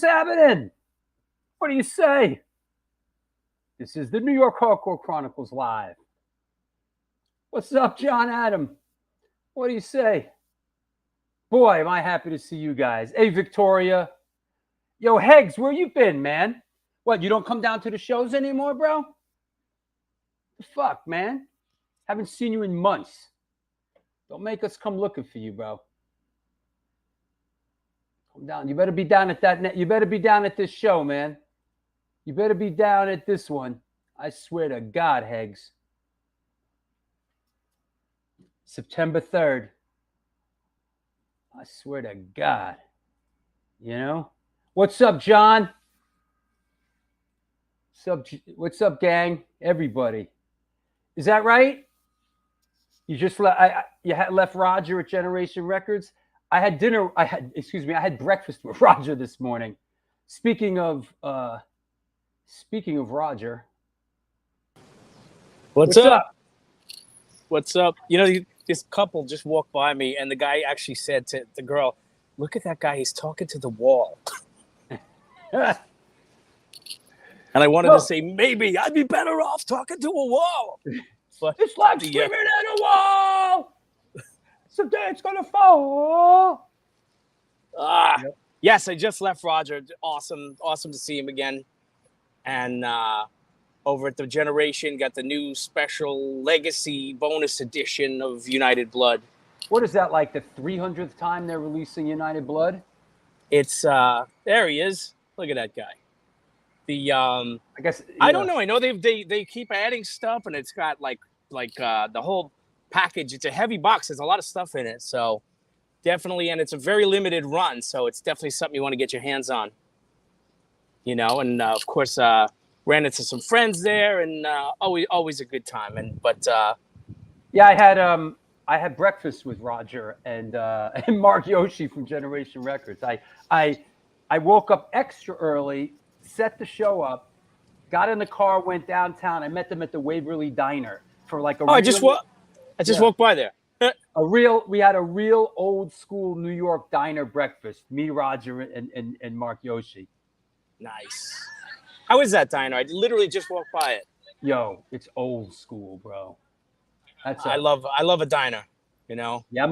What's happening? What do you say? This is the New York Hardcore Chronicles Live. What's up, John Adam? What do you say? Boy, am I happy to see you guys. Hey, Victoria. Yo, Heggs, where you been, man? What, you don't come down to the shows anymore, bro? The fuck, man? Haven't seen you in months. Don't make us come looking for you, bro. Come down. You better be down at that. You better be down at this show, man. You better be down at this one. I swear to God, Heggs. September 3rd. I swear to God. You know? What's up, John? What's up, gang? Everybody. Is that right? You just left Roger at Generation Records. I had breakfast with Roger this morning. Speaking of Roger. What's up? What's up? You know, this couple just walked by me, and the guy actually said to the girl, "Look at that guy. He's talking to the wall." And I wanted to say, maybe I'd be better off talking to a wall. But it's like screaming at a wall. Someday it's going to fall. Yes, I just left Roger. Awesome to see him again. And over at the Generation, got the new special legacy bonus edition of United Blood. What is that, like the 300th time they're releasing United Blood? It's there he is. Look at that guy. I guess I don't know. I know they keep adding stuff, and it's got like the whole package. It's a heavy box. There's a lot of stuff in it, so definitely, and it's a very limited run, so it's definitely something you want to get your hands on. You know, and of course, ran into some friends there, and always a good time. Yeah, I had breakfast with Roger and Mark Yoshi from Generation Records. I woke up extra early, set the show up, got in the car, went downtown. I met them at the Waverly Diner for like a. I just walked by there. We had a real old school New York diner breakfast. Me, Roger, and Mark Yoshi. Nice. How is that diner? I literally just walked by it. Yo, it's old school, bro. I love a diner, you know. Yeah,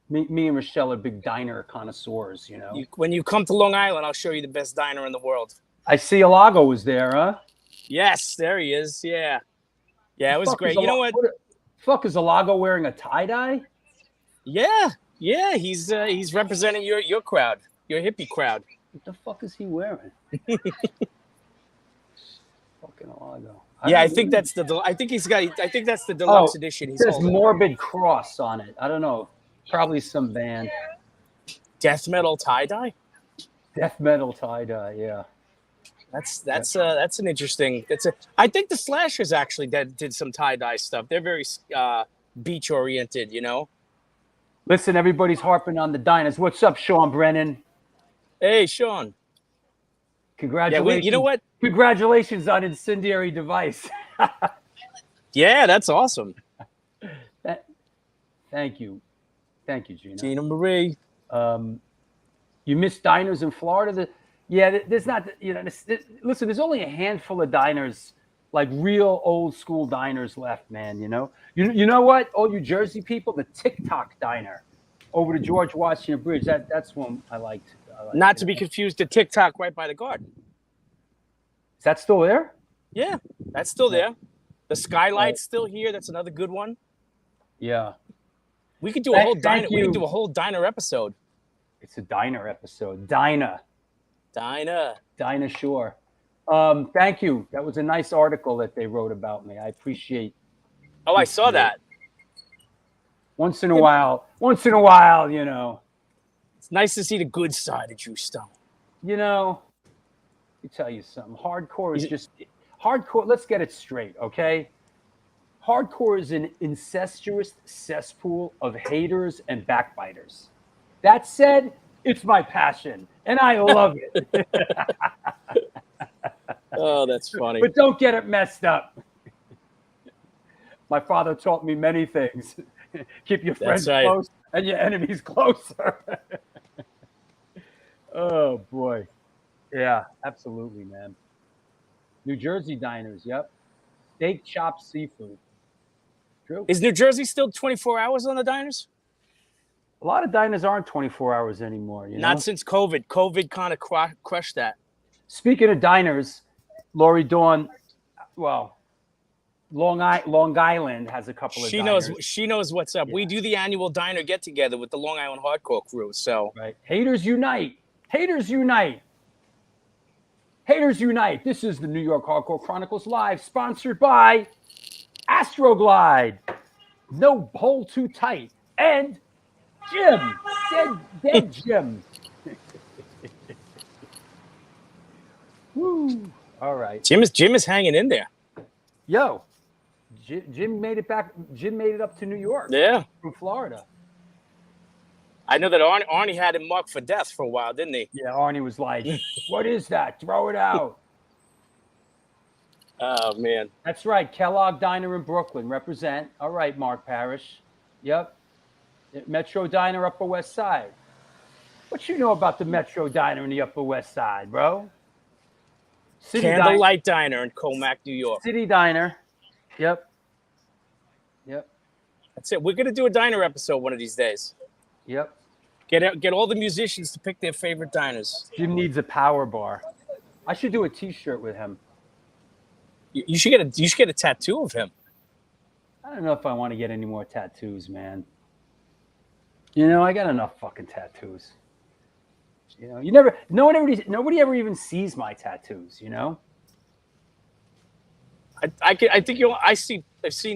me and Rochelle are big diner connoisseurs, you know. When you come to Long Island, I'll show you the best diner in the world. I see Alago was there, huh? Yes, there he is. Yeah, it was great. You know what? Fuck, is Alago wearing a tie-dye? Yeah, he's representing your crowd, your hippie crowd. What the fuck is he wearing? Fucking Alago. I think that's the deluxe edition. It says Morbid Cross on it. I don't know. Probably some band. Death metal tie-dye? Death metal tie-dye, yeah. That's an interesting. I think the Slashers actually did some tie-dye stuff. They're very beach oriented, you know. Listen, everybody's harping on the diners. What's up, Sean Brennan? Hey, Sean. Congratulations. You know what? Congratulations on Incendiary Device. Yeah, that's awesome. Thank you. Thank you, Gina. Gina Marie. You miss diners in Florida? There's not, you know, listen, there's only a handful of diners, like real old school diners left, man, you know? You know what? All you Jersey people, the TikTok diner over to George Washington Bridge, that's one I liked. Not to be confused with TikTok right by the garden. Is that still there? Yeah, that's still there. The Skylight's still here. That's another good one. Yeah. We could do a whole diner. We could do a whole diner episode. It's a diner episode. Dinah Shore. Thank you. That was a nice article that they wrote about me. I appreciate. Oh, I saw that. Once in a while, you know. It's nice to see the good side of Drew Stone. You know, let me tell you something. Hardcore is just hardcore. Let's get it straight, okay? Hardcore is an incestuous cesspool of haters and backbiters. That said, it's my passion, and I love it. Oh, that's funny. But don't get it messed up. My father taught me many things. Keep your friends close and your enemies closer. Oh boy. Yeah, absolutely, man. New Jersey diners. Yep. Steak, chopped seafood. True. Is New Jersey still 24 hours on the diners? A lot of diners aren't 24 hours anymore, you know? Not since COVID. COVID kind of crushed that. Speaking of diners, Lori Dawn, well, Long Island has a couple of diners. She knows what's up. Yeah. We do the annual diner get together with the Long Island Hardcore crew. So right. Haters unite. Haters unite. Haters unite. This is the New York Hardcore Chronicles Live, sponsored by Astroglide. No hole too tight. And Jim. Dead Jim. Woo. All right. Jim is hanging in there. Yo. Jim made it back. Jim made it up to New York. Yeah. From Florida. I know that Arnie had him marked for death for a while, didn't he? Yeah, Arnie was like, what is that? Throw it out. Oh, man. That's right. Kellogg Diner in Brooklyn. Represent. All right, Mark Parrish. Yep. Metro Diner, Upper West Side. What you know about the Metro Diner in the Upper West Side, bro? Candlelight Diner in Comac, New York. City Diner. Yep. That's it. We're going to do a diner episode one of these days. Yep. Get all the musicians to pick their favorite diners. Jim needs a power bar. I should do a T-shirt with him. You should get a tattoo of him. I don't know if I want to get any more tattoos, man. You know, I got enough fucking tattoos. You know, nobody ever even sees my tattoos. You know. I've seen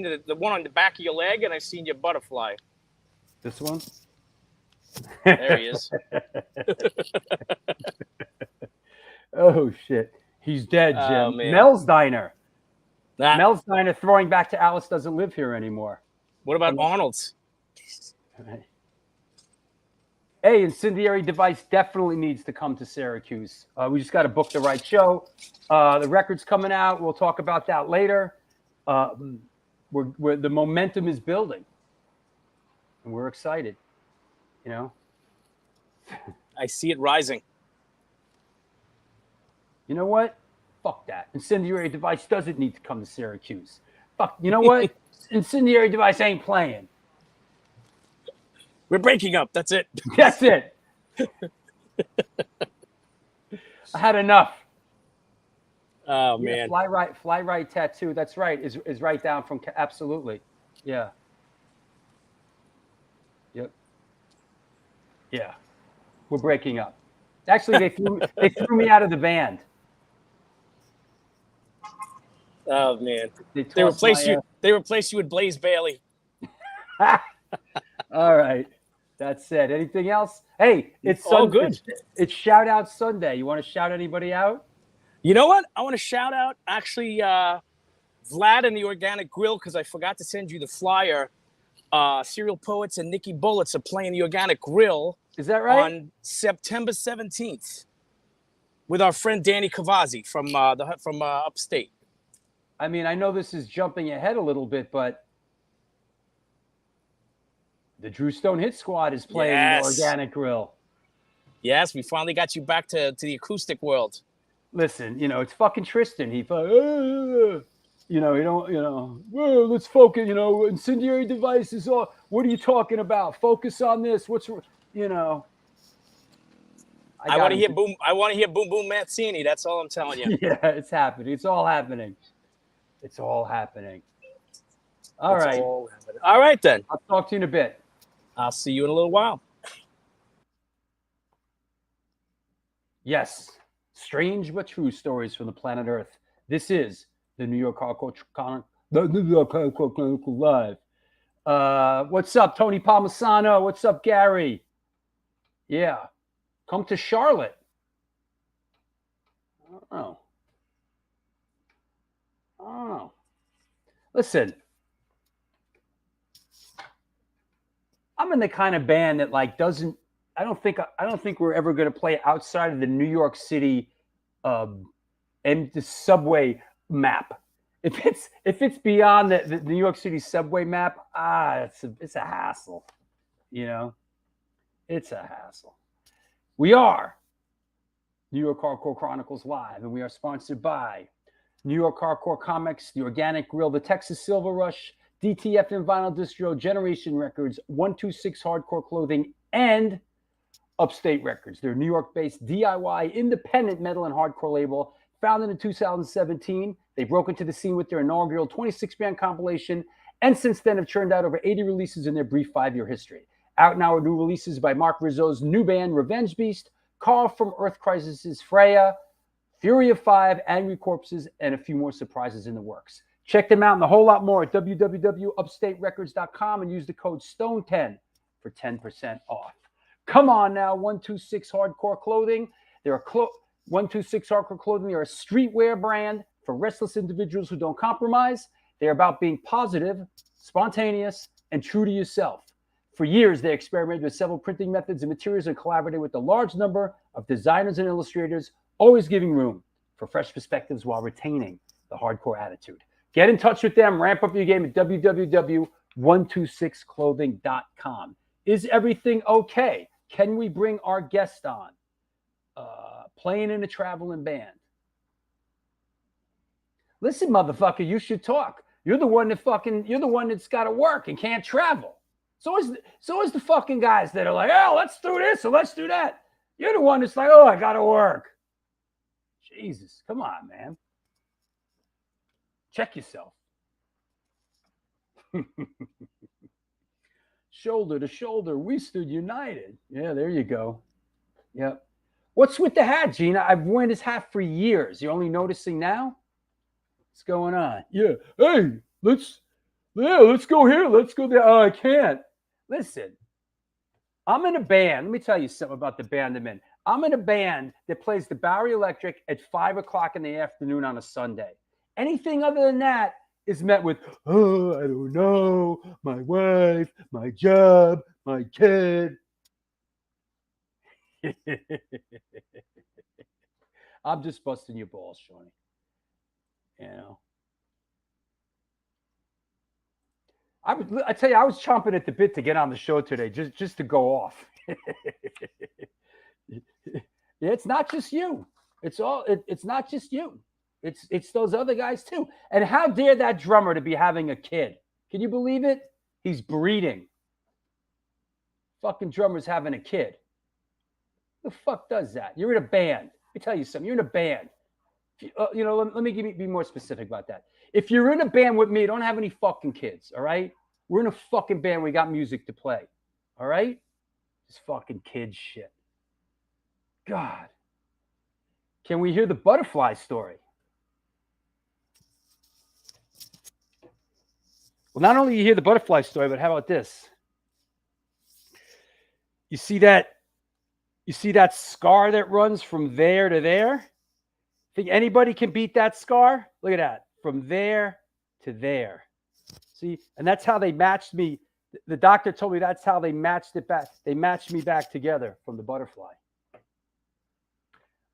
the one on the back of your leg, and I've seen your butterfly. This one. There he is. Oh shit, he's dead, Jim. Oh, man. Mel's Diner. Mel's Diner throwing back to Alice doesn't live here anymore. What about Arnold's? Hey, Incendiary Device definitely needs to come to Syracuse. We just got to book the right show. The record's coming out. We'll talk about that later. The momentum is building, and we're excited. You know, I see it rising. You know what? Fuck that. Incendiary Device doesn't need to come to Syracuse. Fuck. You know what? Incendiary Device ain't playing. We're breaking up. That's it. That's it. I had enough. Oh, man. Fly right tattoo. That's right. Is right down from absolutely. Yeah. Yep. Yeah. We're breaking up. Actually, they threw me out of the band. Oh, man. They replaced you with Blaze Bailey. All right. That's it. Anything else? Hey, it's all good. It's Shout Out Sunday. You want to shout anybody out? You know what? I want to shout out actually Vlad and the Organic Grill, because I forgot to send you the flyer. Serial Poets and Nikki Bullets are playing the Organic Grill. Is that right? On September 17th with our friend Danny Cavazzi from upstate. I mean, I know this is jumping ahead a little bit, but the Drew Stone Hit Squad is playing the Organic Grill. Yes, we finally got you back to the acoustic world. Listen, you know, it's fucking Tristan. He thought, let's focus, Incendiary Devices. What are you talking about? Focus on this. I want to hear Boom. I want to hear Boom Boom Mazzini. That's all I'm telling you. Yeah, it's happening. It's all happening. It's all happening. All right. All right, then. I'll talk to you in a bit. I'll see you in a little while. Yes. Strange but true stories from the planet Earth. This is the New York Hardcore Live. What's up, Tony Palmisano? What's up, Gary? Yeah. Come to Charlotte. I don't know. Listen. I'm in the kind of band that I don't think we're ever going to play outside of the New York City and the subway map. If it's beyond the New York City subway map, it's a hassle. It's a hassle. We are New York Hardcore Chronicles Live, and we are sponsored by New York Hardcore Comics, The Organic Grill, The Texas Silver Rush, DTF and Vinyl Distro, Generation Records, 126 Hardcore Clothing, and Upstate Records. They're a New York-based DIY independent metal and hardcore label, founded in 2017. They broke into the scene with their inaugural 26-band compilation, and since then have churned out over 80 releases in their brief 5-year history. Out now are new releases by Mark Rizzo's new band, Revenge Beast, Carl from Earth Crisis's Freya, Fury of 5, Angry Corpses, and a few more surprises in the works. Check them out and a whole lot more at www.upstaterecords.com and use the code STONE10 for 10% off. Come on now, 126 Hardcore Clothing. They're 126 Hardcore Clothing. They're a streetwear brand for restless individuals who don't compromise. They're about being positive, spontaneous, and true to yourself. For years, they experimented with several printing methods and materials and collaborated with a large number of designers and illustrators, always giving room for fresh perspectives while retaining the hardcore attitude. Get in touch with them. Ramp up your game at www.126clothing.com. Is everything okay? Can we bring our guest on? Playing in a traveling band. Listen, motherfucker, you should talk. You're the one that's got to work and can't travel. So is the fucking guys that are like, oh, let's do this or let's do that. You're the one that's like, oh, I got to work. Jesus, come on, man. Check yourself. Shoulder to shoulder, we stood united. Yeah, there you go. Yep. What's with the hat, Gina? I've worn this hat for years. You're only noticing now? What's going on? Yeah. Hey, let's go here. Let's go there. Oh, I can't. Listen, I'm in a band. Let me tell you something about the band I'm in. I'm in a band that plays the Bowery Electric at 5 o'clock in the afternoon on a Sunday. Anything other than that is met with, oh, I don't know, my wife, my job, my kid. I'm just busting your balls, Shawnee. You know. I tell you, I was chomping at the bit to get on the show today, just to go off. It's not just you. It's not just you. It's those other guys too. And how dare that drummer to be having a kid? Can you believe it? He's breeding. Fucking drummer's having a kid. Who the fuck does that? You're in a band. Let me tell you something. You're in a band. Let me be more specific about that. If you're in a band with me, don't have any fucking kids, all right? We're in a fucking band. We got music to play, all right? This fucking kid shit. God. Can we hear the butterfly story? Well, not only you hear the butterfly story, but how about this? You see that scar that runs from there to there? Think anybody can beat that scar? Look at that. From there to there. See? And that's how they matched me. The doctor told me that's how they matched it back. They matched me back together from the butterfly.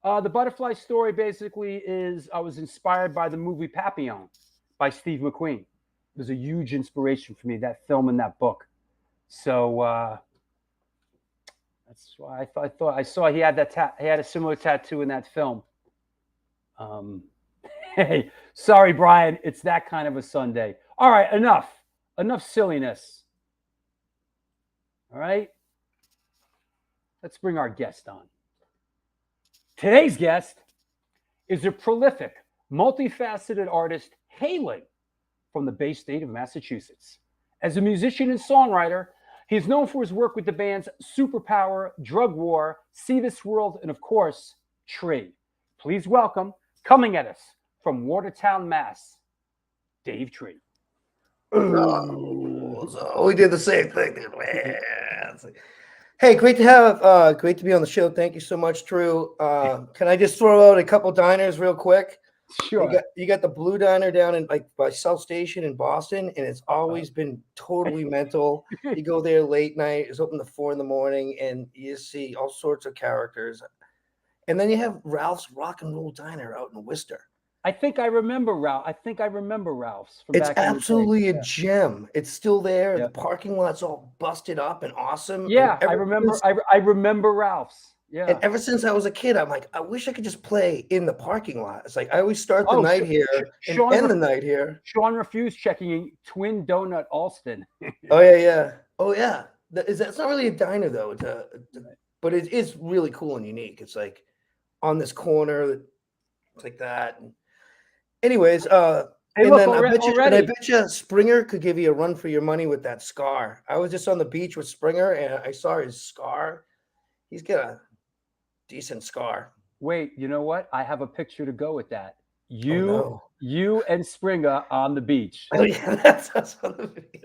The butterfly story basically is I was inspired by the movie Papillon by Steve McQueen. It was a huge inspiration for me, that film and that book. So that's why I thought I saw he had a similar tattoo in that film. Hey, sorry, Brian. It's that kind of a Sunday. All right, enough silliness. All right, let's bring our guest on. Today's guest is a prolific, multifaceted artist hailing from the Bay State of Massachusetts. As a musician and songwriter, he is known for his work with the bands Superpower, Drug War, See This World, and of course, Tree. Please welcome, coming at us from Watertown, Mass., Dave Tree. Oh, so we did the same thing, man. Hey, great to be on the show. Thank you so much, Drew. Can I just throw out a couple diners real quick? Sure. You got the Blue Diner down in by South Station in Boston, and it's always been totally mental. You go there late night, it's open to 4 a.m, and you see all sorts of characters. And then you have Ralph's Rock and Roll Diner out in Worcester. I think I remember Ralph's. It's absolutely a gem. It's still there. Yeah. The parking lot's all busted up and awesome. Yeah, and I remember Ralph's. Yeah. And ever since I was a kid, I'm like, I wish I could just play in the parking lot. It's like I always start the night here and end the night here. Sean refused checking in Twin Donut Allston. Oh yeah. Oh yeah. That's not really a diner though. But it is really cool and unique. It's like on this corner, it's like that. Anyways, Hey, and look, then already. I bet you Springer could give you a run for your money with that scar. I was just on the beach with Springer and I saw his scar. He's got a decent scar. Wait, you know what? I have a picture to go with that. You and Springer on the beach. Oh yeah, that's us on the beach.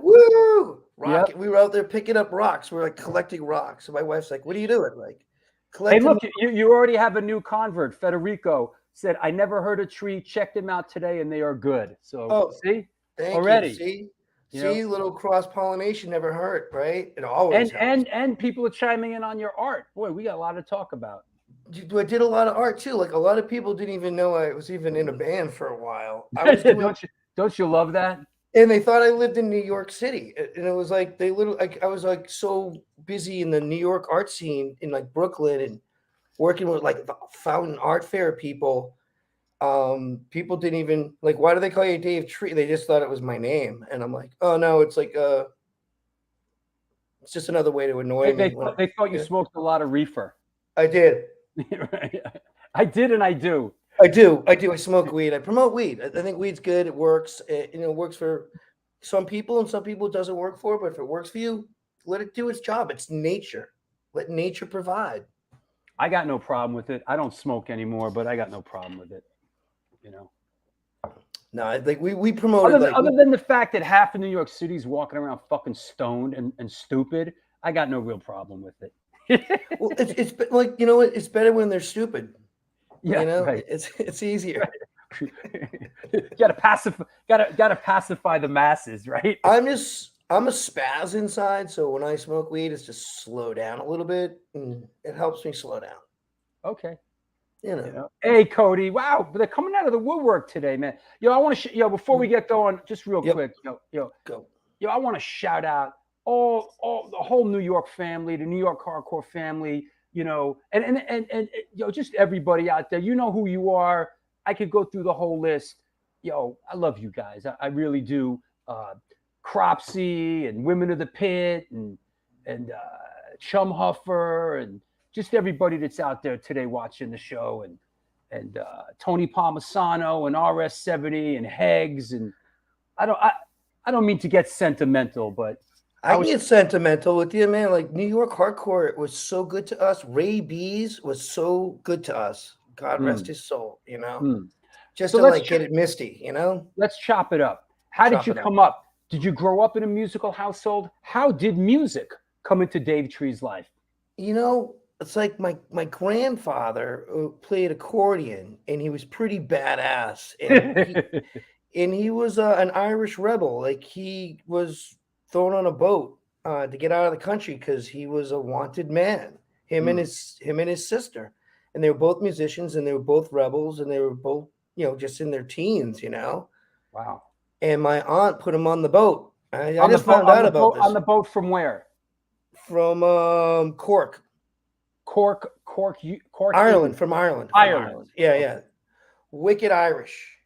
Woo! Rock. Yep. We were out there picking up rocks. We're like collecting rocks. So my wife's like, "What are you doing?" Like, collecting. Hey, look, you already have a new convert. Federico said, "I never heard a tree. Checked them out today, and they are good." So see, thank you. See, little cross pollination never hurt, right? It always helps. And people are chiming in on your art. Boy, we got a lot to talk about. I did a lot of art too. Like a lot of people didn't even know I was even in a band for a while. Don't you love that? And they thought I lived in New York City, and it was like I was like so busy in the New York art scene in like Brooklyn and working with like Fountain Art Fair people. People didn't even like, why do they call you Dave Tree? They just thought it was my name, and I'm like, oh no, it's like it's just another way to annoy me. They thought you smoked a lot of reefer. I did. I did, and I do. I do. I smoke weed. I promote weed. I think weed's good. It works. It works for some people, and some people it doesn't work for. But if it works for you, let it do its job. It's nature. Let nature provide. I got no problem with it. I don't smoke anymore, but I got no problem with it. No, I think we promoted other than the fact that half of New York City's walking around fucking stoned and stupid. I got no real problem with it. Well, it's like, it's better when they're stupid. Yeah, right. It's easier. gotta pacify the masses, right? I'm a spaz inside, so when I smoke weed, it's just slow down a little bit, and it helps me slow down. Okay. Hey Cody, wow, they're coming out of the woodwork today, man. I want to before we get going, just real quick, go. I want to shout out all the whole New York family, the New York hardcore family, and just everybody out there. You know who you are. I could go through the whole list. I love you guys. I really do. Cropsy and Women of the Pit and Chum Huffer and just everybody that's out there today watching the show and Tony Palmisano and RS70 and Heggs, and I don't mean to get sentimental, but I get sentimental with you, man. Like New York hardcore was so good to us. Ray B's was so good to us. God rest his soul, Just to get it misty, Let's chop it up. How did you come up? Did you grow up in a musical household? How did music come into Dave Tree's life? It's like my grandfather played accordion, and he was pretty badass. And he was an Irish rebel. Like he was thrown on a boat to get out of the country because he was a wanted man. Him and his sister, and they were both musicians, and they were both rebels, and they were both just in their teens. Wow. And my aunt put him on the boat. I just found out about this. On the boat from where? From Cork. Cork, Ireland. From Ireland. Yeah. Wicked Irish.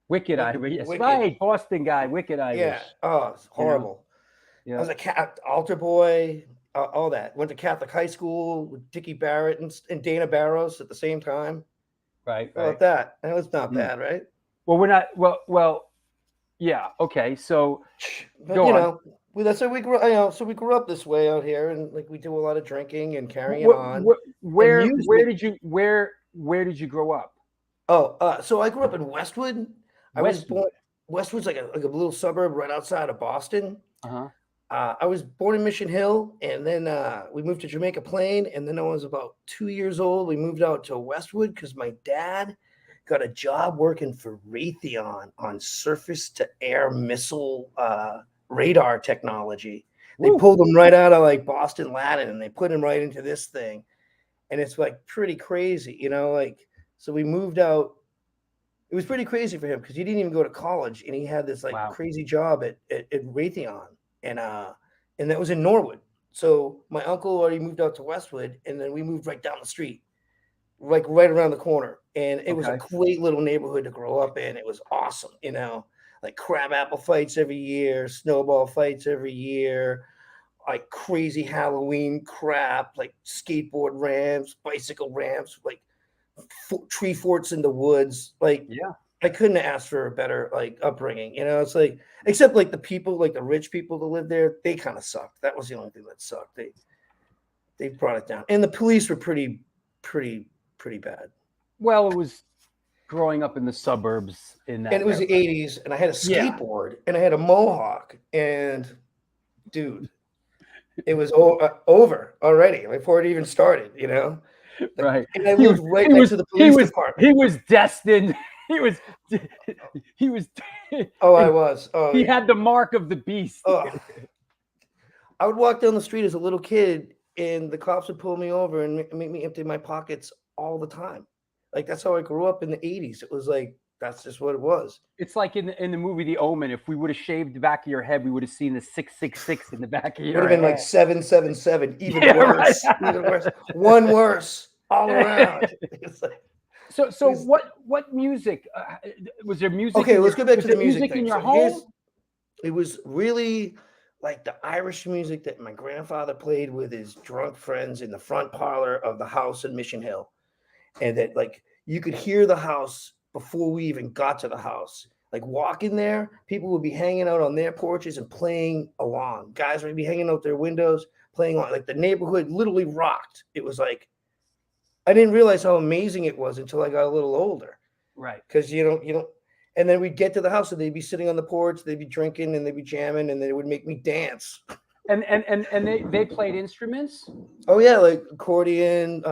Wicked Irish. Yes, right. Boston guy. Wicked Irish. Yeah. Oh, it's horrible. I was a altar boy. All that. Went to Catholic high school with Dickie Barrett and Dana Barros at the same time. Right. How about that? That was not bad, right? Well, we're not. Well. Yeah. Okay. So, but, that's how we grew. So we grew up this way out here, and like we do a lot of drinking and carrying on. Where did you grow up? Oh, so I grew up in Westwood. Westwood's like a little suburb right outside of Boston. I was born in Mission Hill, and then we moved to Jamaica Plain, and then I was about 2 years old. We moved out to Westwood because my dad got a job working for Raytheon on surface-to-air missile radar technology. They pulled him right out of like Boston Latin, and they put him right into this thing, and it's like pretty crazy, So we moved out. It was pretty crazy for him because he didn't even go to college, and he had this crazy job at Raytheon, and that was in Norwood. So my uncle already moved out to Westwood, and then we moved right down the street, like right around the corner. And it was a great little neighborhood to grow up in. It was awesome, like crabapple fights every year, snowball fights every year, like crazy Halloween crap, like skateboard ramps, bicycle ramps, like tree forts in the woods. Like, I couldn't ask for a better like upbringing. It's like, except like the people, like the rich people that live there, they kind of sucked. That was the only thing that sucked. They brought it down, and the police were pretty bad. Well, it was growing up in the suburbs in that, and it was the 80s, and I had a skateboard and I had a mohawk, and dude, it was over already before it even started. Right. And I lived right next to the police department. He was destined. He was. Oh, I was. Oh, he had the mark of the beast. Oh. I would walk down the street as a little kid, and the cops would pull me over and make me empty my pockets all the time. Like, that's how I grew up in the 80s. It was like, that's just what it was. It's like in the movie The Omen. If we would have shaved the back of your head, we would have seen the 666 in the back of your head. Would have been like 777. Even worse. Right. Even worse. One worse all around. It's like, so what music was there? Music? Okay, let's go back to the music thing. In your home? It was really like the Irish music that my grandfather played with his drunk friends in the front parlor of the house in Mission Hill, and that like you could hear the house before we even got to the house. Like walking there, people would be hanging out on their porches and playing along. Guys would be hanging out their windows, playing on. Like the neighborhood literally rocked. It was like, I didn't realize how amazing it was until I got a little older. Right. Because you don't. And then we'd get to the house and they'd be sitting on the porch, they'd be drinking and they'd be jamming, and they would make me dance. And they played instruments? Oh yeah, like accordion.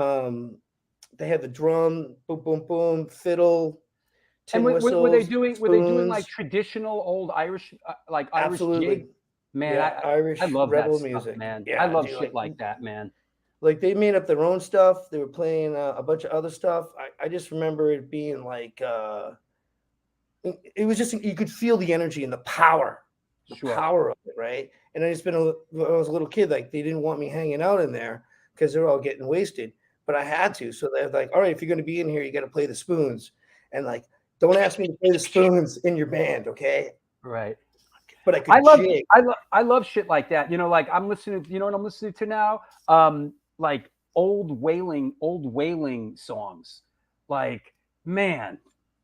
They had the drum, boom, boom, boom, fiddle. And were they doing like traditional old Irish, like Irish jig? Man, yeah, Irish I love rebel that music, stuff, man. Yeah, I love shit like that, man. Like they made up their own stuff. They were playing a bunch of other stuff. I just remember it being like, it was just, you could feel the energy and the power, power of it, right? And I just when I was a little kid, like they didn't want me hanging out in there because they're all getting wasted, but I had to. So they're like, all right, if you're going to be in here, you got to play the spoons, and like, don't ask me to play the spoons in your band, okay? Right. But I love shit like that. Like I'm listening. You know what I'm listening to now? Like old wailing songs. Like, man.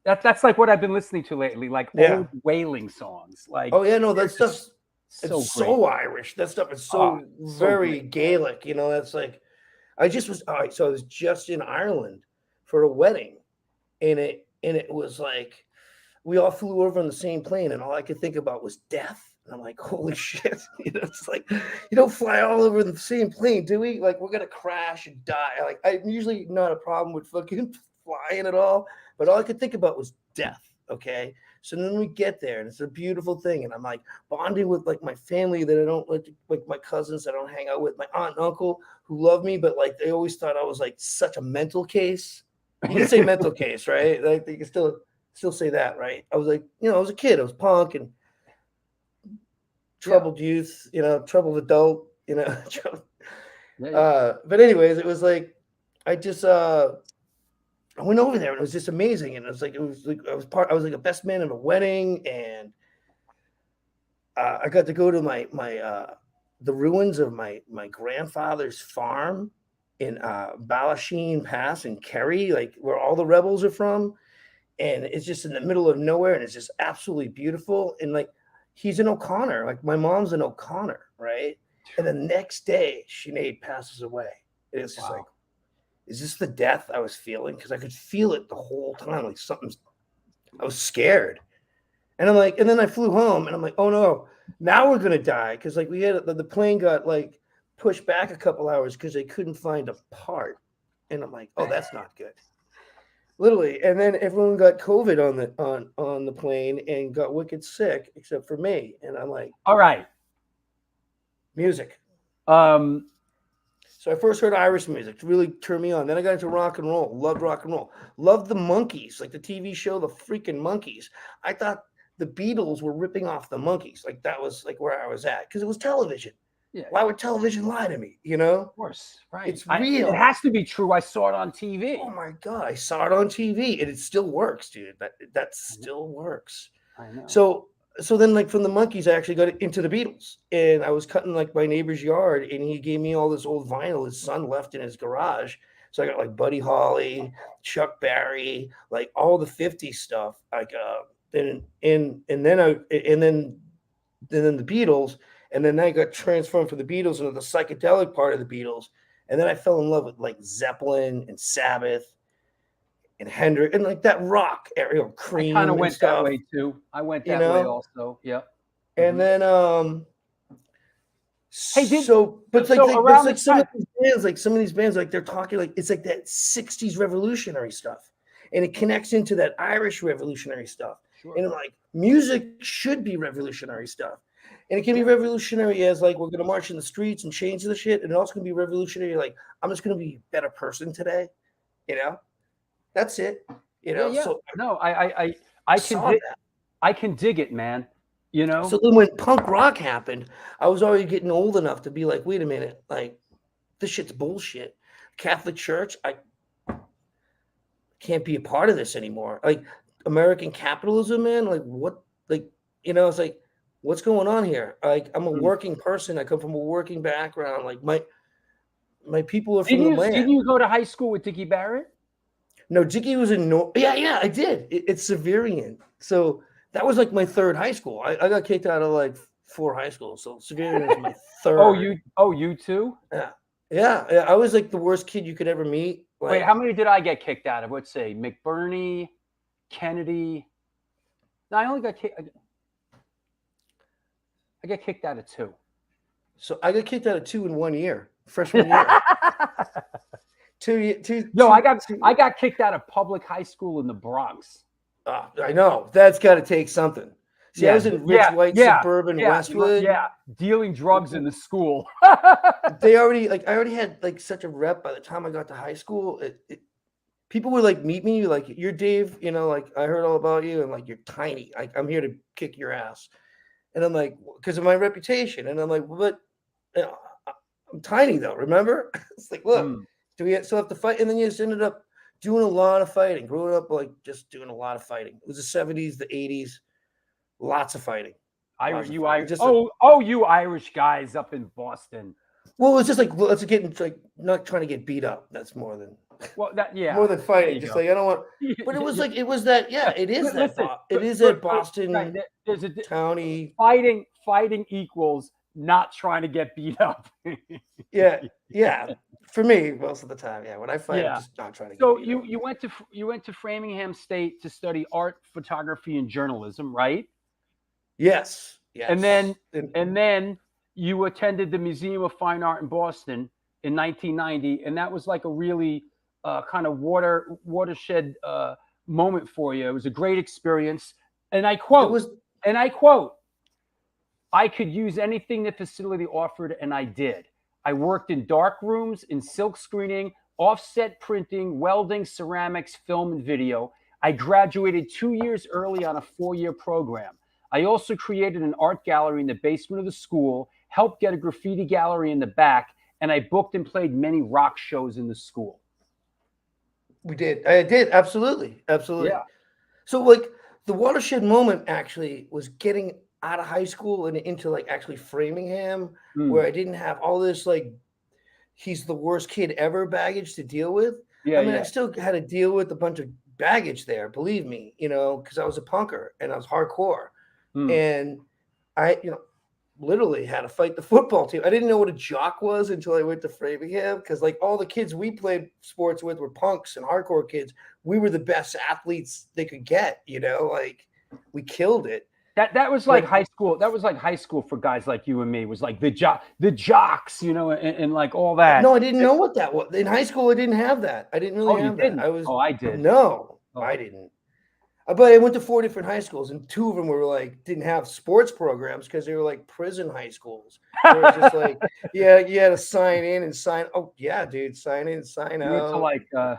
That's like what I've been listening to lately, like old wailing songs. Like, oh yeah, no, that stuff's so Irish. That stuff is so very Gaelic. That's like, I was just in Ireland for a wedding, and it was like we all flew over on the same plane, and all I could think about was death. And I'm like, holy shit! It's like, you don't fly all over the same plane, do we? Like, we're gonna crash and die. Like, I'm usually not a problem with fucking flying at all. But all I could think about was death, okay? So then we get there, and it's a beautiful thing, and I'm like bonding with like my family that I don't like my cousins I don't hang out with, my aunt and uncle who love me, but like they always thought I was like such a mental case. You can say mental case, right? Like you can still say that, right? I was like, I was a kid, I was punk and troubled youth, troubled adult, but anyways, it was like I went over there and it was just amazing. And I was like I was like a best man in a wedding, and I got to go to the ruins of my grandfather's farm in Ballasheen Pass in Kerry, like where all the rebels are from. And it's just in the middle of nowhere, and it's just absolutely beautiful. And like, he's an O'Connor, like my mom's an O'Connor, right? And the next day Sinead passes away. And it's just like, is this the death I was feeling? Because I could feel it the whole time. Like I was scared. And I'm like, and then I flew home and I'm like, oh no, now we're going to die. Because like we had, the plane got like pushed back a couple hours because they couldn't find a part. And I'm like, oh, that's not good. Literally. And then everyone got COVID on the plane and got wicked sick, except for me. And I'm like, all right. Music. So I first heard Irish music to really turn me on. Then I got into rock and roll. Loved rock and roll. Loved the Monkees, like the TV show, the freaking Monkees. I thought the Beatles were ripping off the Monkees. Like that was like where I was at because it was television. Yeah. Why would television lie to me? You know? Of course, right. It's real. It has to be true. I saw it on TV. Oh my God. I saw it on TV and it still works, dude. That still works. I know. So then like from the Monkees, I actually got into the Beatles, and I was cutting like my neighbor's yard, and he gave me all this old vinyl his son left in his garage. So I got like Buddy Holly, Chuck Berry, like all the 50s stuff. Like then the Beatles, and then I got transformed from the Beatles into the psychedelic part of the Beatles, and then I fell in love with like Zeppelin and Sabbath and Hendrix and like that rock area, Cream. I kind of went stuff. that way too. I went that way also. Yeah. And then Hey, but so like around like some of these bands, like they're talking like it's like that 60s revolutionary stuff. And it connects into that Irish revolutionary stuff. Sure. And like music should be revolutionary stuff. And it can be revolutionary as like we're gonna march in the streets and change the shit. And it also can be revolutionary, like I'm just gonna be a better person today, you know? That's it. You know, so no, I can dig it, man. You know. So then when punk rock happened, I was already getting old enough to be like, wait a minute, like this shit's bullshit. Catholic Church, I can't be a part of this anymore. Like American capitalism, man, like what, like, you know, it's like, what's going on here? Like I'm a working person. I come from a working background. Like my people are from the land. Didn't you go to high school with Dickie Barrett? No, Dickie was in yeah, I did. It's Severian. So that was like my third high school. I got kicked out of like 4 high schools. So Severian is my third. You too? Yeah. I was like the worst kid you could ever meet. Like, wait, how many did I get kicked out of? Let's say McBurney, Kennedy. No, I only got kicked. I got kicked out of 2. So I got kicked out of 2 in 1 year, freshman year. I got kicked out of public high school in the Bronx. I know that's got to take something. See, I was in rich white suburban Westwood. Yeah, dealing drugs in the school. I already had like such a rep by the time I got to high school. People would like meet me like, you're Dave, you know, like I heard all about you, and like you're tiny. I'm here to kick your ass, and I'm like, because of my reputation, and I'm like, well, but you know, I'm tiny though. Remember? It's like, look. Do we still have to fight? And then you just ended up doing a lot of fighting. Growing up, like just doing a lot of fighting. It was the 70s, the 80s, lots of fighting. You Irish guys up in Boston. Well, it was just like let's get like not trying to get beat up. That's more than more than fighting. Just like I don't want. But it was like it was that. Yeah, it is that. It is that Boston. Right, there's a towny fighting equals not trying to get beat up. Yeah. For me, most of the time, when I fight, I'm just not trying to. So you went to Framingham State to study art, photography, and journalism, right? Yes. And then you attended the Museum of Fine Art in Boston in 1990, and that was like a really kind of watershed moment for you. It was a great experience, and I quote, "I could use anything the facility offered, and I did. I worked in dark rooms, in silk screening, offset printing, welding, ceramics, film, and video. I graduated 2 years early on a 4-year program. I also created an art gallery in the basement of the school, helped get a graffiti gallery in the back, and I booked and played many rock shows in the school." We did. I did. Absolutely. Yeah. So like the watershed moment actually was getting out of high school and into like actually Framingham, where I didn't have all this like he's the worst kid ever baggage to deal with. I still had to deal with a bunch of baggage there, believe me, you know, because I was a punker and I was hardcore. And I, you know, literally had to fight the football team. I didn't know what a jock was until I went to Framingham, because like all the kids we played sports with were punks and hardcore kids. We were the best athletes they could get, you know, like we killed it. That was like high school. That was like high school for guys like you and me. It was like the jocks, you know, and like all that. No, I didn't know what that was. In high school, I didn't have that. I didn't really have that. I did. No, I didn't. But I went to 4 different high schools, and 2 of them were like didn't have sports programs because they were like prison high schools. They were just like, you had to sign in and sign. Oh yeah, dude, sign in, sign out. Went to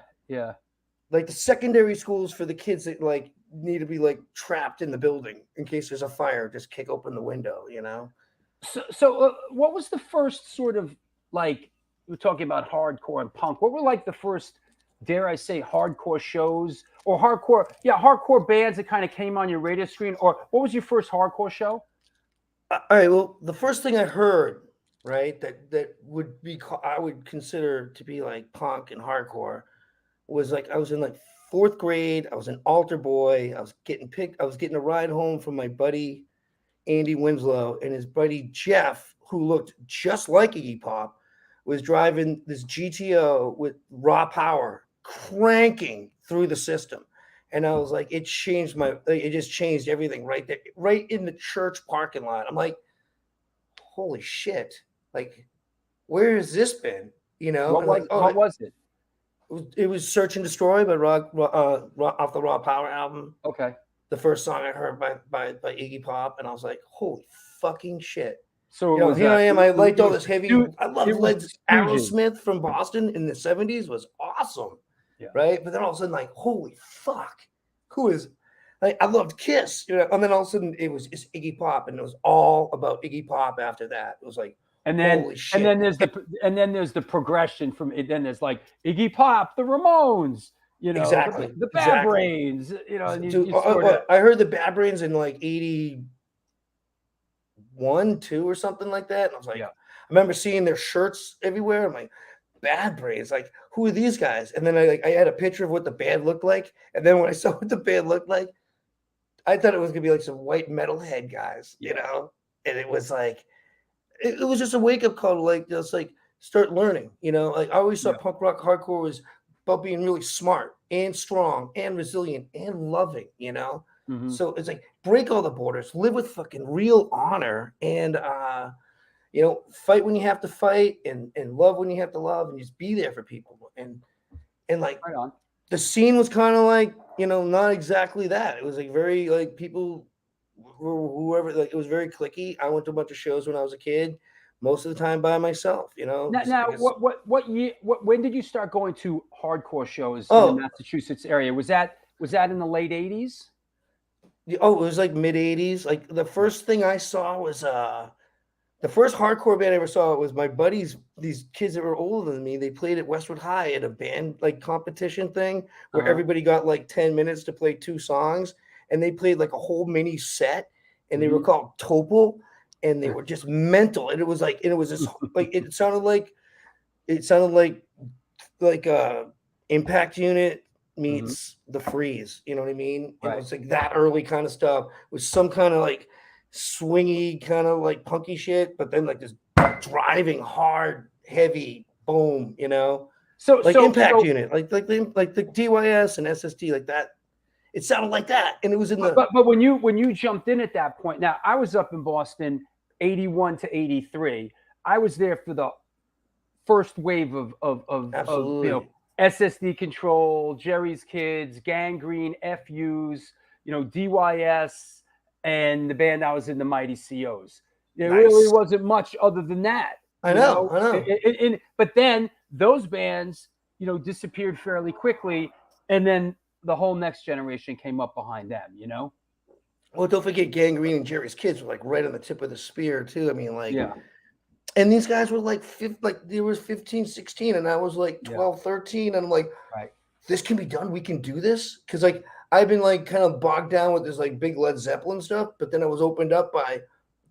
like the secondary schools for the kids that like need to be like trapped in the building in case there's a fire. Just kick open the window, you know. So what was the first sort of like, we're talking about hardcore and punk? What were like the first, dare I say, hardcore shows or hardcore bands that kind of came on your radar screen? Or what was your first hardcore show? All right. Well, the first thing I heard, right, that would be I would consider to be like punk and hardcore was like I was in like fourth grade. I was an altar boy. I was getting a ride home from my buddy Andy Winslow, and his buddy Jeff, who looked just like Iggy Pop, was driving this GTO with raw power cranking through the system. And I was like, it just changed everything right there, right in the church parking lot. I'm like, holy shit. Like, where has this been? You know, What was it? It was Search and Destroy by off the Raw Power album. Okay. The first song I heard by Iggy Pop, and I was like, holy fucking shit. So here I am. I liked all this heavy. I loved Aerosmith from Boston in the 70s was awesome. Yeah. Right. But then all of a sudden, like, holy fuck, who is like, I loved Kiss, you know, and then all of a sudden it was just Iggy Pop, and it was all about Iggy Pop after that. It was like, holy shit. And then there's the progression from it. Then there's like Iggy Pop, the Ramones, you know, exactly. the Bad Brains, you know. And I heard the Bad Brains in like 81, 2 or something like that. And I was like, I remember seeing their shirts everywhere. I'm like, Bad Brains, like, who are these guys? And then I had a picture of what the band looked like. And then when I saw what the band looked like, I thought it was gonna be like some white metalhead guys, you know. And it was like, it was just a wake up call to like just like start learning, you know. Like I always thought punk rock hardcore was about being really smart and strong and resilient and loving, you know. Mm-hmm. So it's like break all the borders, live with fucking real honor, and you know, fight when you have to fight, and love when you have to love, and just be there for people. And like the scene was kind of like, you know, not exactly that. It was like very like people whoever, like, it was very cliquey. I went to a bunch of shows when I was a kid, most of the time by myself, you know. Now what year, when did you start going to hardcore shows in the Massachusetts area? Was that in the late 80s? Oh, it was like mid 80s. Like the first thing I saw was the first hardcore band I ever saw was my buddies, these kids that were older than me. They played at Westwood High at a band like competition thing where everybody got like 10 minutes to play 2 songs, and they played like a whole mini set, and they were called Topol, and they were just mental. And it was like, and it was just like, it sounded like Impact Unit meets the Freeze, you know what I mean? Right. It was like that early kind of stuff with some kind of like swingy kind of like punky shit, but then like this driving hard, heavy boom, you know. So like Impact Unit, like the DYS and SSD, like that. It sounded like that, and it was in the. But when you jumped in at that point, now I was up in Boston, 81 to 83. I was there for the first wave of you know, SSD Control, Jerry's Kids, Gangrene, FUs, you know, DYS, and the band I was in, the Mighty COs. There really wasn't much other than that. I know. But then those bands, you know, disappeared fairly quickly, and then the whole next generation came up behind them, you know? Well, don't forget Gangrene and Jerry's Kids were like right on the tip of the spear too. I mean, like, and these guys were like, they were 15, 16, and I was like 12, 13. And I'm like, this can be done. We can do this. Cause like, I've been like kind of bogged down with this like big Led Zeppelin stuff, but then I was opened up by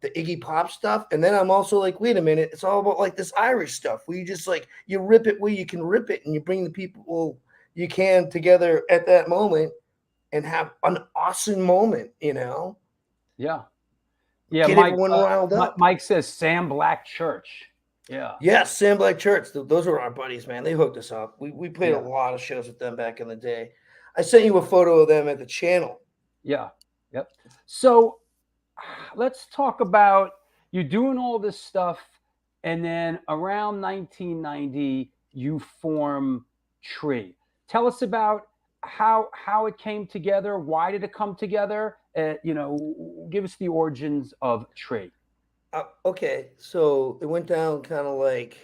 the Iggy Pop stuff. And then I'm also like, wait a minute, it's all about like this Irish stuff where you just like, you rip it where you can rip it, and you bring the people you can together at that moment and have an awesome moment, you know? Yeah. Get everyone riled up. Mike says Sam Black Church. Yeah. Yes, Sam Black Church. Those were our buddies, man. They hooked us up. We played a lot of shows with them back in the day. I sent you a photo of them at the channel. Yeah. Yep. So let's talk about you doing all this stuff, and then around 1990, you form Tree. Tell us about how it came together. Why did it come together? You know, give us the origins of Tree. Okay, so it went down kind of like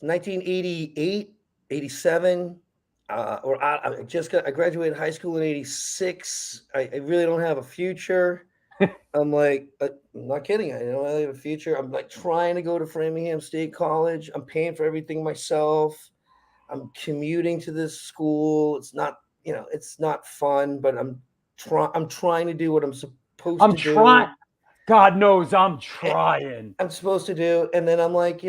1988, 87. I graduated high school in 86. I really don't have a future. I'm like, I'm not kidding. I know I have a future. I'm like trying to go to Framingham State College. I'm paying for everything myself. I'm commuting to this school. It's not, it's not fun, but I'm trying to do what I'm supposed I'm to do. trying. God knows I'm trying. I'm supposed to do. And then I'm like,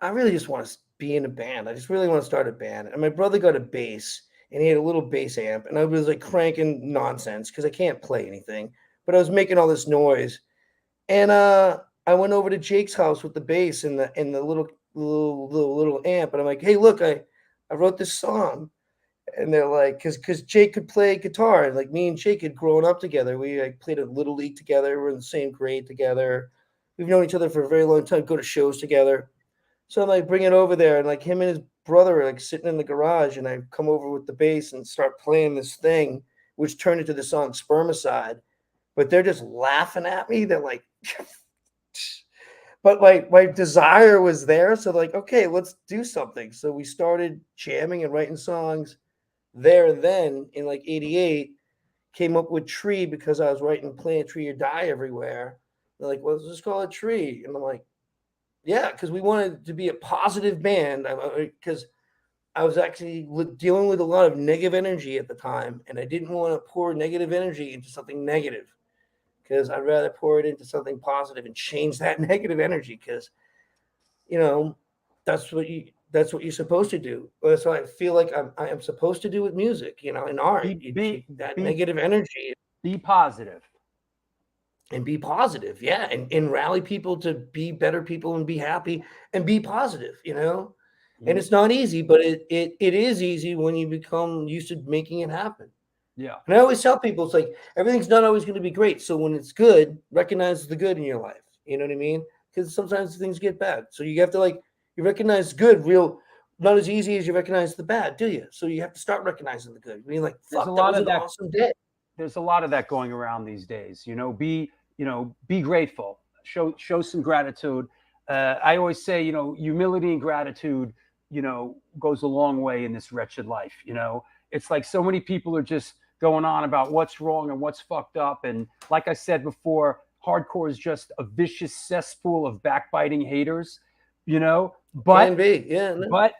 I really just want to be in a band. I just really want to start a band. And my brother got a bass and he had a little bass amp and I was like cranking nonsense because I can't play anything, but I was making all this noise. And I went over to Jake's house with the bass and the little amp. And I'm like, hey, look, I wrote this song. And they're like, because Jake could play guitar, and like me and Jake had grown up together. We like played a little league together. We're in the same grade together. We've known each other for a very long time. Go to shows together. So I'm like, bring it over there, and like him and his brother are like sitting in the garage, and I come over with the bass and start playing this thing, which turned into the song Spermicide. But they're just laughing at me. They're like, but my desire was there. So like, okay, let's do something. So we started jamming and writing songs there and then in like 88, came up with Tree because I was writing Plant Tree or Die everywhere. They're like, well, let's just call it Tree. And I'm like, yeah, because we wanted to be a positive band. Because I was actually dealing with a lot of negative energy at the time, and I didn't want to pour negative energy into something negative because I'd rather pour it into something positive and change that negative energy because, that's what you're supposed to do. That's what I feel like I am supposed to do with music, in art. That negative energy. Be positive. And be positive, yeah, and rally people to be better people and be happy and be positive, And it's not easy, but it is easy when you become used to making it happen. Yeah. And I always tell people, it's like everything's not always going to be great. So when it's good, recognize the good in your life. You know what I mean? Because sometimes things get bad. So you have to you recognize good not as easy as you recognize the bad, do you? So you have to start recognizing the good. Being like, fuck, that was an awesome day. There's a lot of that going around these days. Be grateful. Show some gratitude. I always say, humility and gratitude, goes a long way in this wretched life. It's like so many people are just going on about what's wrong and what's fucked up. And like I said before, hardcore is just a vicious cesspool of backbiting haters, but can be, yeah. But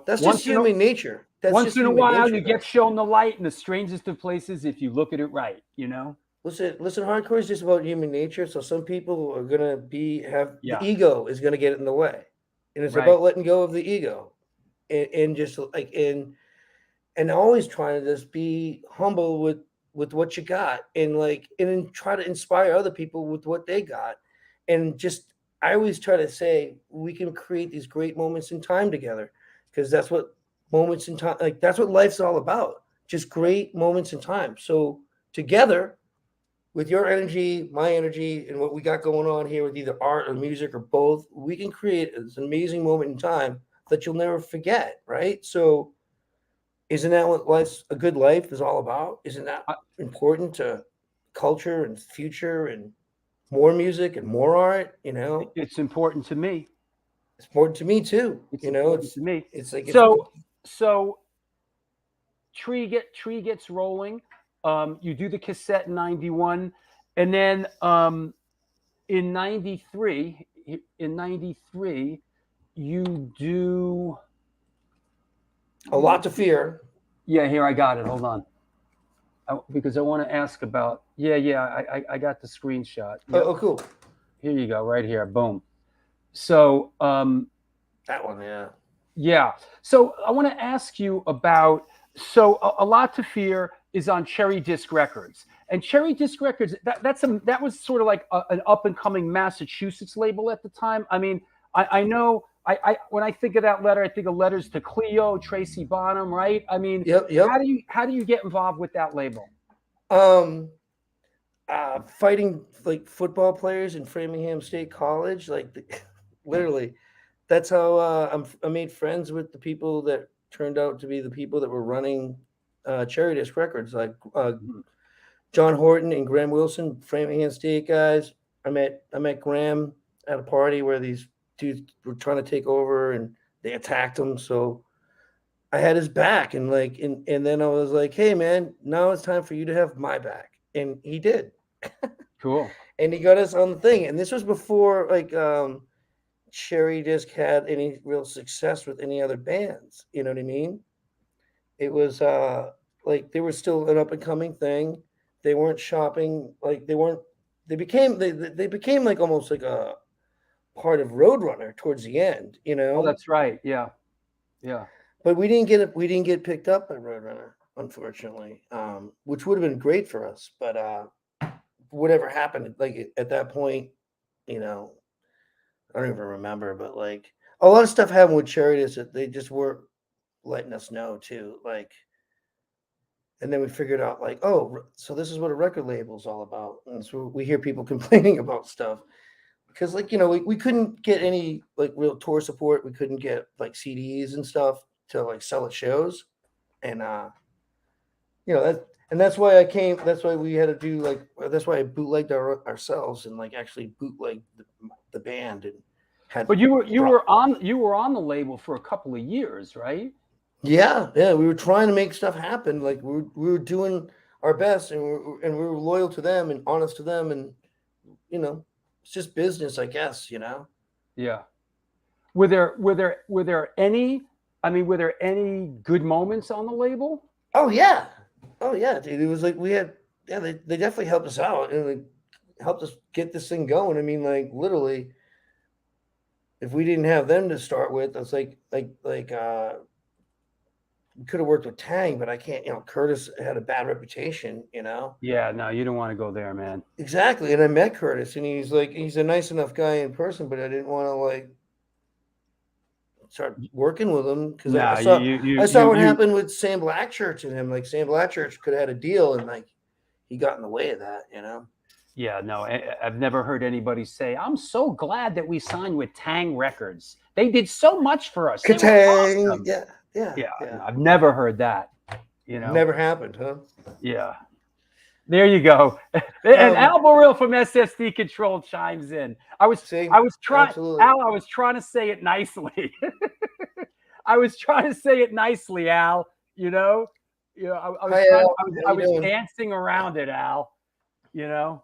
that's just human nature. That's once in a while you get shown the light in the strangest of places if you look at it right, Listen, hardcore is just about human nature. So some people are gonna the ego is gonna get in the way. And it's about letting go of the ego. And just like and always trying to just be humble with what you got and then try to inspire other people with what they got. And just I always try to say we can create these great moments in time together because that's what moments in time, that's what life's all about. Just great moments in time. So together with your energy, my energy, and what we got going on here with either art or music or both, we can create an amazing moment in time that you'll never forget, right? So isn't that what a good life is all about? Isn't that important to culture and future and more music and more art? It's important to me. It's important to me too. It's important to me. It's like so. Tree gets rolling. You do the cassette in 91, and then in 93, you do A Lot to Fear. Yeah, here I got it. Hold on, because I want to ask about. I got the screenshot. Yep. Oh, cool. Here you go, right here. Boom. So that one, yeah. Yeah. So I want to ask you about. So A Lot to Fear is on Cherry Disc Records, and Cherry Disc Records that was sort of like an up and coming Massachusetts label at the time. I mean, I know when I think of that letter, I think of letters to Cleo, Tracy Bonham, right? I mean, yep. How do you get involved with that label? Fighting like football players in Framingham State College, literally. That's how I made friends with the people that turned out to be the people that were running Cherry Disc Records, like John Horton and Graham Wilson, Framingham State guys. I met Graham at a party where these dudes were trying to take over and they attacked him. So I had his back, and like, and then I was like, hey man, now it's time for you to have my back. And he did. Cool. And he got us on the thing. And this was before like Cherry Disc had any real success with any other bands. You know what I mean? It was like they were still an up and coming thing. They weren't shopping, like they became like almost like a part of Roadrunner towards the end, you know. Oh, that's right. Yeah. Yeah. But we didn't get picked up by Roadrunner, unfortunately. Which would have been great for us, but whatever happened, like at that point, you know, I don't even remember, but like a lot of stuff happened with Charities that they just weren't letting us know too. Like, and then we figured out like, oh, so this is what a record label is all about. And so we hear people complaining about stuff because like, you know, we couldn't get any like real tour support. We couldn't get like CDs and stuff to like sell at shows. And, you know, that's why that's why we had to do like, that's why I bootlegged ourselves and like actually bootlegged the band and had. But you were on the label for a couple of years, right? Yeah, we were trying to make stuff happen. Like we were doing our best, and we were loyal to them and honest to them, and you know, it's just business, I guess. You know. Yeah. Were there any? I mean, were there any good moments on the label? Oh yeah, dude. It was like we had. Yeah, they definitely helped us out and like helped us get this thing going. I mean, like literally, if we didn't have them to start with, it's like we could have worked with Tang, but I can't, you know, Curtis had a bad reputation, you know? Yeah, no, you don't want to go there, man. Exactly. And I met Curtis and he's a nice enough guy in person, but I didn't want to like start working with him because I saw what happened with Sam Blackchurch and him. Like Sam Blackchurch could have had a deal and like he got in the way of that, you know? Yeah, no, I've never heard anybody say, I'm so glad that we signed with Tang Records. They did so much for us. Tang, awesome. Yeah. I've never heard that. You know, never happened, huh? Yeah. There you go. And Al Burrell from SSD Control chimes in. I was trying to say it nicely. I was trying to say it nicely, Al. You know, I was dancing around it, Al. You know.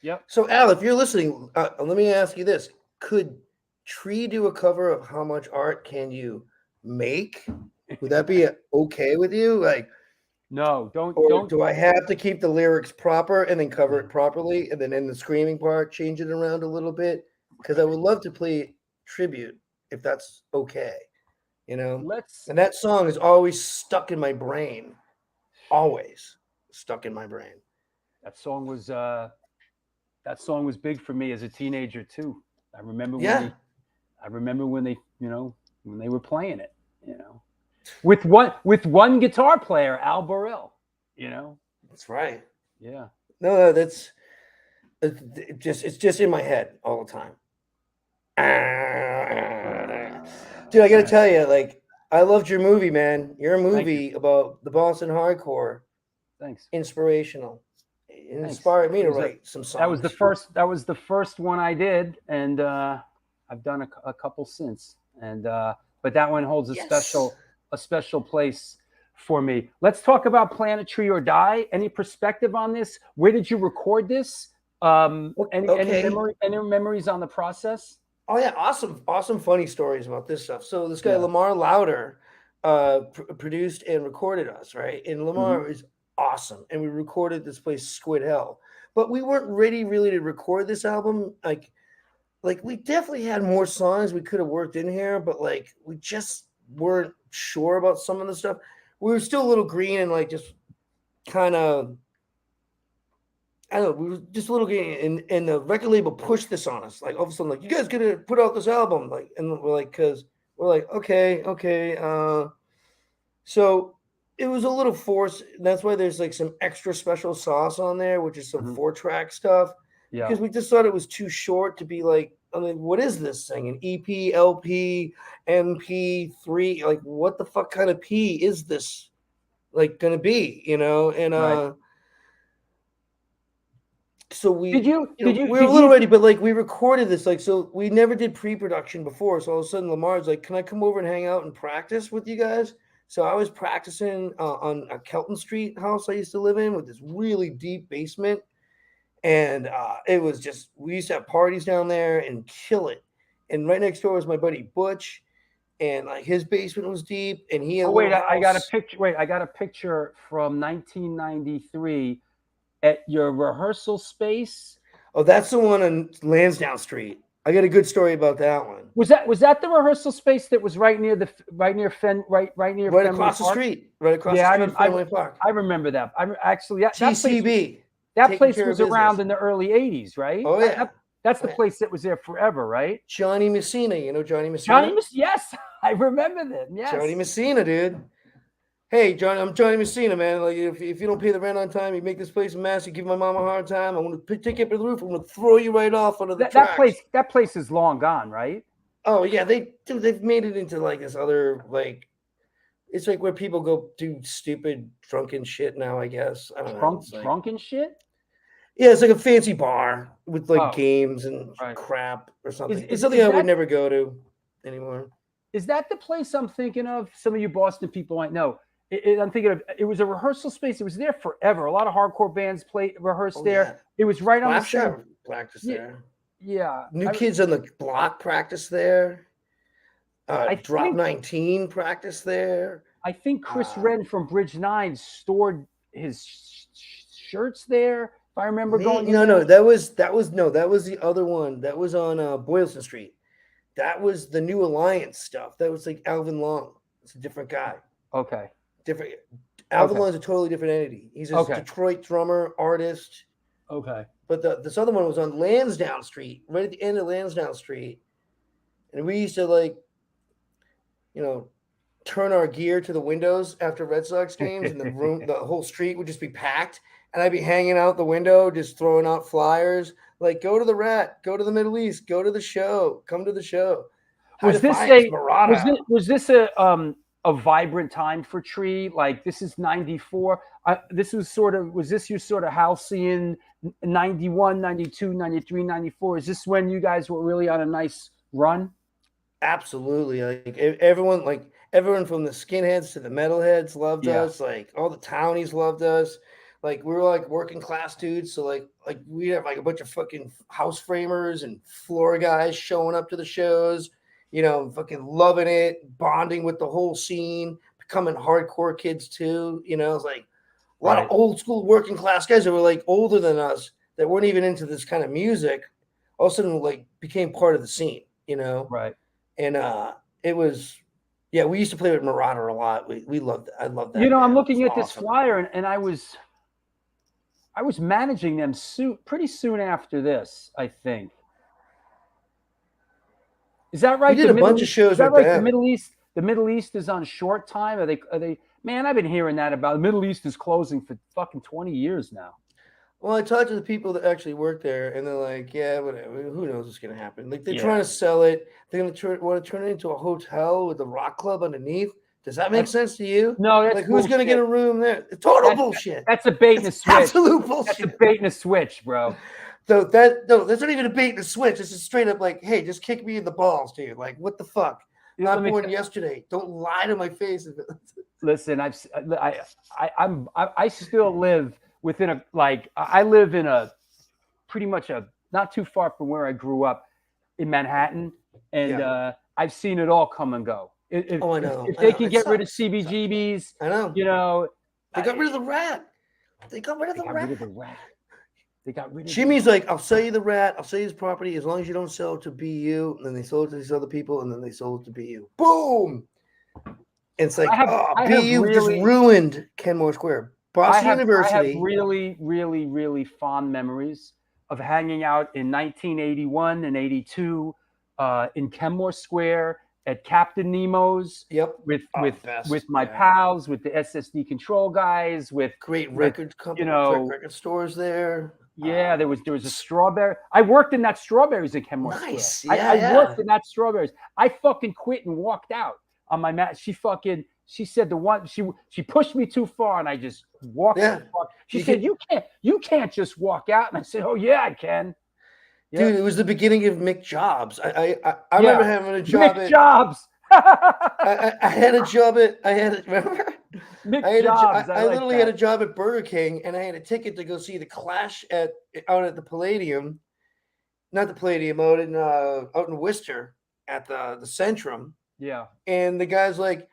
Yep. So Al, if you're listening, let me ask you this: could Tree do a cover of How Much Art Can You Make? Would that be okay with you? Like, no, don't. Do I have to keep the lyrics proper and then cover it properly, and then in the screaming part change it around a little bit? Because I would love to play tribute if that's okay. You know, and that song is always stuck in my brain. Always stuck in my brain. That song was big for me as a teenager too. I remember when they, you know, when they were playing it, you know, with one guitar player, Al Burrell, you know. That's right. Yeah. No, it's just in my head all the time. Dude, I got to tell you, like, I loved your movie, man. Your movie about the Boston hardcore. Thanks. Inspirational. It inspired me to write some songs. That was the first one I did, and I've done a couple since. And but that one holds a special place for me. Let's talk about Planetary or Die. Any perspective on this? Where did you record this? Any memories on the process? Oh yeah, awesome funny stories about this stuff. So this guy Lamar Louder produced and recorded us, right? And Lamar is awesome, and we recorded this place Squid Hell, but we weren't ready really to record this album. Like we definitely had more songs we could have worked in here, but like we just weren't sure about some of the stuff. We were still a little green and like just kind of, I don't know, we were just a little green, and the record label pushed this on us. Like all of a sudden, like, you guys gotta put out this album, like, and we're like, okay. So it was a little forced. That's why there's like some extra special sauce on there, which is some 4-track stuff. Yeah. Because we just thought it was too short to be like, I mean, what is this thing? An EP, LP, MP3? Like, what the fuck kind of P is this like gonna be? You know? And so we were a little ready, but like we recorded this, like, so we never did pre-production before. So all of a sudden Lamar's like, can I come over and hang out and practice with you guys? So I was practicing on a Kelton Street house I used to live in with this really deep basement. And it was just, we used to have parties down there and kill it. And right next door was my buddy Butch. And like his basement was deep and he had Oh, a wait, little I got a house. picture. Wait, I got a picture from 1993 at your rehearsal space. Oh, that's the one on Lansdowne Street. I got a good story about that one. Was that the rehearsal space that was right near right Fenway across the Park? street, right across Yeah, the street, Fenway Park. I remember that. I actually that TCB. place was around in the early '80s, right? Oh yeah, that's the place that was there forever, right? Johnny Messina, you know Johnny Messina? Yes, I remember them. Yes, Johnny Messina, dude. Hey, John, I'm Johnny Messina, man. Like, if you don't pay the rent on time, you make this place a mess. You give my mom a hard time. I'm gonna take you up to the roof. I'm gonna throw you right off onto the tracks. That place is long gone, right? Oh yeah, they've made it into like this other like, it's like where people go do stupid drunken shit now. I guess I don't know. Drunken shit. Yeah, it's like a fancy bar with like games and crap or something. It's something I would never go to anymore. Is that the place I'm thinking of? Some of you Boston people might know. I'm thinking of. It was a rehearsal space. It was there forever. A lot of hardcore bands rehearsed there. Yeah. It was right on the same. Practice there. Yeah. New Kids on the Block practice there. Drop 19 practice there. I think Chris Wren from Bridge 9 stored his shirts there. If I remember going. No, that was the other one. That was on Boylston Street. That was the New Alliance stuff. That was like Alvin Long. It's a different guy. Okay. Different. Alvin Long is a totally different entity. He's a Detroit drummer, artist. Okay. But this other one was on Lansdowne Street, right at the end of Lansdowne Street. And we used to turn our gear to the windows after Red Sox games, and the whole street would just be packed. And I'd be hanging out the window, just throwing out flyers like, go to the Rat, go to the Middle East, go to the show, come to the show. Was this a vibrant time for Tree? Like, this is 94. Was this your sort of halcyon 91, 92, 93, 94? Is this when you guys were really on a nice run? Absolutely. Everyone from the skinheads to the metalheads loved us. Like, all the townies loved us. Like, we were like working class dudes. So like we have like a bunch of fucking house framers and floor guys showing up to the shows, fucking loving it, bonding with the whole scene, becoming hardcore kids too. It's like a lot of old school working class guys that were like older than us that weren't even into this kind of music. All of a sudden, like, became part of the scene, Right. And it was, we used to play with Marauder a lot. We loved. I loved that. I'm looking at this flyer, and I was managing them pretty soon after this, I think. Is that right? We did a bunch of shows with them. The Middle East is on short time. Are they? Man, I've been hearing that about the Middle East is closing for fucking 20 years now. Well, I talked to the people that actually work there, and they're like, "Yeah, whatever. Who knows what's gonna happen? Like, they're trying to sell it. They're gonna want to turn it into a hotel with a rock club underneath. Does that make sense to you? No, that's like, who's gonna get a room there? It's total bullshit. That's a bait and a switch. Absolute bullshit. That's a bait and a switch, bro. That's not even a bait and a switch. It's just straight up like, hey, just kick me in the balls, dude. Like, what the fuck? Not born yesterday. Don't lie to my face. Listen, I still live within I live in a pretty much not too far from where I grew up in Manhattan, and I've seen it all come and go. I know. If they can get rid of CBGBs, I know. They got rid of the Rat. They got rid of the Rat. They got rid of Jimmy's like, I'll sell you the Rat. I'll sell you his property as long as you don't sell it to BU. And then they sold it to these other people, and then they sold it to BU. Boom. And it's like, BU just ruined Kenmore Square. Boston University. I have really, really, really fond memories of hanging out in 1981 and 82 in Kenmore Square at Captain Nemo's. Yep. With my pals, with the SSD Control guys, with great record company, record stores there. Yeah, there was a Strawberry. I worked in that Strawberries at Kenmore Square. I worked in that Strawberries. I fucking quit and walked out on my mat. She said she pushed me too far, and I just walked. Yeah. She said, "You can't just walk out." And I said, "Oh yeah, I can." Yeah. Dude, it was the beginning of Mick Jobs. I remember having a job Mick Jobs. I had a job at remember? I literally had a job at Burger King, and I had a ticket to go see the Clash out at the Palladium, not the Palladium, out in Worcester at the Centrum. Yeah. And the guy's like,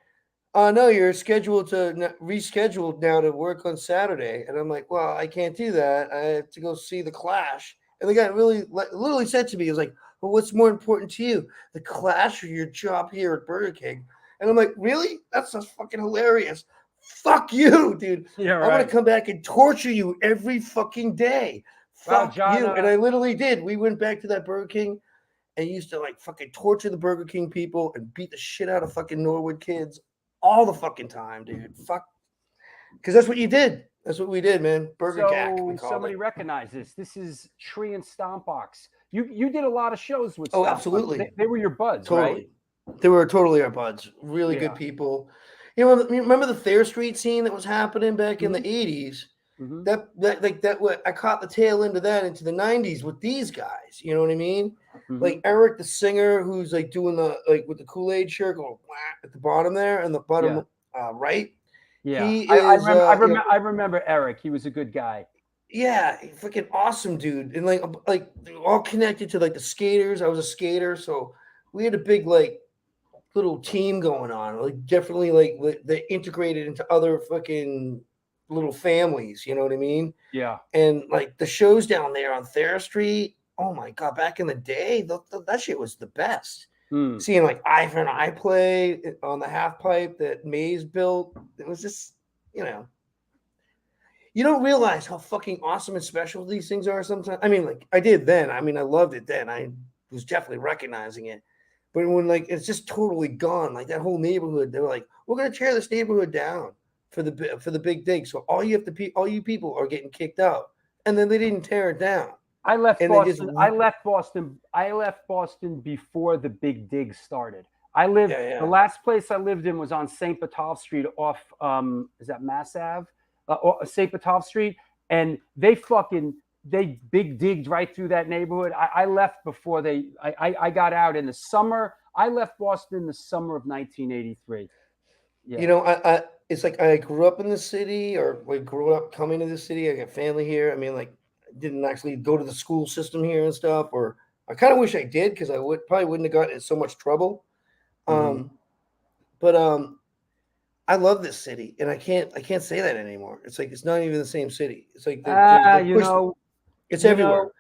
"Oh no, you're scheduled to rescheduled now to work on Saturday." And I'm like, "Well, I can't do that. I have to go see the Clash." And the guy literally said to me, "He was like, well, what's more important to you, the Clash or your job here at Burger King?" And I'm like, "Really? That's just fucking hilarious. Fuck you, dude. Yeah, right. I'm gonna come back and torture you every fucking day. Fuck you." And I literally did. We went back to that Burger King and used to like fucking torture the Burger King people and beat the shit out of fucking Norwood kids all the fucking time, dude. Fuck. Because that's what you did. That's what we did, man. Burger Gack, we called somebody it. recognized this. This is Tree and Stompbox. You did a lot of shows with Stompbox. Absolutely. They were your buds, totally. Right? They were totally our buds. Really good people. You remember the Thayer Street scene that was happening back in the 80s? Mm-hmm. That I caught the tail end of that into the 90s with these guys. You know what I mean? Mm-hmm. Like Eric, the singer, who's like doing with the Kool-Aid shirt going at the bottom there and the bottom right. Yeah, I remember Eric. He was a good guy. Yeah, freaking awesome dude, and like all connected to like the skaters. I was a skater, so we had a big like little team going on. Like definitely like they integrated into other fucking little families. You know what I mean? Yeah. And like the shows down there on Thayer Street. Oh my god, back in the day, that shit was the best. Seeing like Eye for an Eye play on the half pipe that Maze built, it was just, you don't realize how fucking awesome and special these things are sometimes. I mean, like I did then. I mean, I loved it then. I was definitely recognizing it. But when like it's just totally gone, like that whole neighborhood, they were like, "We're gonna tear this neighborhood down for the big dig." So all you people are getting kicked out, and then they didn't tear it down. I left Boston. I left Boston before the big dig started. I lived. Yeah. The last place I lived in was on St. Botolph Street, off is that Mass Ave, St. Botolph Street, and they big digged right through that neighborhood. I left before I got out in the summer. I left Boston in the summer of 1983. Yeah. It's like I grew up in the city, or we grew up coming to the city. I got family here. I mean, like. Didn't actually go to the school system here and stuff, or I kind of wish I did because I probably wouldn't have gotten in so much trouble. But I love this city, and I can't say that anymore. It's like it's not even the same city. It's like it's everywhere.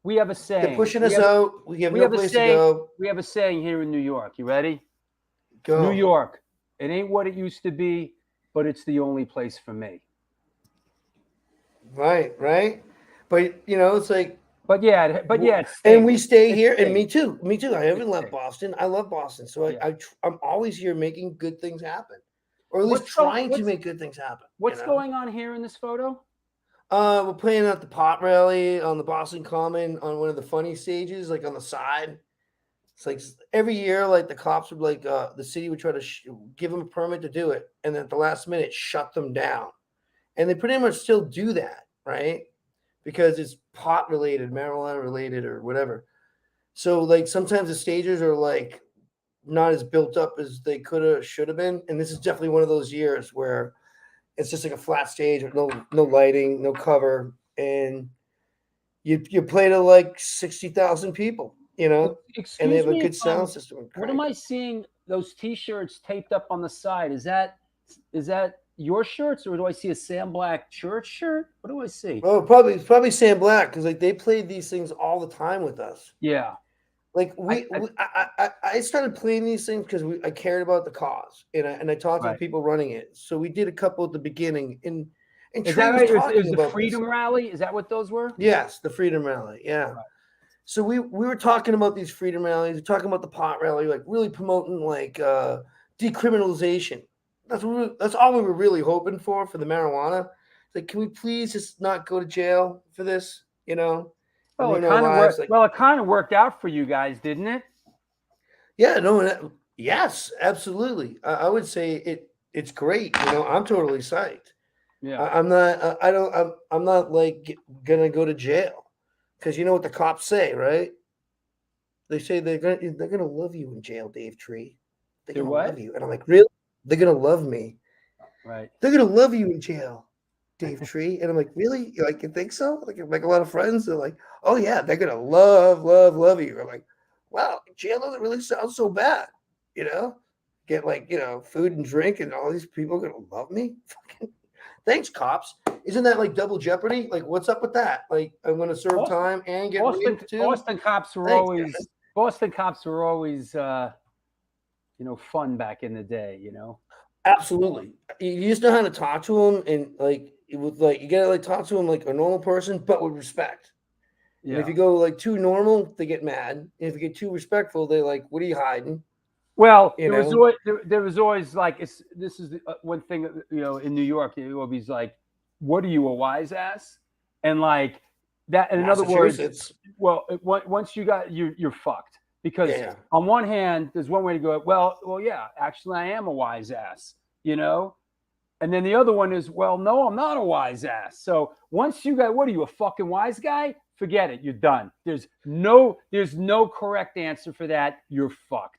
We have a saying. They're pushing us out. We have no place to go. We have a saying here in New York. You ready? Go. New York. It ain't what it used to be, but it's the only place for me. Right. But it's like, but yeah, and we stay here, and me too. I haven't left Boston. I love Boston, so I'm always here making good things happen, or at least trying to make good things happen. What's going on here in this photo? We're playing at the pot rally on the Boston Common on one of the funny stages, like on the side. It's like every year, like the cops would the city would try to give them a permit to do it, and then at the last minute shut them down, and they pretty much still do that, right? Because it's pot related, marijuana related, or whatever. So like sometimes the stages are like not as built up as they should have been. And this is definitely one of those years where it's just like a flat stage with no lighting, no cover. And you play to like 60,000 people, and they have a good sound system. What am I seeing? Those T-shirts taped up on the side. Is that your shirts, or do I see a Sam Black church shirt? What do I see? Oh, probably Sam Black, because like they played these things all the time with us. Yeah, like I started playing these things because I cared about the cause, and I talked to the people running it. So we did a couple at the beginning, and is that right? It was the Freedom Rally. Is that what those were? Yes, the Freedom Rally. Yeah. Right. So we were talking about these freedom rallies. We're talking about the pot rally, like really promoting like decriminalization. That's all we were really hoping for the marijuana. It's like, can we please just not go to jail for this? Well, it kind of worked. Well, it kind of worked out for you guys, didn't it? Yeah. No. Yes, absolutely. I would say it's great. I'm totally psyched. Yeah. I'm not. I'm not like gonna go to jail, because you know what the cops say, right? They say they're gonna love you in jail, Dave Tree. They're They're gonna what? love you. And I'm like, really? They're gonna love me. Right. They're gonna love you in jail, Dave Tree. And I'm like, really? Like, you think so? Like, a lot of friends are like, oh yeah, they're gonna love you. I'm like, wow, jail doesn't really sound so bad, you know? Get like, food and drink, and all these people are gonna love me. Fucking thanks, cops. Isn't that like double jeopardy? Like, what's up with that? Like, I'm gonna serve time and get raped too. Boston cops were Thanks, always guys. Boston cops were always fun back in the day. Absolutely. You just know how to talk to them, and like you gotta like talk to them like a normal person, but with respect. And if Yeah. you go like too normal, they get mad. And if you get too respectful, they're like, "What are you hiding?" Well, You there was always like this is the, one thing in New York. It would be like, "What are you, a wise ass?" And like that. And in other words, Massachusetts. well, once you got you're fucked because Yeah. on one hand, there's one way to go. Well, yeah, actually, I am a wise ass, And then the other one is, well, no, I'm not a wise ass. So once you got, what are you, a fucking wise guy? Forget it. You're done. There's no correct answer for that. You're fucked.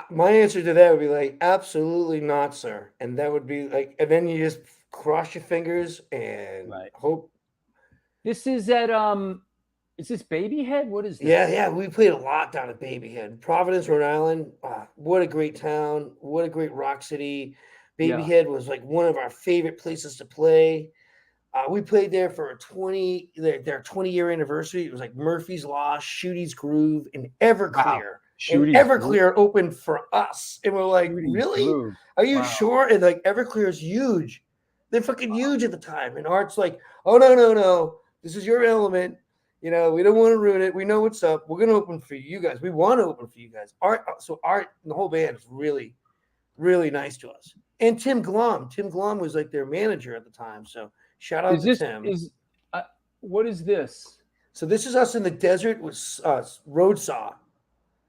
My answer to that would be like, absolutely not, sir. And that would be like, and then you just cross your fingers and hope. This is is this Babyhead? What is this? Yeah. We played a lot down at Babyhead, Providence, Rhode Island. What a great town. What a great rock city. Babyhead was like one of our favorite places to play. We played there for their 20-year anniversary. It was like Murphy's Law, Shooty's Groove, and Everclear. Wow. And Everclear opened for us. And we're like, Shooty's really? Groove. Are you sure? And like Everclear is huge. They're fucking huge at the time. And Art's like, oh, no. This is your element. We don't want to ruin it. We know what's up. We're going to open for you guys. We want to open for you guys. Art and the whole band is really, really nice to us. And Tim Glom. Tim Glom was like their manager at the time. So shout out to Tim. What is this? So this is us in the desert with road saw.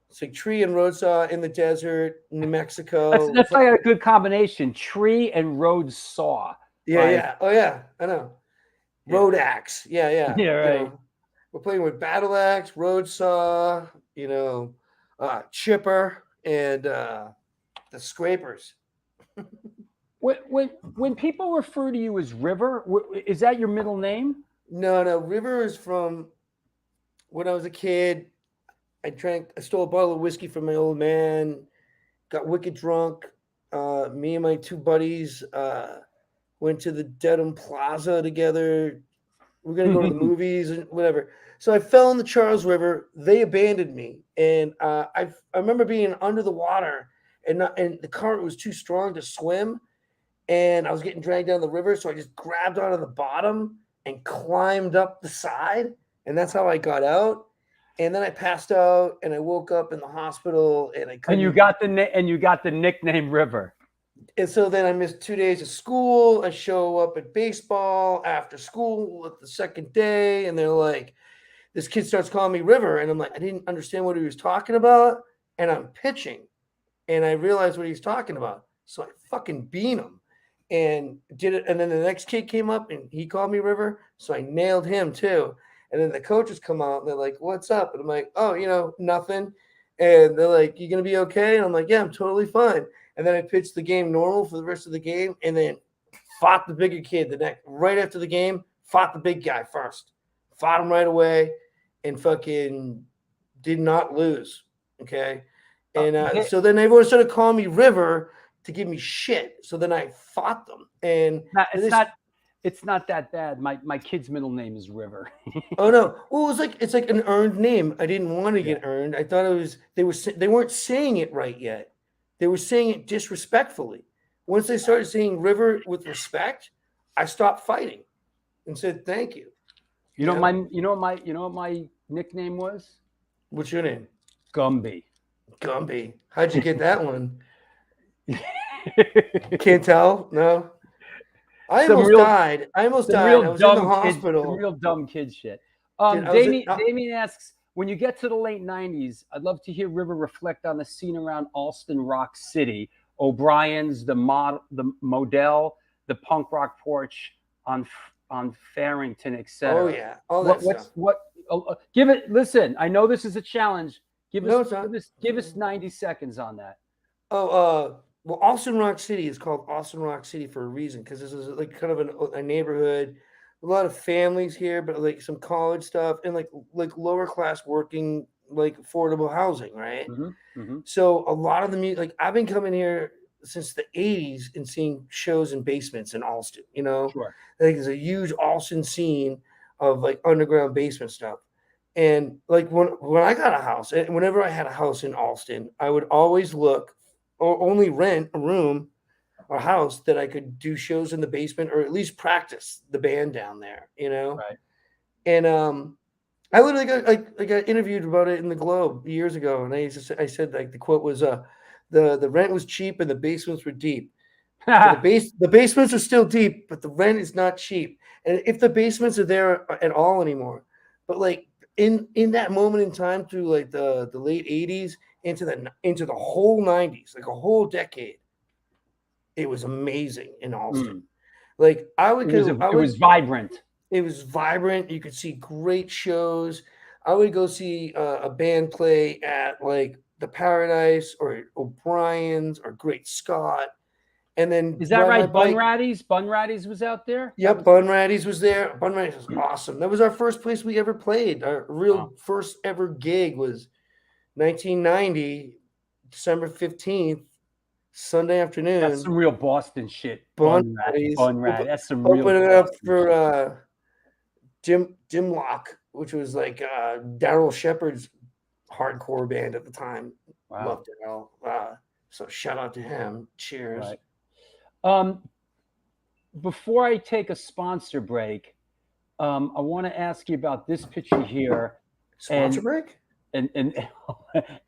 It's like tree and road saw in the desert, New Mexico. That's like a good combination. Tree and road saw. Yeah. Oh yeah, I know. Road axe. Yeah. Yeah, right. We're playing with battle axe, road saw, chipper, and the scrapers. When people refer to you as River, is that your middle name? No. River is from when I was a kid. I stole a bottle of whiskey from my old man, got wicked drunk. Me and my two buddies went to the Dedham Plaza together. We're going to go to the movies and whatever. So I fell in the Charles River. They abandoned me. And I remember being under the water and the current was too strong to swim. And I was getting dragged down the river. So I just grabbed onto the bottom and climbed up the side. And that's how I got out. And then I passed out and I woke up in the hospital and I couldn't. And you got the nickname River. And so then I missed 2 days of school. I show up at baseball after school at the second day, and they're like, this kid starts calling me River. And I'm like, I didn't understand what he was talking about. And I'm pitching. And I realized what he was talking about. So I fucking beat him and did it. And then the next kid came up and he called me River. So I nailed him too. And then the coaches come out and they're like, what's up? And I'm like, oh, nothing. And they're like, you going to be okay? And I'm like, yeah, I'm totally fine. And then I pitched the game normal for the rest of the game and then fought the bigger kid right after the game, fought the big guy first. Fought him right away and fucking did not lose. Okay. And so then everyone started calling me River to give me shit. So then I fought them. And it's not that bad. My kid's middle name is River. Oh no. Well, it's like an earned name. I didn't want to get earned. I thought it was they weren't saying it right yet. They were saying it disrespectfully. Once they started saying River with respect, I stopped fighting and said thank you. You know what my nickname was? What's your name? Gumby. Gumby. How'd you get that one? Can't tell? No. I almost died. I was in the hospital. Some real dumb kid shit. Damien asks, when you get to the late 90s, I'd love to hear River reflect on the scene around Allston, Rock City, O'Brien's, the Model, the punk rock porch on Farrington, etc. Oh yeah, all that stuff. Give it. Listen, I know this is a challenge. Give No, us it's not. give us 90 seconds on that. Well, Allston Rock City is called Allston Rock City for a reason, because this is like kind of a neighborhood, a lot of families here, but like some college stuff and like lower class working, like affordable housing, right? So a lot of the music, like I've been coming here since the 80s and seeing shows in basements in Allston, you know? Sure. Like there's a huge Allston scene of like underground basement stuff. And like when I got a house, and whenever I had a house in Allston, I would always look or only rent a room or house that I could do shows in the basement or at least practice the band down there, you know? Right. And I literally got interviewed about it in the Globe years ago, and I said like the quote was the rent was cheap and the basements were deep. So the basements are still deep, but the rent is not cheap. And if the basements are there at all anymore, but like in that moment in time through like the late 80s into the whole 90s, like a whole decade, it was amazing in Allston. Like it was vibrant. It was vibrant. You could see great shows. I would go see a band play at like the Paradise or O'Brien's or Great Scott. And then is that right? Bunratty's was out there. Yep, Bunratty's was there. Bunratty's was awesome. That was our first place we ever played. Our real first ever gig was 1990, December 15th, Sunday afternoon. That's some real Boston shit. Bunratty's. That's some real. Opening up for Dimlock, which was like Daryl Shepard's hardcore band at the time. Wow. Loved it all. So shout out to him. Cheers. Right. Before I take a sponsor break, I want to ask you about this picture here. Sponsor break? And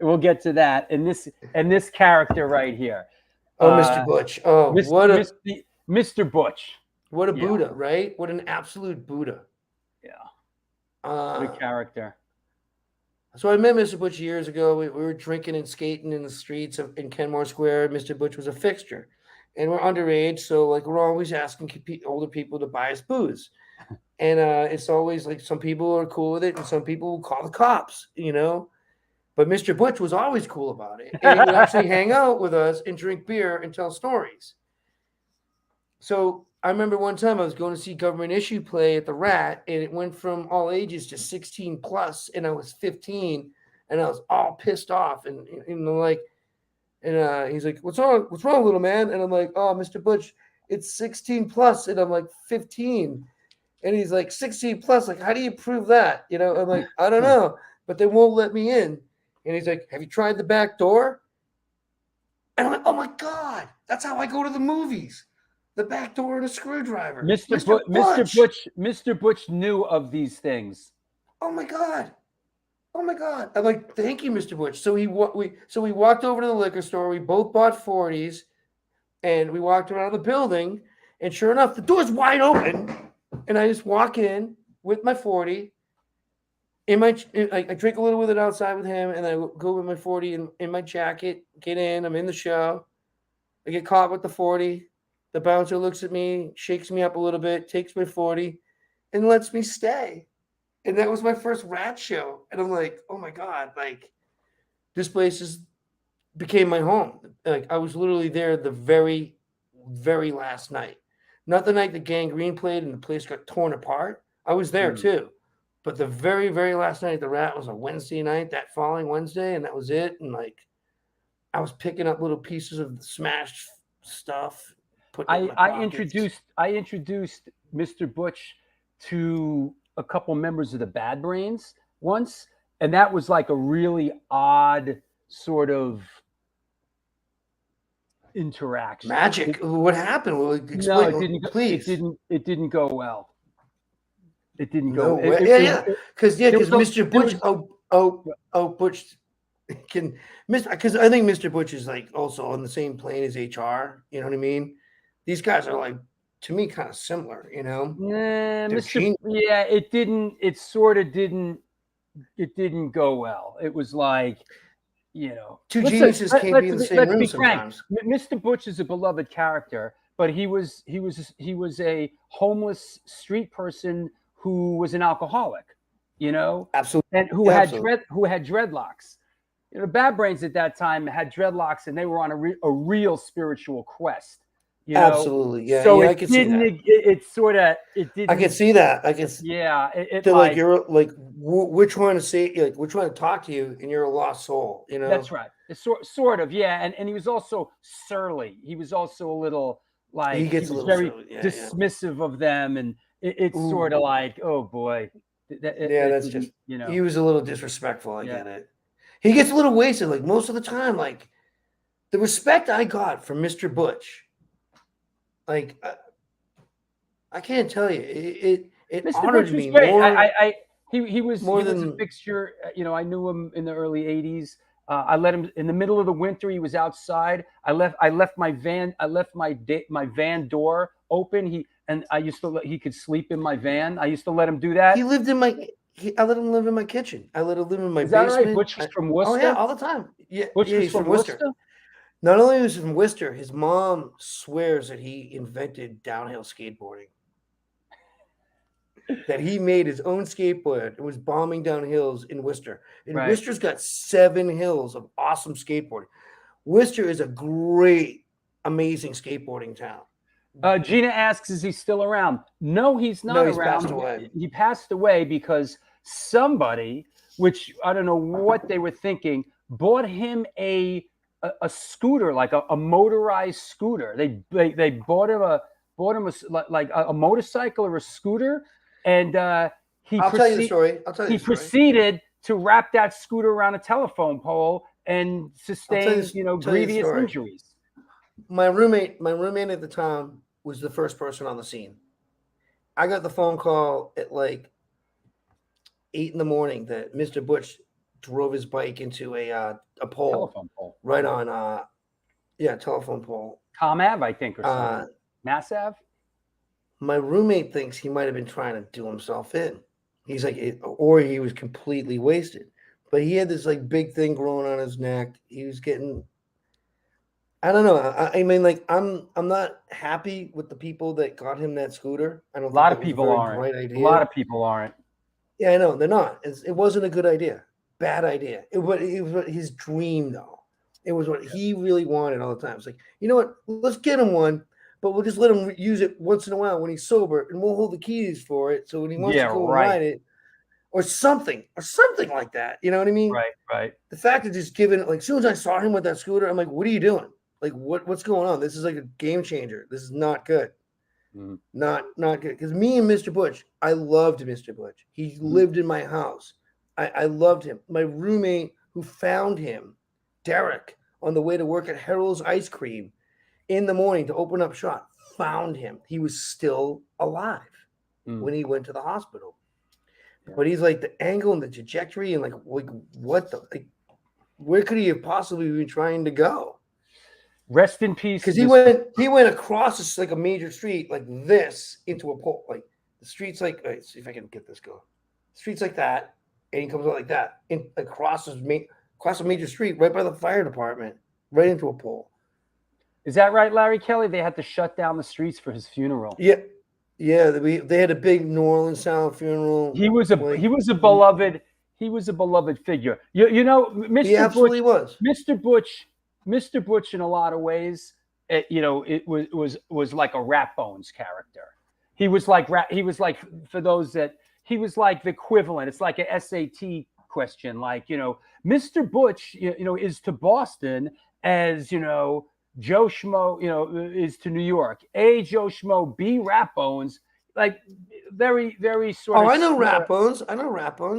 we'll get to that. And this character right here. Oh, Mr. Butch. Oh, Mr. Butch. What a Buddha, right? What an absolute Buddha. Yeah. What a character. So I met Mr. Butch years ago. We were drinking and skating in the streets in Kenmore Square. Mr. Butch was a fixture. And we're underage, so like we're always asking older people to buy us booze. And it's always like some people are cool with it and some people will call the cops, you know. But Mr. Butch was always cool about it. And he would actually hang out with us and drink beer and tell stories. So I remember one time I was going to see Government Issue play at the Rat, and it went from all ages to 16 plus, and I was 15, and I was all pissed off. And he's like, what's wrong, little man? And I'm like, oh, Mr. Butch, it's 16 plus, and I'm like 15. And he's like, 16 plus, like, how do you prove that? You know, I'm like, I don't know, but they won't let me in. And he's like, have you tried the back door? And I'm like, oh my God, that's how I go to the movies. The back door and a screwdriver. Mr. Butch knew of these things. Oh my God. I'm like, thank you, Mr. Butch. So we walked over to the liquor store. We both bought 40s, and we walked around the building. And sure enough, the door's wide open, and I just walk in with my 40. I drink a little with it outside with him, and I go with my 40 in my jacket. Get in. I'm in the show. I get caught with the 40. The bouncer looks at me, shakes me up a little bit, takes my 40, and lets me stay. And that was my first Rat show. And I'm like, oh my God, like this place became my home. Like I was literally there the very, very last night. Not the night that Gangrene played and the place got torn apart. I was there too. But the very, very last night at the Rat was a Wednesday night, that following Wednesday, and that was it. And like I was picking up little pieces of the smashed stuff. I introduced Mr. Butch to a couple members of the Bad Brains once, and that was like a really odd sort of interaction. Magic. What happened? Well, explain, no, it didn't. Please. It didn't go well. It didn't go. No yeah. Because Mr. Butch. Butch can because I think Mr. Butch is like also on the same plane as HR. You know what I mean? These guys are like, to me, kind of similar, you know? It didn't go well. It was like, you know. Two geniuses can't be in the same room sometimes. Mr. Butch is a beloved character, but he was a homeless street person who was an alcoholic, you know? Absolutely. And who had dreadlocks. Bad Brains at that time had dreadlocks, and they were on a real spiritual quest. Absolutely, yeah. So I can see that. It didn't. I can see that. I can. Yeah, like you're like we're trying to say, like we're trying to talk to you, and you're a lost soul. That's right. It's sort of, yeah. And he was also surly. He was also a little like he was very surly. dismissive of them, and it's sort of like, oh boy. That's just he was a little disrespectful. I get it. He gets a little wasted. Like most of the time, like the respect I got from Mr. Butch. Like I can't tell you, it Mr. honored Butch was me great. more. He was a fixture. I knew him in the early '80s. I let him in the middle of the winter. He was outside. I left my van. I left my van door open. He could sleep in my van. I used to let him do that. He lived in my. I let him live in my kitchen. I let him live in my basement. Is that right? Butch was from Worcester. Oh yeah, all the time. Yeah, Butch was he's from Worcester. Not only was he from Worcester, his mom swears that he invented downhill skateboarding. That he made his own skateboard and was bombing down hills in Worcester. And Worcester's got 7 hills of awesome skateboarding. Worcester is a great, amazing skateboarding town. Gina asks, is he still around? No, he's not around. Passed away. He passed away because somebody, which I don't know what they were thinking, bought him a scooter, like a motorized scooter. They bought him a motorcycle or a scooter, and I'll tell you the story. He proceeded to wrap that scooter around a telephone pole and sustain grievous injuries. My roommate at the time was the first person on the scene. I got the phone call at like 8 a.m. that Mr. Butch drove his bike into a pole, telephone pole, right on telephone pole. Com Ave, I think, or something. Mass Ave. My roommate thinks he might have been trying to do himself in. He's like, or he was completely wasted. But he had this like big thing growing on his neck. He was getting. I don't know. I mean, like, I'm not happy with the people that got him that scooter. I don't. A lot of people aren't. A lot of people aren't. Yeah, I know they're not. It wasn't a good idea. Bad idea. It was his dream, though. It was what he really wanted all the time. It's like, you know what? Let's get him one, but we'll just let him use it once in a while when he's sober, and we'll hold the keys for it. So when he wants to go ride it, or something like that. You know what I mean? Right. The fact of just giving it, like, as soon as I saw him with that scooter, I'm like, what are you doing? Like, what's going on? This is like a game changer. This is not good. Mm-hmm. Not good. Because me and Mr. Butch, I loved Mr. Butch. He lived in my house. I loved him. My roommate who found him, Derek, on the way to work at Harold's Ice Cream in the morning to open up shop, found him. He was still alive when he went to the hospital. Yeah. But he's like the angle and the trajectory and like what the, like, where could he have possibly been trying to go? Rest in peace. Because he went across this, like a major street like this into a pole. Like the street's like, let's see if I can get this going. The street's like that, and he comes out like that, and across a major street right by the fire department, right into a pole. Is that right, Larry Kelly? They had to shut down the streets for his funeral. Yeah. They had a big New Orleans style funeral. He was a beloved figure. You know, Mr. He absolutely was. Mr. Butch, in a lot of ways, it was like a Rat Bones character. He was like for those that he was like the equivalent. It's like a SAT question. Like, Mr. Butch, is to Boston as, Joe Schmo, is to New York. A, Joe Schmo. B, Rat Bones. Like very, very sort of. Oh, I know Rat Bones.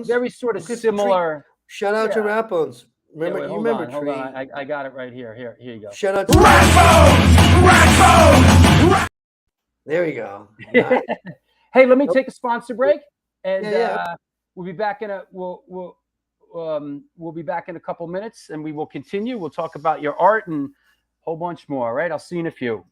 Very sort of similar. Shout out to Rat Bones. Remember, hold on. I got it right here. Here you go. Shout out to Rat Bones. There you go. Nice. Hey, let me take a sponsor break, and we'll be back in we'll be back in a couple minutes, and we will continue. We'll talk about your art and a whole bunch more. All right, I'll see you in a few.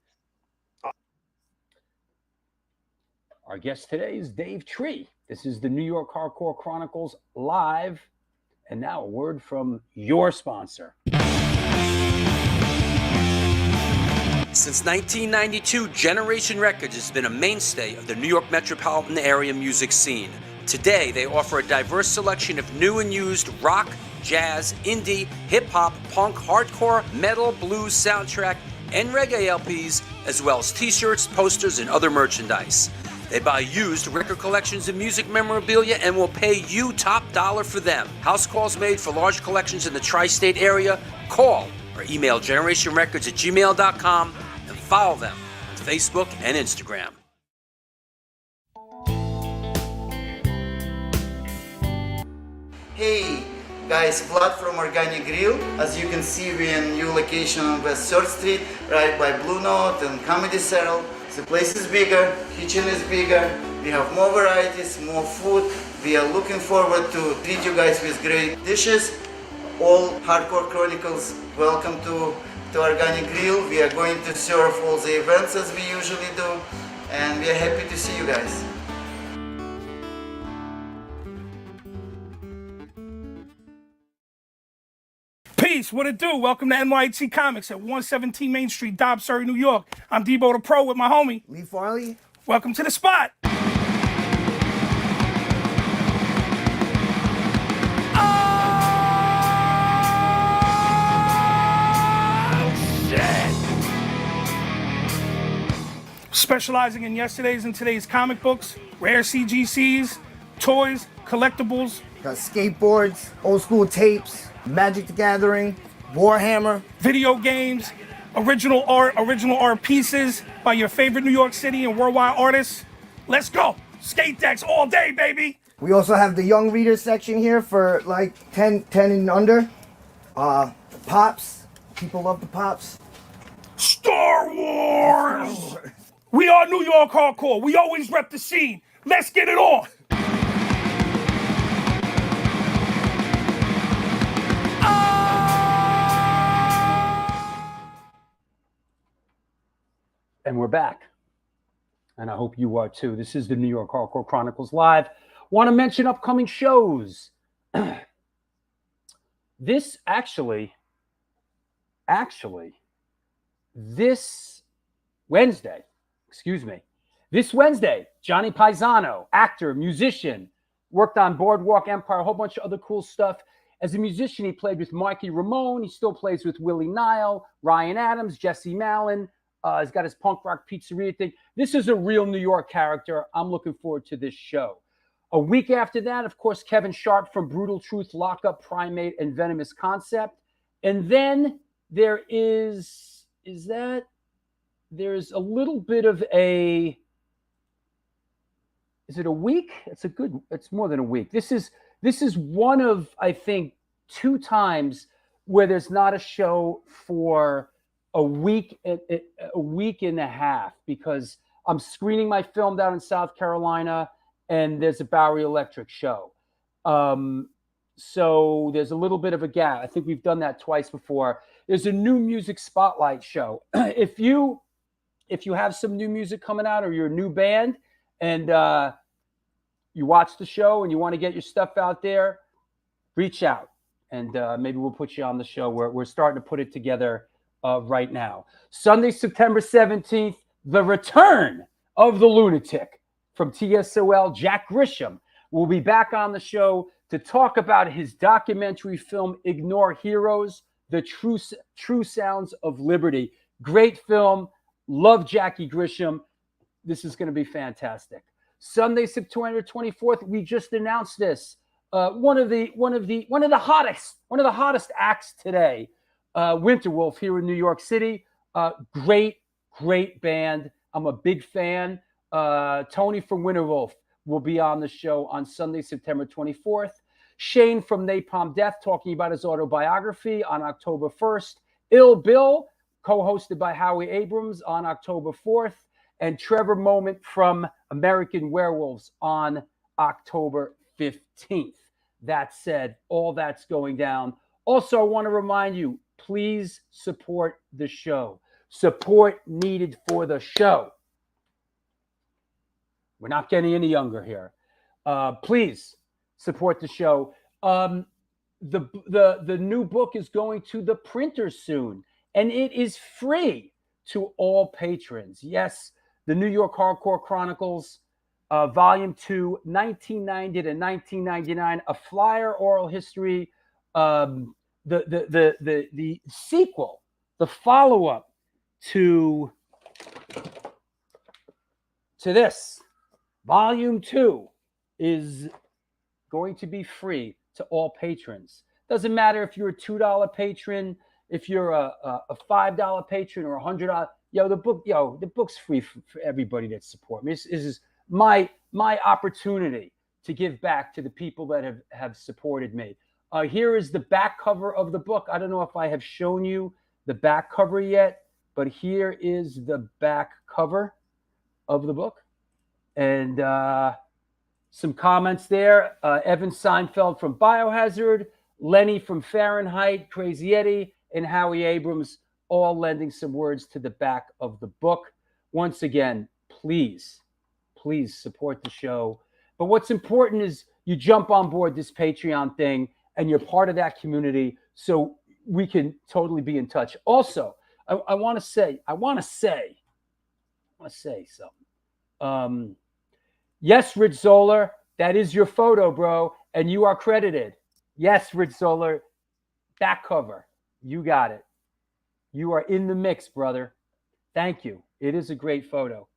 Our guest today is Dave Tree. This is the New York Hardcore Chronicles live. And now a word from your sponsor. Since 1992, Generation Records has been a mainstay of the New York metropolitan area music scene. Today, they offer a diverse selection of new and used rock, jazz, indie, hip-hop, punk, hardcore, metal, blues, soundtrack, and reggae LPs, as well as t-shirts, posters, and other merchandise. They buy used record collections and music memorabilia and will pay you top dollar for them. House calls made for large collections in the tri-state area. Call or email generationrecords@gmail.com and follow them on Facebook and Instagram. Hey guys, Vlad from Organic Grill. As you can see, we're in a new location on West 3rd Street, right by Blue Note and Comedy Central. The place is bigger, kitchen is bigger, we have more varieties, more food. We are looking forward to treat you guys with great dishes. All Hardcore Chronicles, welcome to Organic Grill. We are going to serve all the events as we usually do, and we are happy to see you guys. Peace, what it do? Welcome to NYHC Comics at 117 Main Street, Dobbs, Surrey, New York. I'm Debo the Pro with my homie Lee Farley. Welcome to the spot. Oh, shit. Specializing in yesterday's and today's comic books, rare CGCs, toys, collectibles, Got skateboards, old school tapes, Magic the Gathering, Warhammer, video games, original art pieces by your favorite New York City and worldwide artists. Let's go. Skate decks all day, baby. We also have the young readers section here for like 10 and under. Pops. People love the Pops. Star Wars. We are New York hardcore. We always rep the scene. Let's get it on. And we're back. And I hope you are too. This is the New York Hardcore Chronicles Live. Want to mention upcoming shows. This Wednesday, Johnny Paisano, actor, musician, worked on Boardwalk Empire, a whole bunch of other cool stuff. As a musician, he played with Marky Ramone. He still plays with Willie Nile, Ryan Adams, Jesse Malin. He's got his punk rock pizzeria thing. This is a real New York character. I'm looking forward to this show. A week after that, of course, Kevin Sharp from Brutal Truth, Lockup, Primate, and Venomous Concept. And then there is there's a little bit of a, is it a week? It's more than a week. This is one of, I think, 2 times where there's not a show for a week and a half, because I'm screening my film down in South Carolina and there's a Bowery Electric show. So there's a little bit of a gap. I think we've done that twice before. There's a new music spotlight show. If you have some new music coming out, or you're a new band and you watch the show and you want to get your stuff out there, reach out and maybe we'll put you on the show. We're starting to put it together right now. Sunday, September 17th, the return of the lunatic from TSOL, Jack Grisham, will be back on the show to talk about his documentary film, Ignore Heroes, The True Sounds of Liberty. Great film. Love Jackie Grisham. This is going to be fantastic. Sunday, September 24th, we just announced this. One of the hottest acts today, Winterwolf here in New York City. Great band. I'm a big fan. Tony from Winterwolf will be on the show on Sunday, September 24th. Shane from Napalm Death talking about his autobiography on October 1st. Ill Bill, co-hosted by Howie Abrams, on October 4th. And Trevor Moment from American Werewolves on October 15th. That said, all that's going down. Also, I want to remind you, please support the show. Support needed for the show. We're not getting any younger here. Please support the show. The new book is going to the printer soon, and it is free to all patrons. Yes, the New York Hardcore Chronicles, Volume 2, 1990 to 1999, a flyer oral history the sequel, the follow-up to this, Volume 2, is going to be free to all patrons. Doesn't matter if you're a $2 patron, if you're a $5 patron or $100. The book's free for everybody that support me. This is my opportunity to give back to the people that have supported me. Here is the back cover of the book. I don't know if I have shown you the back cover yet, but here is the back cover of the book. And some comments there. Evan Seinfeld from Biohazard, Lenny from Fahrenheit, Crazy Eddie, and Howie Abrams, all lending some words to the back of the book. Once again, please support the show. But what's important is you jump on board this Patreon thing and you're part of that community so we can totally be in touch. Also, I want to say something. Yes, Rich Zoller, that is your photo, bro, and you are credited. Yes, Rich Zoller, back cover. You got it. You are in the mix, brother. Thank you. It is a great photo.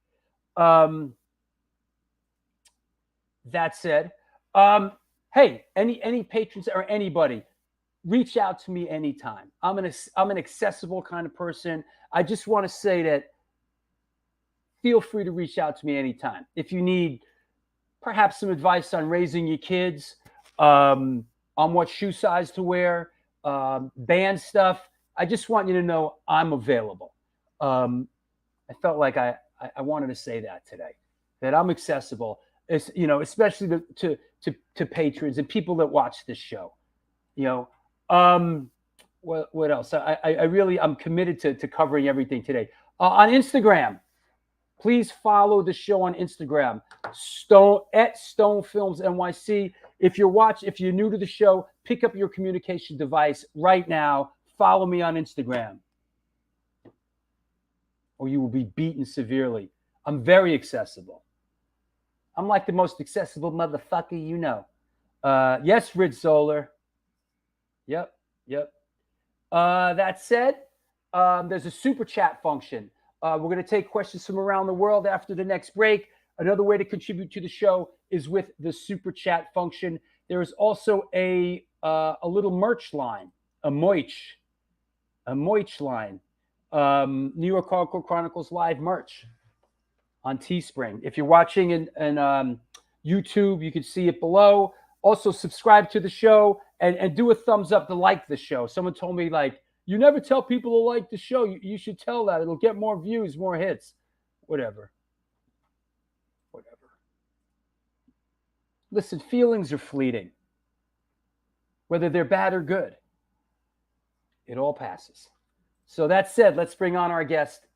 That said, hey, any patrons or anybody, reach out to me anytime. I'm an accessible kind of person. I just want to say that feel free to reach out to me anytime. If you need perhaps some advice on raising your kids, on what shoe size to wear, band stuff, I just want you to know I'm available. I felt like I wanted to say that today, that I'm accessible, especially to patrons and people that watch this show. What else? I'm committed to covering everything today. On Instagram, please follow the show on Instagram, at Stone Films NYC. If you're new to the show, pick up your communication device right now. Follow me on Instagram, or you will be beaten severely. I'm very accessible. I'm like the most accessible motherfucker you know. Yes, Rich Zoller. Yep. That said, there's a super chat function. We're going to take questions from around the world after the next break. Another way to contribute to the show is with the super chat function. There is also a little merch line, a moich line, New York Hardcore Chronicles live merch on Teespring. If you're watching in YouTube, you can see it below. Also, subscribe to the show and do a thumbs up to like the show. Someone told me, you never tell people to like the show. You should tell that. It'll get more views, more hits. Whatever. Listen, feelings are fleeting. Whether they're bad or good, it all passes. So that said, let's bring on our guest,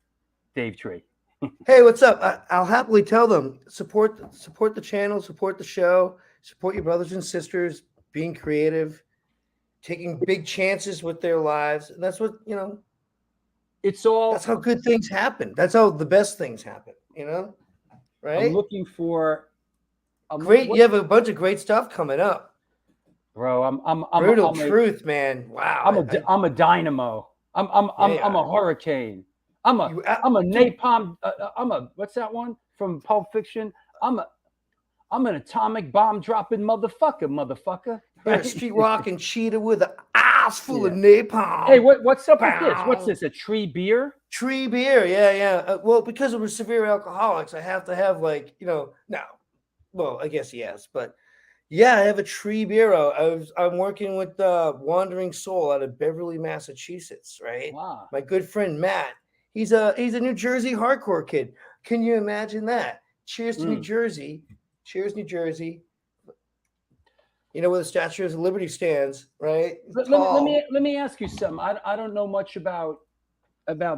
Dave Tree. Hey, what's up? I'll happily tell them, support the channel, support the show, support your brothers and sisters, being creative, taking big chances with their lives. And that's what, that's how good things happen. That's how the best things happen, right? I'm looking for you have a bunch of great stuff coming up. Bro, I'm brutal truth, man. Wow. I'm a dynamo. I'm a hurricane. I'm a napalm. What's that one from Pulp Fiction? I'm an atomic bomb dropping motherfucker. You're a street walking cheetah with an ass full of napalm. Hey, what's up with this? What's this? A tree beer? Tree beer, yeah. Well, because we're severe alcoholics, I have to have Well, I guess yes, but yeah, I have a tree beer. I'm working with Wandering Soul out of Beverly, Massachusetts. Right. Wow. My good friend Matt. He's a New Jersey hardcore kid. Can you imagine that? Cheers to New Jersey. Cheers, New Jersey. Where the Statue of Liberty stands, right? Let me ask you something. I don't know much about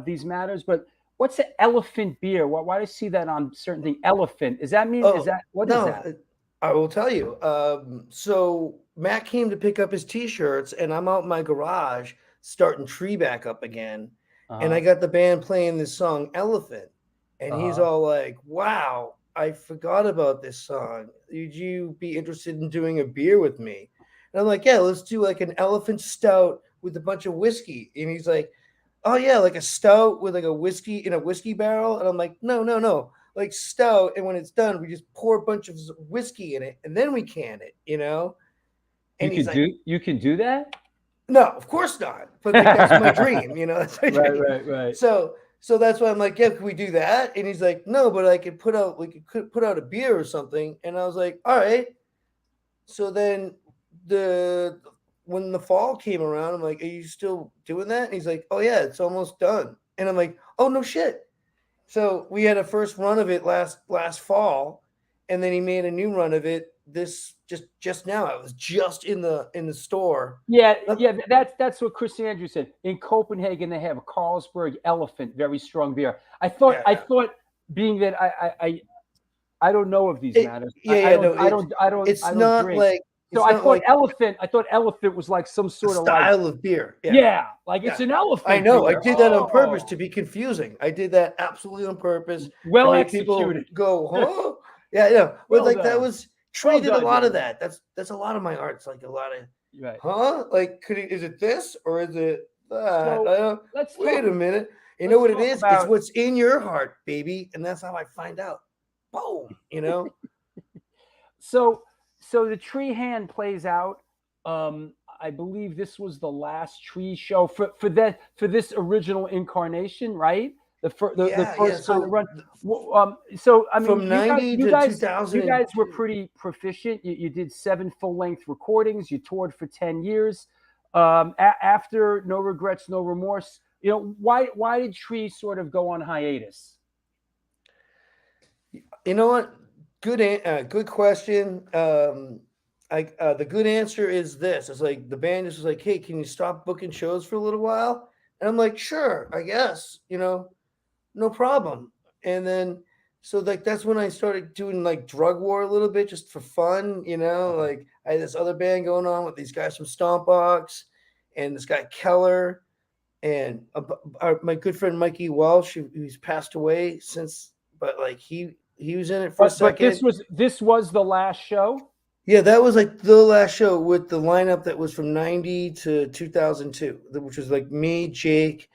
these matters, but what's an elephant beer? Why do I see that on certain thing? Elephant. Does that mean? Is that? I will tell you. So Matt came to pick up his T-shirts, and I'm out in my garage starting Tree back up again, and I got the band playing this song Elephant, and he's all like, "Wow, I forgot about this song. Would you be interested in doing a beer with me?" And I'm like, yeah, let's do like an elephant stout with a bunch of whiskey. And he's like, oh yeah, like a stout with like a whiskey in a whiskey barrel. And I'm like, no, like stout. And when it's done, we just pour a bunch of whiskey in it and then we can it, you know? And he's like, you can do that? no, of course not. But like, that's my dream, you know? That's my dream. Right. So that's why I'm like, yeah, can we do that? And he's like, no, but I could put out a beer or something. And I was like, all right. So then when the fall came around, I'm like, are you still doing that? And he's like, oh yeah, it's almost done. And I'm like, oh no shit. So we had a first run of it last fall, and then he made a new run of it this just now. I was just in the store. Yeah. That's what Chris Andrews said. In Copenhagen, they have a Carlsberg Elephant, very strong beer. I thought being that I don't know of these matters. I don't. It's not drink. like. So I thought elephant. I thought elephant was like some sort of style of beer. Yeah, it's an elephant. I know. Beer. I did that on purpose to be confusing. I did that absolutely on purpose. Well executed. People go, huh? Yeah. Well, like done. That was Trey did a lot of that. That's a lot of my art. It's like a lot of huh? Like is it this or is it that? So wait a minute. You know what it is? It's what's in your heart, baby, and that's how I find out. Boom. You know. So the tree hand plays out. I believe this was the last tree show for this original incarnation, right? The first kind of run. So I mean, from 90 to 2000, you guys were pretty proficient. You did 7 full-length recordings. You toured for 10 years. After No Regrets, No Remorse, why did Tree sort of go on hiatus? You know what? Good question. The good answer is this. It's like the band just was like, hey, can you stop booking shows for a little while? And I'm like, sure, I guess, no problem. And then, so like, that's when I started doing like Drug War a little bit just for fun, like I had this other band going on with these guys from Stompbox and this guy Keller and my good friend Mikey Welsh, who's passed away since, but like he was in it for a second. But this was the last show? Yeah, that was like the last show with the lineup that was from 90 to 2002, which was like me, Jake,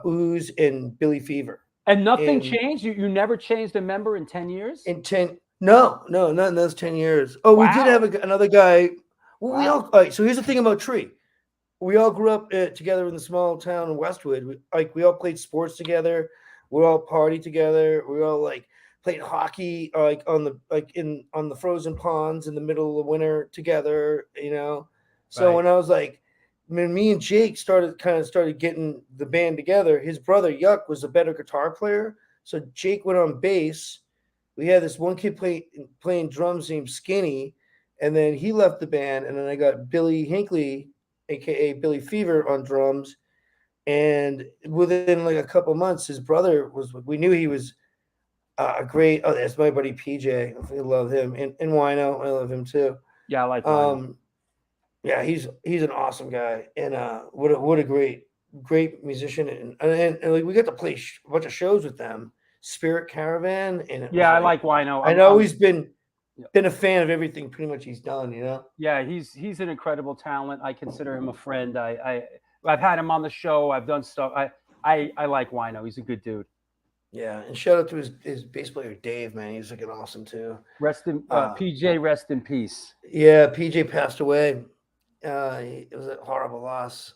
Ooze, and Billy Fever. And nothing changed? You never changed a member in 10 years? No, not in those 10 years. Oh, wow. We did have another guy. Well, we all right, so here's the thing about Tree. We all grew up together in the small town in Westwood. We all played sports together. We all partied together. We all like played hockey on the frozen ponds in the middle of the winter together, So when I was like, when me and Jake started getting the band together, his brother Yuck was a better guitar player. So Jake went on bass. We had this one kid playing drums named Skinny, and then he left the band, and then I got Billy Hinckley, aka Billy Fever, on drums. And within like a couple months, his brother we knew he was a great. Oh, that's my buddy PJ. I love him. And Wino, I love him too. Yeah, I like Wino. Yeah, he's an awesome guy, and what a great musician, and like we got to play a bunch of shows with them. Spirit Caravan, and I like Wino. I've always been a fan of everything pretty much he's done. Yeah, he's an incredible talent. I consider him a friend. I've had him on the show. I've done stuff. I like Wino. He's a good dude. Yeah, and shout out to his bass player Dave, man. He's fucking awesome too. PJ, rest in peace. Yeah, PJ passed away. It was a horrible loss.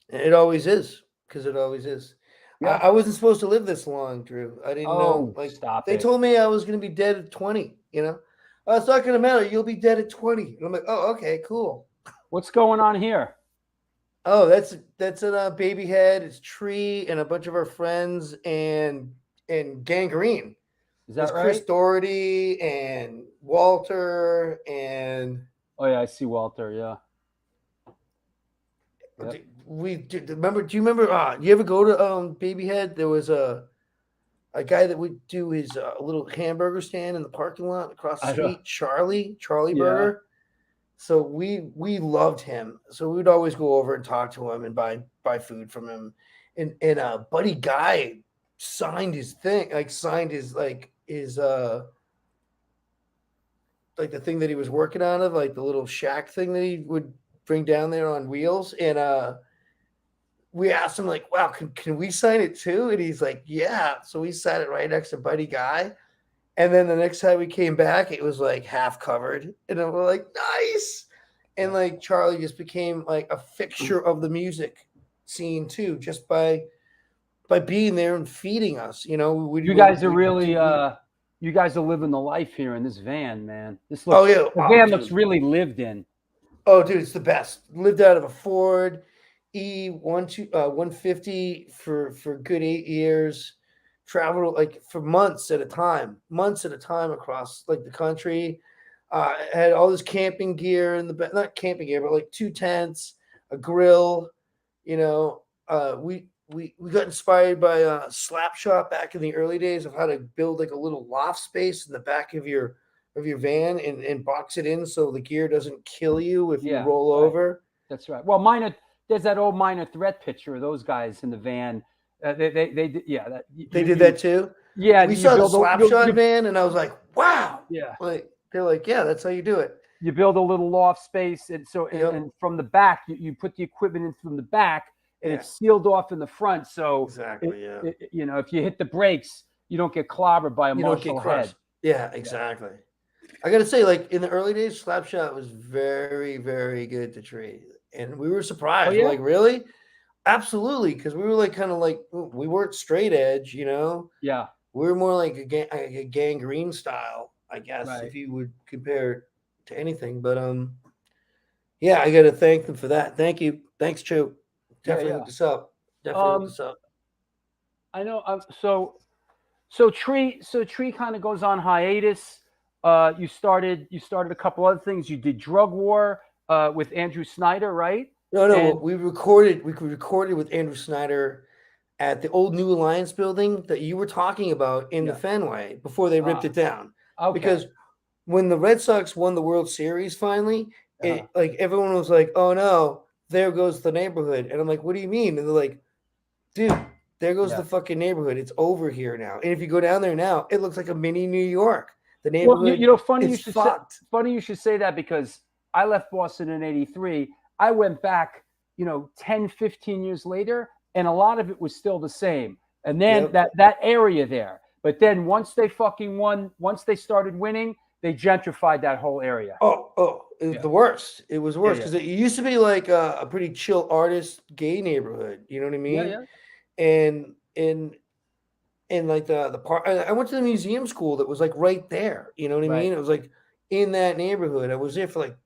It always is, because it always is. Yeah. I wasn't supposed to live this long, Drew. I didn't know. Like, they told me I was going to be dead at 20. It's not going to matter. You'll be dead at 20. And I'm like, oh, okay, cool. What's going on here? Oh, that's a baby head. It's Tree and a bunch of our friends and Gangrene. Is that right? Chris Doherty and Walter and. Oh yeah, I see Walter. Yeah. Yep. Remember? Do you remember? You ever go to Babyhead? There was a guy that would do his little hamburger stand in the parking lot across the street. Charlie Burger. So we loved him. So we'd always go over and talk to him and buy food from him. And Buddy Guy signed his thing, signed his like the thing that he was working out of, like the little shack thing that he would bring down there on wheels. And we asked him like, wow, can we sign it too? And he's like, yeah. So we sat it right next to Buddy Guy. And then the next time we came back, it was like half covered. And we're like, nice. And like Charlie just became like a fixture of the music scene too, just by being there and feeding us. You know, you guys are really you guys are living the life here in this van, man. This looks the van looks really lived in. Oh, dude, it's the best. Lived out of a Ford E150 for good 8 years. Traveled like for months at a time across like the country. Had all this camping gear in the not camping gear, but like 2 tents, a grill. You know, we got inspired by Slapshot back in the early days of how to build like a little loft space in the back of your van and box it in so the gear doesn't kill you if you roll over. That's right. Well, there's that old Minor Threat picture of those guys in the van. They did that too. Yeah, we saw the Slapshot van, and I was like, wow. Yeah, like they're like, yeah, that's how you do it. You build a little loft space, and so and from the back, you put the equipment in from the back, and it's sealed off in the front. So exactly, you know, if you hit the brakes, you don't get clobbered by a marshal head. Yeah, exactly. I got to say, like in the early days, Slapshot was very, very good to Tree, and we were surprised. We're like, really? Absolutely, because we were like kind of like we weren't straight edge, you know. Yeah, we were more like a Gangrene style, I guess, if you would compare it to anything. But yeah, I got to thank them for that. Thank you, thanks, Chu. Definitely hook us up. Definitely hook us up. I know. So Tree kind of goes on hiatus. You started a couple other things. You did Drug War with Andrew Snyder, right? No. We recorded with Andrew Snyder at the old New Alliance building that you were talking about in the Fenway before they ripped it down. Okay. Because when the Red Sox won the World Series finally, like everyone was like, "Oh no, there goes the neighborhood," and I'm like, "What do you mean?" And they're like, "Dude, there goes the fucking neighborhood. It's over here now." And if you go down there now, it looks like a mini New York. The neighborhood, funny you should say that because I left Boston in '83. I went back, 10, 15 years later, and a lot of it was still the same. And then that area there. But then once they fucking won, once they started winning, they gentrified that whole area. Oh, it was the worst. It was worse because it used to be like a pretty chill artist gay neighborhood. You know what I mean? Yeah. And like the part, I went to the museum school that was like right there. You know what I mean? It was like in that neighborhood. I was there for like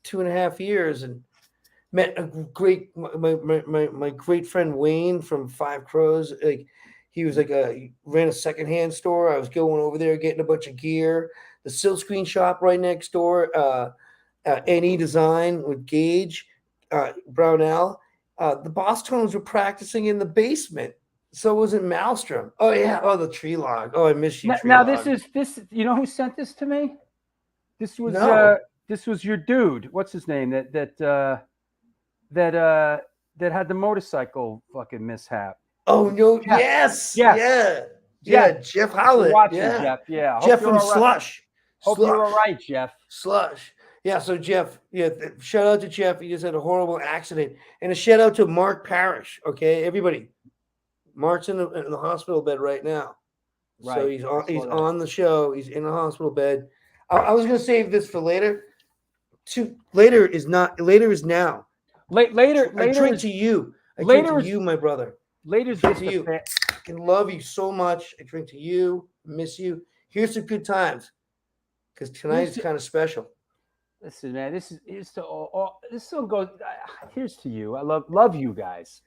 2.5 years and met a great my great friend Wayne from Five Crows. Like he was he ran a secondhand store. I was going over there getting a bunch of gear. The silkscreen shop right next door. NE Design with Gage Brownell. The Boss Tones were practicing in the basement. So wasn't Maelstrom. Oh yeah. Oh, the Tree Log. Oh, I miss you. Now this. You know who sent this to me? This was this was your dude. What's his name? That had the motorcycle fucking mishap. Oh no! Jeff. Jeff Howlett. Jeff. Yeah. Jeff from Slush. Hope you're all right, Jeff. Slush. Yeah. So Jeff. Yeah. Shout out to Jeff. He just had a horrible accident, and a shout out to Mark Parrish. Okay, everybody. Mark's in the hospital bed right now. Right. So he's on the show. He's in the hospital bed. I was gonna save this for later. Later is now. Later. I drink to you. I drink to you, my brother. Later's just to you. I can love you so much. I drink to you. Miss you. Here's some good times. Because tonight is kind of special. Listen, man. This song goes. Here's to you. I love you guys.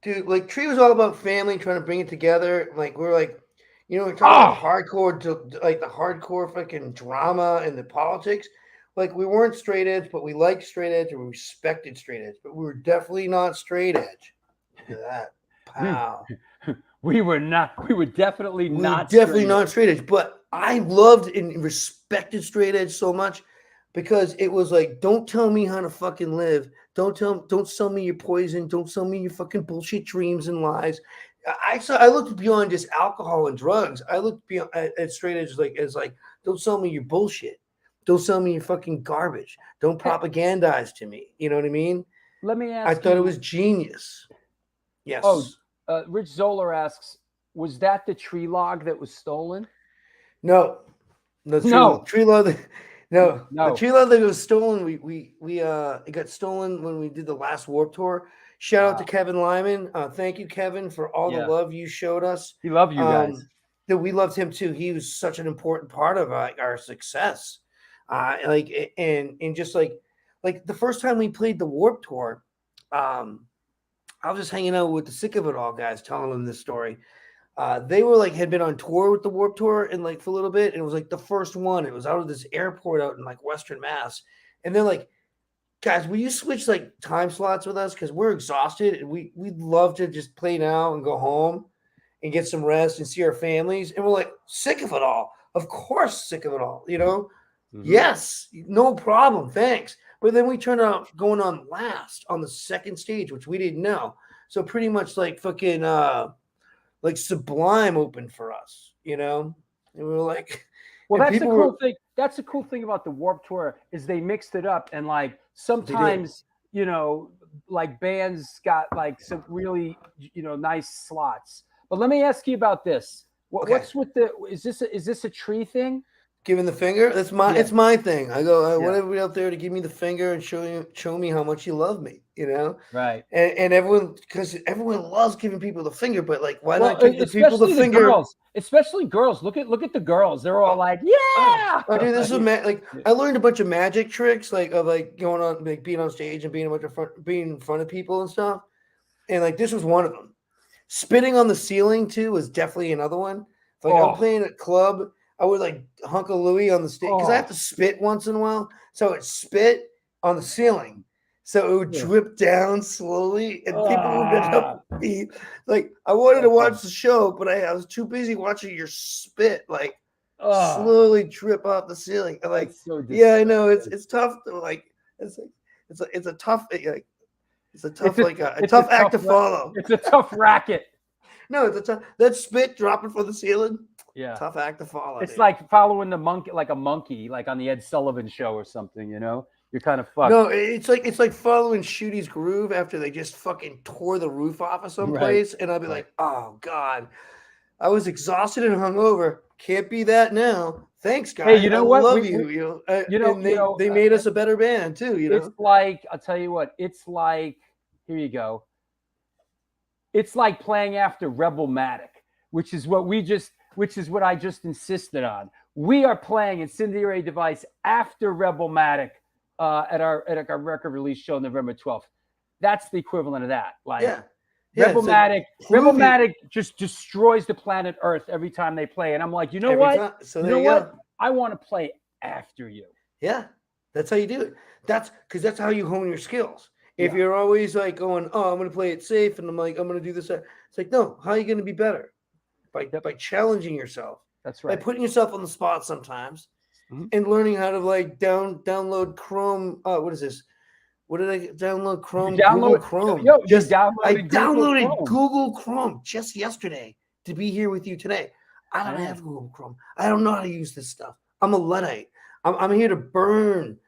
Dude, like Tree was all about family, trying to bring it together. Like we're like, we're talking about hardcore, like the hardcore fucking drama and the politics. Like we weren't straight edge, but we liked straight edge and we respected straight edge. But we were definitely not straight edge. Look at that. Wow. We were definitely not straight edge. But I loved and respected straight edge so much because it was like, don't tell me how to fucking live. Don't sell me your poison. Don't sell me your fucking bullshit dreams and lies. I looked beyond just alcohol and drugs. I looked beyond at straight edge as like, don't sell me your bullshit. Don't sell me your fucking garbage. Don't propagandize to me. You know what I mean? Let me ask I thought you, it was genius. Yes. Oh, Rich Zoller asks, was that the tree log that was stolen? No. No. Tree log. No. No. The tree log that was stolen. It got stolen when we did the last Warped Tour. Shout out to Kevin Lyman. Thank you, Kevin, for all the love you showed us. He loved you guys. That we loved him too. He was such an important part of our success. And just like the first time we played the Warped Tour, I was just hanging out with the Sick of It All guys, telling them this story. They were had been on tour with the Warped Tour and for a little bit, and it was the first one. It was out of this airport out in Western Mass, and they're like, guys, will you switch time slots with us, because we're exhausted and we'd love to just play now and go home and get some rest and see our families. And we're like, sick of it all. Of course, sick of it all. Mm-hmm. Yes, no problem, thanks. But then we turned out going on last on the second stage, which we didn't know. So pretty much fucking Sublime opened for us, and we were like, well, that's the cool thing. That's the cool thing about the Warped Tour is they mixed it up, and sometimes bands got some really nice slots. But let me ask you about this. What's with is this a tree thing? Giving the finger? It's my thing. I want everybody out there to give me the finger and show me how much you love me, Right. And everyone, because everyone loves giving people the finger, but why not give the people the finger? Girls, especially girls. Look at the girls. They're all like, yeah. Oh, dude, this is I learned a bunch of magic tricks of going on being on stage and being in front of people and stuff. And this was one of them. Spitting on the ceiling too was definitely another one. I'm playing at club, I would hunk a Louie on the stage because I have to spit once in a while. So it spit on the ceiling. So it would drip down slowly, and people would end up be I wanted to watch the show, but I was too busy watching your spit slowly drip off the ceiling. Yeah, I know it's tough to it's a tough act to follow. It's a tough racket. No, it's a tough that spit dropping from the ceiling. Yeah, tough act to follow. It's like following the monkey, like a monkey, on the Ed Sullivan Show or something. You're kind of fucked. No, it's like following Shooty's Groove after they just fucking tore the roof off of someplace, and I'll be like, oh god, I was exhausted and hungover. Can't be that now. Thanks, guys. Hey, you know what? Love you. They made us a better band too. It's I'll tell you what. It's here you go. It's like playing after Rebelmatic, which is what I just insisted on. We are playing Incendiary Device after Rebelmatic at our record release show November 12th. That's the equivalent of that. Rebelmatic just destroys the planet Earth every time they play. And I'm like, you know what? I want to play after you. Yeah, that's how you do it. That's how you hone your skills. If you're always going, oh, I'm going to play it safe, and I'm going to do this. It's no, how are you going to be better? By challenging yourself. That's right. By putting yourself on the spot sometimes, and learning how to download Chrome. What is this? What did I download? Chrome. Google Chrome. I downloaded Google Chrome just yesterday to be here with you today. I don't have Google Chrome. I don't know how to use this stuff. I'm a Luddite. I'm here to burn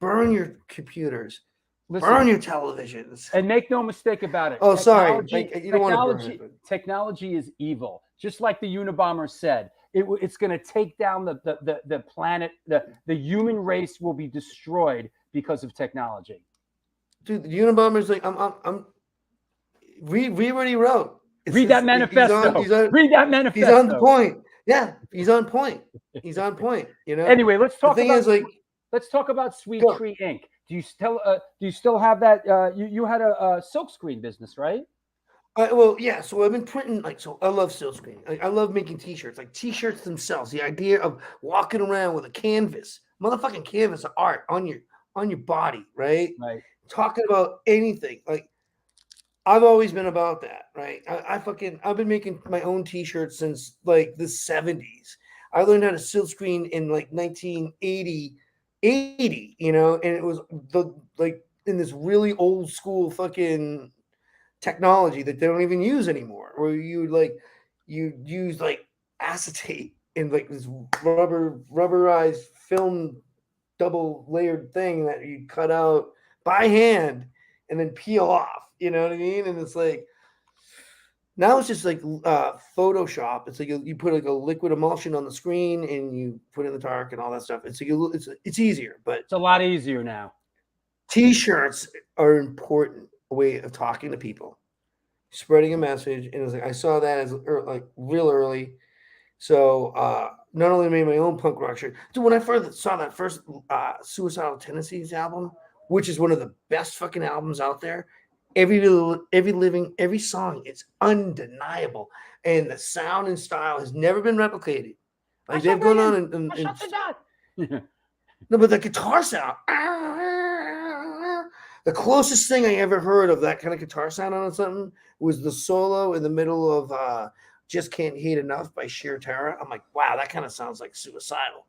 your computers. Burn your televisions. And make no mistake about it. Oh, sorry. You don't want to burn it. Technology is evil. Just like the Unabomber said, it's going to take down the planet. The human race will be destroyed because of technology. Dude, the Unabomber's we already wrote. Read that manifesto. Read that manifesto. He's on the point. Yeah, he's on point. He's on point. Anyway, let's talk about Sweet Tree Inc. Do you still have that? You had a silkscreen business, right? Well, yeah. So I've been printing I love silkscreen. I love making T-shirts, T-shirts themselves. The idea of walking around with a canvas, motherfucking canvas of art on your body, right? Right. Talking about anything. I've always been about that, right? I've been making my own T-shirts since the 70s. I learned how to silkscreen in 1980. And it was in this really old school fucking technology that they don't even use anymore, where you use acetate in this rubberized film double layered thing that you cut out by hand and then peel off. You know what I mean? And it's like now it's just like Photoshop. It's like you put like a liquid emulsion on the screen and you put in the dark and all that stuff. It's like it's easier, but it's a lot easier now. T-shirts are an important way of talking to people, spreading a message. And it was like I saw that as like real early. So not only made my own punk rock shirt. So when I first saw that first Suicidal Tendencies album, which is one of the best fucking albums out there, every song, it's undeniable, and the sound and style has never been replicated. Like they've gone on and no, but the guitar sound. The closest thing I ever heard of that kind of guitar sound on something was the solo in the middle of Just Can't Hate Enough by Sheer Terror. I'm like, wow, that kind of sounds like Suicidal.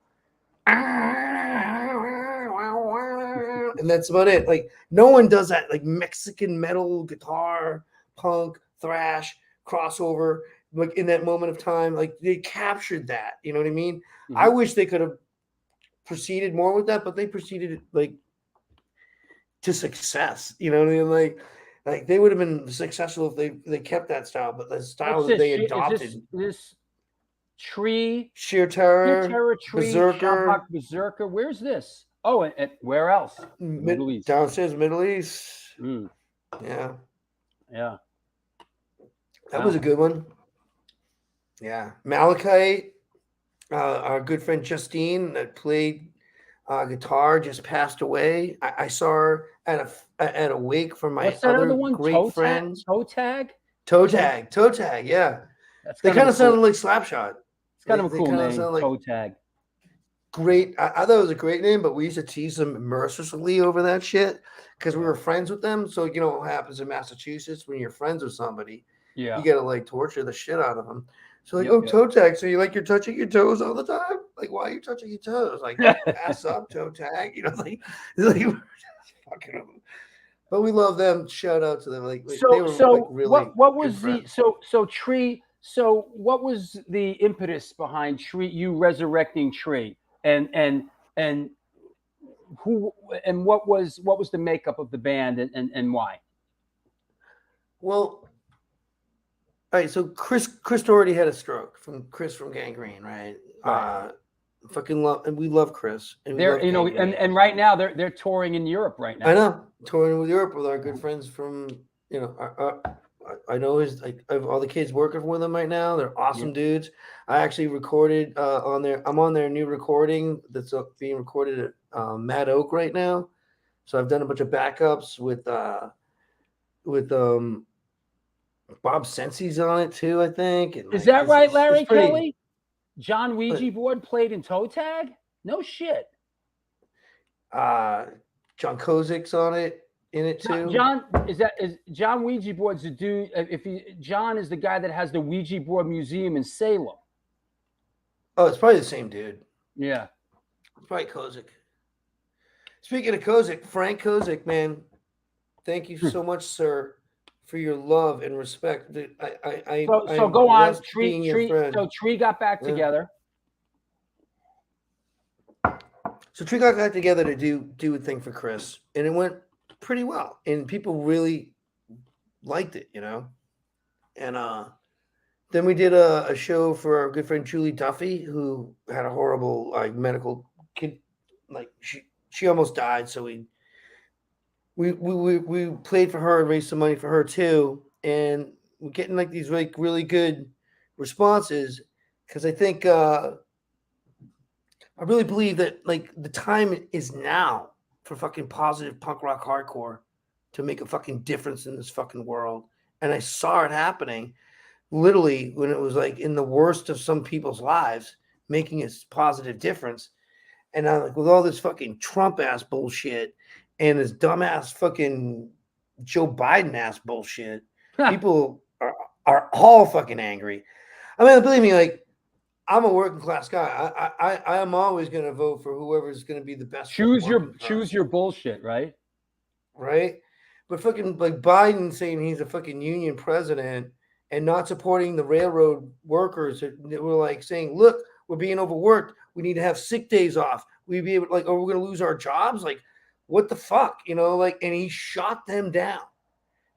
And that's about it. Like, no one does that. Like Mexican metal, guitar, punk, thrash, crossover, like in that moment of time, like they captured that. You know what I mean? Mm-hmm. I wish they could have proceeded more with that, but they proceeded like to success. You know what I mean? Like they would have been successful if they kept that style, but the style that they adopted. This Tree, Sheer Terror, Tree, Berserker. Berserker. Where's this? Oh, and where else? Middle East. Downstairs, Middle East. Mm. Yeah. That Wow. was a good one. Yeah. Malachite, our good friend Justine that played guitar, just passed away. I saw her at a wake for my other great friends. Toe Tag, yeah. They kind of sounded like Slapshot. It's kind of a cool name, Toe Tag. Great. I thought it was a great name, but we used to tease them mercilessly over that shit because we were friends with them. So you know what happens in Massachusetts when you're friends with somebody, you gotta like torture the shit out of them. So like, toe tag. So you're touching your toes all the time. Like, why are you touching your toes? Like, ass up, toe tag. You know, like fucking them. But we love them. Shout out to them. Like, they were like really. What was the Tree? So what was the impetus behind Tree? You resurrecting Tree, and who and what was the makeup of the band and why? Well, all right. So Chris already had a stroke from Gangrene, right? Fucking love, and we love Chris. And they're and right now they're touring in Europe right now. I know, touring with Europe with our good friends from I know all the kids working with them right now. They're awesome dudes. I actually recorded I'm on their new recording that's being recorded at Mad Oak right now. So I've done a bunch of backups with Bob Sensi's on it too, I think. And is that right, Larry Kelly? John Ouija Board played in Toe Tag? No shit. John Kozik's on it. In it too. John is John Ouija Board's the dude. John is the guy that has the Ouija Board Museum in Salem. Oh, it's probably the same dude. Yeah, it's probably Kozik. Speaking of Kozik, Frank Kozik, man, thank you so much, sir, for your love and respect. So go on, Tree. So Tree got back together. So Tree got back together to do a thing for Chris, and it went pretty well, and people really liked it, and then we did a show for our good friend Julie Duffy, who had a horrible medical kid, she almost died, so we played for her and raised some money for her too, and we're getting these really good responses because I think I really believe that the time is now for fucking positive punk rock hardcore to make a fucking difference in this fucking world. And I saw it happening literally when it was in the worst of some people's lives, making a positive difference. And with all this fucking Trump ass bullshit and this dumbass fucking Joe Biden ass bullshit, people are all fucking angry. I mean, believe me, I'm a working class guy. I am always going to vote for whoever's going to be the best. Choose your bullshit, right? Right. But fucking Biden saying he's a fucking union president and not supporting the railroad workers that were saying, look, we're being overworked. We need to have sick days off. we'd be able to, like, oh, we're gonna lose our jobs. Like, what the fuck, you know? Like, and he shot them down.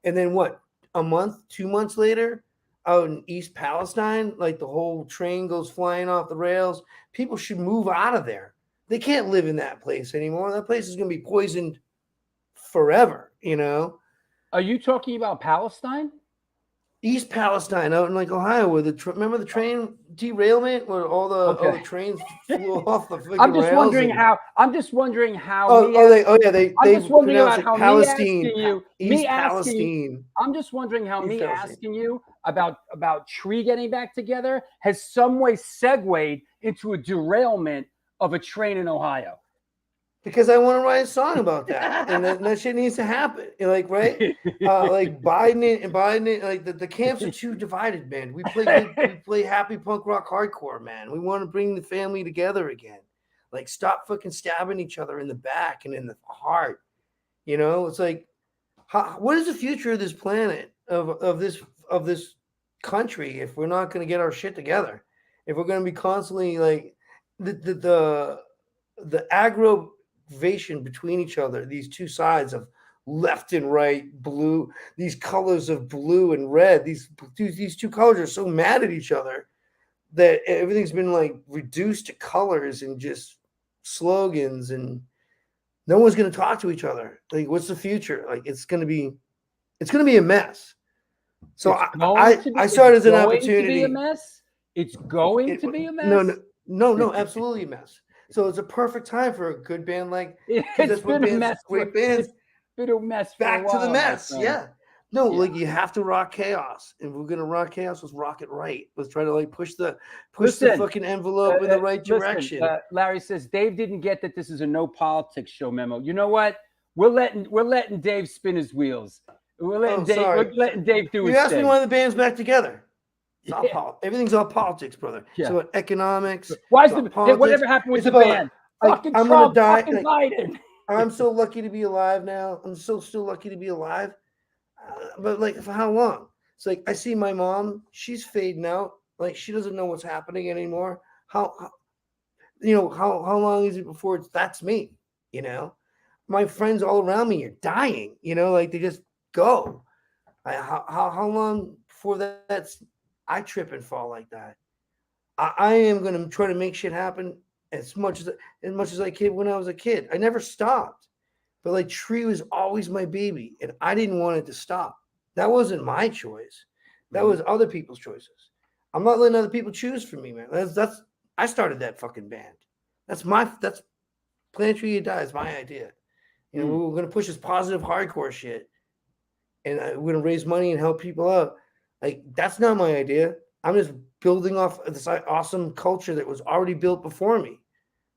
And then what? A month, 2 months later, out in East Palestine, like the whole train goes flying off the rails. People should move out of there. They can't live in that place anymore. That place is gonna be poisoned forever, you know. Are you talking about Palestine? East Palestine, out in like Ohio, where remember the train derailment where all the trains flew off the freaking I'm just rails wondering and, how. I'm just wondering how. they just wondering pronounced about how Palestine, me asking Palestine. you. I'm just wondering how East me Palestine. asking you about Tree getting back together has some way segued into a derailment of a train in Ohio. Because I want to write a song about that, and that shit needs to happen. And like, right? Like Biden, like the camps are too divided, man. We play happy punk rock hardcore, man. We want to bring the family together again. Like, stop fucking stabbing each other in the back and in the heart. You know, it's like, what is the future of this planet, of this country, if we're not going to get our shit together? If we're going to be constantly like the aggravation between each other, these two sides of left and right, blue, these colors of blue and red, these two colors are so mad at each other that everything's been like reduced to colors and just slogans, and no one's going to talk to each other. Like, what's the future? Like, it's going to be a mess. So I saw it as an opportunity. To be a mess. It's going to be a mess. No, absolutely a mess. So it's a perfect time for a good band like it's been a mess. Great bands. It's been a mess. Back to the mess. Yeah. No, like, you have to rock chaos, and if we're gonna rock chaos, let's rock it right. Let's try to like push the fucking envelope in the right direction. Larry says Dave didn't get that this is a no politics show memo. You know what? We're letting Dave spin his wheels. We're letting Dave do his thing. You asked me why the band's back together. It's all everything's all politics, brother. Yeah. So economics. Why is whatever happened with the band? Like, I'm gonna die. Fucking Biden. I'm so lucky to be alive now. I'm still lucky to be alive. But like, for how long? It's like, I see my mom. She's fading out. Like, she doesn't know what's happening anymore. How long is it before that's me? You know, my friends all around me are dying. You know, like, they just go. How long before that's I trip and fall like that? I am going to try to make shit happen as much as I could when I was a kid. I never stopped. But like, Tree was always my baby, and I didn't want it to stop. That wasn't my choice. That was other people's choices. I'm not letting other people choose for me, man. I started that fucking band. That's Plant Tree You Die is my idea. You know, we're going to push this positive hardcore shit, and we're going to raise money and help people out. Like, that's not my idea. I'm just building off this awesome culture that was already built before me,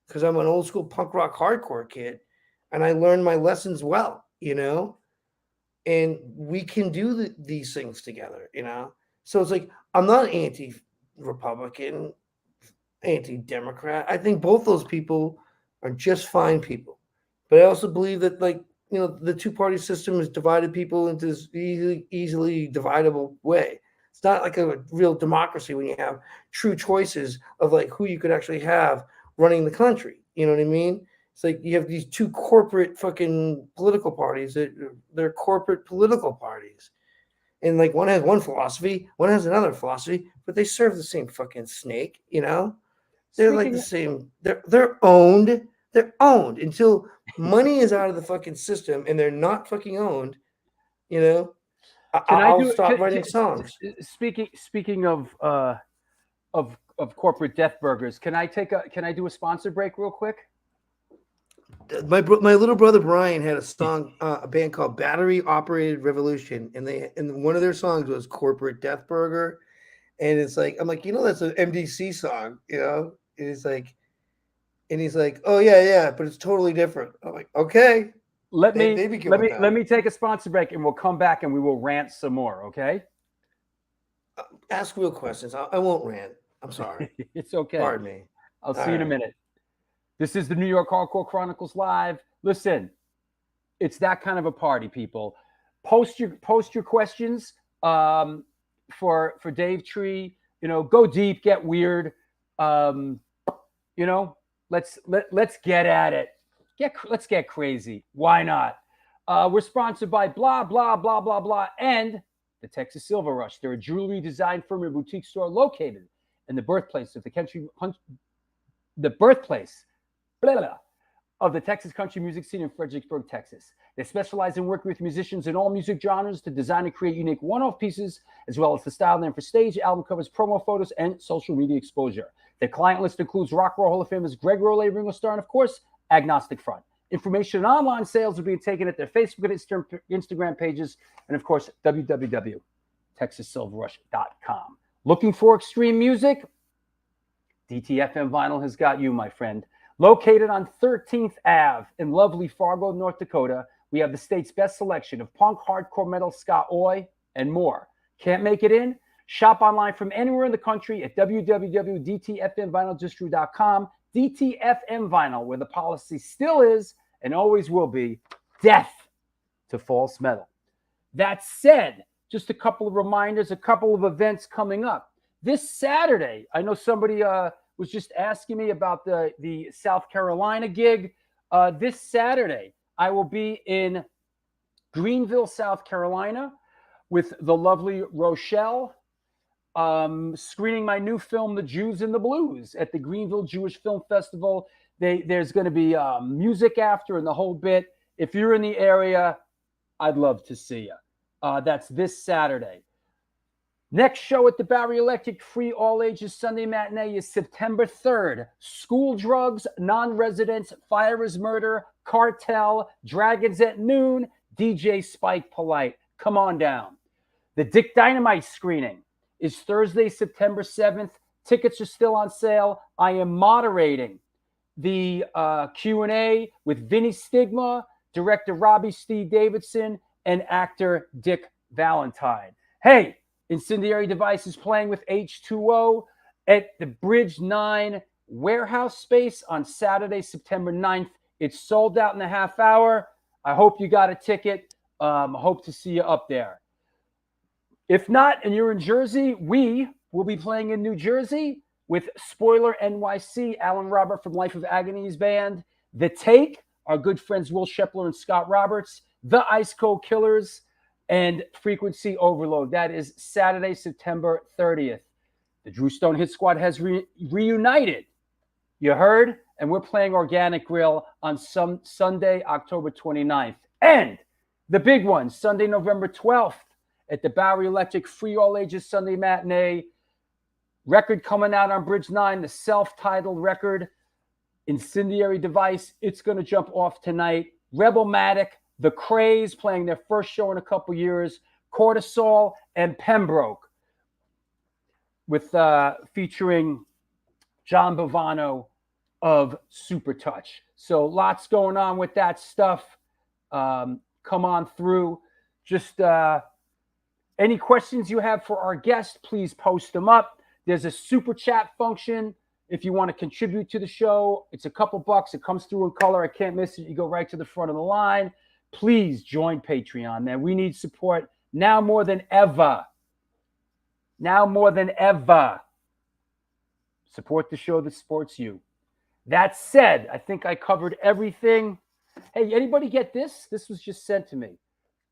because I'm an old school punk rock hardcore kid, and I learned my lessons well, you know, and we can do these things together, you know? So it's like, I'm not anti-Republican, anti-Democrat. I think both those people are just fine people. But I also believe that, like, you know, the two-party system has divided people into this easily dividable way. It's not like a real democracy when you have true choices of like who you could actually have running the country. You know what I mean? It's like you have these two corporate fucking political parties. They're corporate political parties. And like, one has one philosophy, one has another philosophy, but they serve the same fucking snake, you know? They're like the same. They're owned. They're owned until money is out of the fucking system and they're not fucking owned, you know? I'll stop writing songs. Speaking of corporate death burgers, can I do a sponsor break real quick? My little brother Brian had a song, a band called Battery Operated Revolution, and one of their songs was Corporate Death Burger, and it's like, I'm like, you know, that's an MDC song, you know? And he's like, oh yeah, but it's totally different. I'm like, okay. Let me take a sponsor break, and we'll come back and we will rant some more. Okay. Ask real questions. I won't rant. I'm sorry. It's okay. Pardon me. I'll see you in a minute. This is the New York Hardcore Chronicles Live. Listen, it's that kind of a party, people. Post your questions for Dave Tree. You know, go deep, get weird. You know, let's get at it. Let's get crazy. Why not? We're sponsored by blah blah blah blah blah and the Texas Silver Rush. They're a jewelry design firm and boutique store located in the birthplace of the Texas country music scene in Fredericksburg, Texas. They specialize in working with musicians in all music genres to design and create unique one-off pieces, as well as to style them for stage, album covers, promo photos, and social media exposure. Their client list includes Rock and Roll Hall of Famers Greg Rowley, Ringo Starr, and of course, Agnostic Front. Information on online sales are being taken at their Facebook and Instagram pages, and of course, www.texassilverrush.com. Looking for extreme music? DTFM Vinyl has got you, my friend. Located on 13th Ave in lovely Fargo, North Dakota, we have the state's best selection of punk, hardcore, metal, ska, oi, and more. Can't make it in? Shop online from anywhere in the country at www.dtfmvinyldistribute.com. DTFM Vinyl, where the policy still is and always will be, death to false metal. That said, just a couple of reminders, a couple of events coming up. This Saturday, I know somebody was just asking me about the South Carolina gig. This Saturday, I will be in Greenville, South Carolina with the lovely Rochelle, screening my new film, The Jews and the Blues, at the Greenville Jewish Film Festival. There's going to be music after and the whole bit. If you're in the area, I'd love to see you. That's this Saturday. Next show at the Barry Electric Free All Ages Sunday Matinee is September 3rd. School Drugs, Non-Residents, Fire is Murder, Cartel, Dragons at Noon, DJ Spike Polite. Come on down. The Dick Dynamite screening is Thursday, September 7th. Tickets are still on sale. I am moderating the Q&A with Vinny Stigma, director Robbie Steve Davidson, and actor Dick Valentine. Hey, Incendiary Devices playing with H2O at the Bridge 9 warehouse space on Saturday, September 9th. It's sold out in a half hour. I hope you got a ticket. Hope to see you up there. If not, and you're in Jersey, we will be playing in New Jersey with Spoiler NYC, Alan Robert from Life of Agony's band, The Take, our good friends Will Shepler and Scott Roberts, The Ice Cold Killers, and Frequency Overload. That is Saturday, September 30th. The Drew Stone Hit Squad has reunited. You heard? And we're playing Organic Grill on Sunday, October 29th. And the big one, Sunday, November 12th at the Bowery Electric Free All Ages Sunday Matinee. Record coming out on Bridge 9, the self-titled record, Incendiary Device. It's going to jump off tonight. Rebelmatic, The Craze playing their first show in a couple years, Cortisol, and Pembroke, with featuring John Bovano of Super Touch. So lots going on with that stuff. Come on through. Just any questions you have for our guest, please post them up. There's a super chat function if you want to contribute to the show. It's a couple bucks. It comes through in color. I can't miss it. You go right to the front of the line. Please join Patreon, man. We need support now more than ever. Now more than ever. Support the show that supports you. That said, I think I covered everything. Hey, anybody get this? This was just sent to me.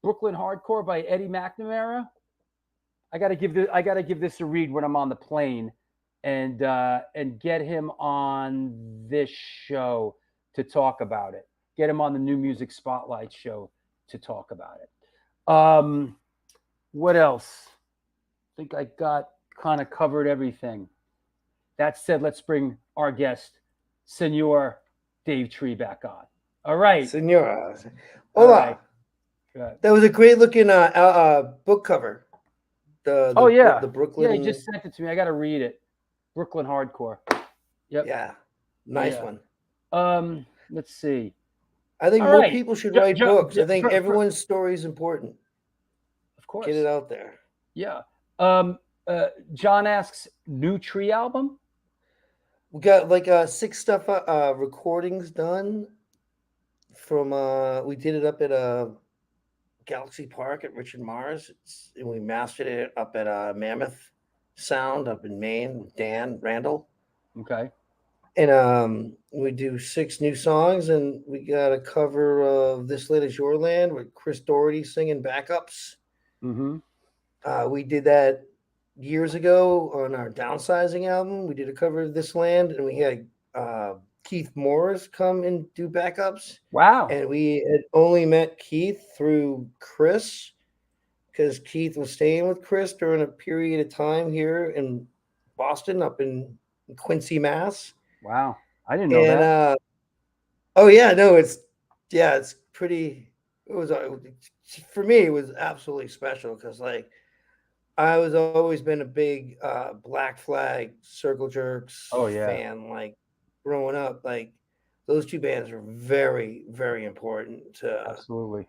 Brooklyn Hardcore by Eddie McNamara. I gotta give this a read when I'm on the plane, and get him on this show to talk about it. Get him on the New Music Spotlight show to talk about it. What else? I think I got kind of covered everything. That said, let's bring our guest, Senor Dave Tree, back on. All right. Senora. Hola. Right. That was a great looking book cover. The Brooklyn. Yeah, he just sent it to me. I got to read it. Brooklyn Hardcore. Yep. Yeah. Nice one. Let's see. I think more people should write books. I think everyone's story is important. Of course. Get it out there. Yeah. John asks, new Tree album? We got like 6 stuff recordings done from we did it up at Galaxy Park at Richard Mars, and we mastered it up at Mammoth Sound up in Maine with Dan Randall. Okay. And we do 6 new songs, and we got a cover of "This Land Is Your Land" with Chris Doherty singing backups. Mm-hmm. We did that years ago on our Downsizing album. We did a cover of "This Land," and we had Keith Morris come and do backups. Wow. And we had only met Keith through Chris, because Keith was staying with Chris during a period of time here in Boston, up in Quincy, Mass. Wow. I didn't know that. Oh yeah, no, it's pretty. It was for me. It was absolutely special because like I was always been a big Black Flag, Circle Jerks fan. Like growing up, like those 2 bands are very, very important to Absolutely.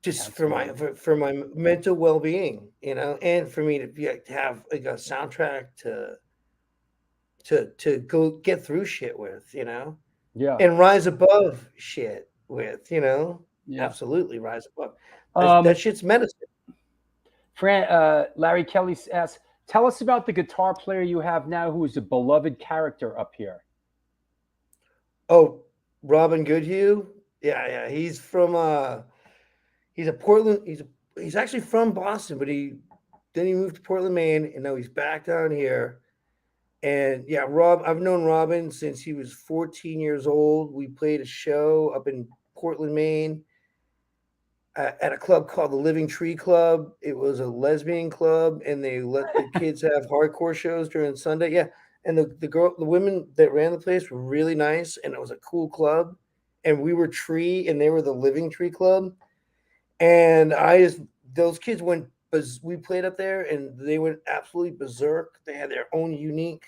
Just for my mental well being, and for me to have like a soundtrack to go get through shit with, Yeah. and rise above shit with, Yeah. absolutely rise above. That shit's medicine. Larry Kelly asks, tell us about the guitar player you have now who is a beloved character up here. Oh, Robin Goodhue. Yeah. He's from he's a Portland. He's actually from Boston, but he moved to Portland, Maine, and now he's back down here. And yeah, I've known Robin since he was 14 years old. We played a show up in Portland, Maine, at a club called the Living Tree Club. It was a lesbian club, and they let the kids have hardcore shows during Sunday. Yeah, and the women that ran the place were really nice, and it was a cool club. And we were Tree, and they were the Living Tree Club. And those kids went, we played up there, and they went absolutely berserk. They had their own unique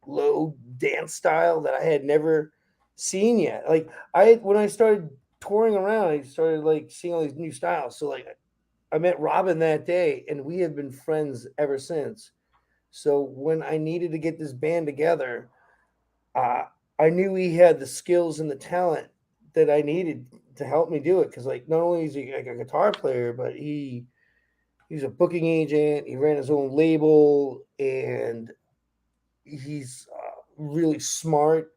low dance style that I had never seen yet. Like when I started touring around, I started like seeing all these new styles. So like I met Robin that day, and we have been friends ever since. So when I needed to get this band together, I knew he had the skills and the talent that I needed to help me do it. Because like not only is he like a guitar player, but he's a booking agent. He ran his own label, and he's really smart.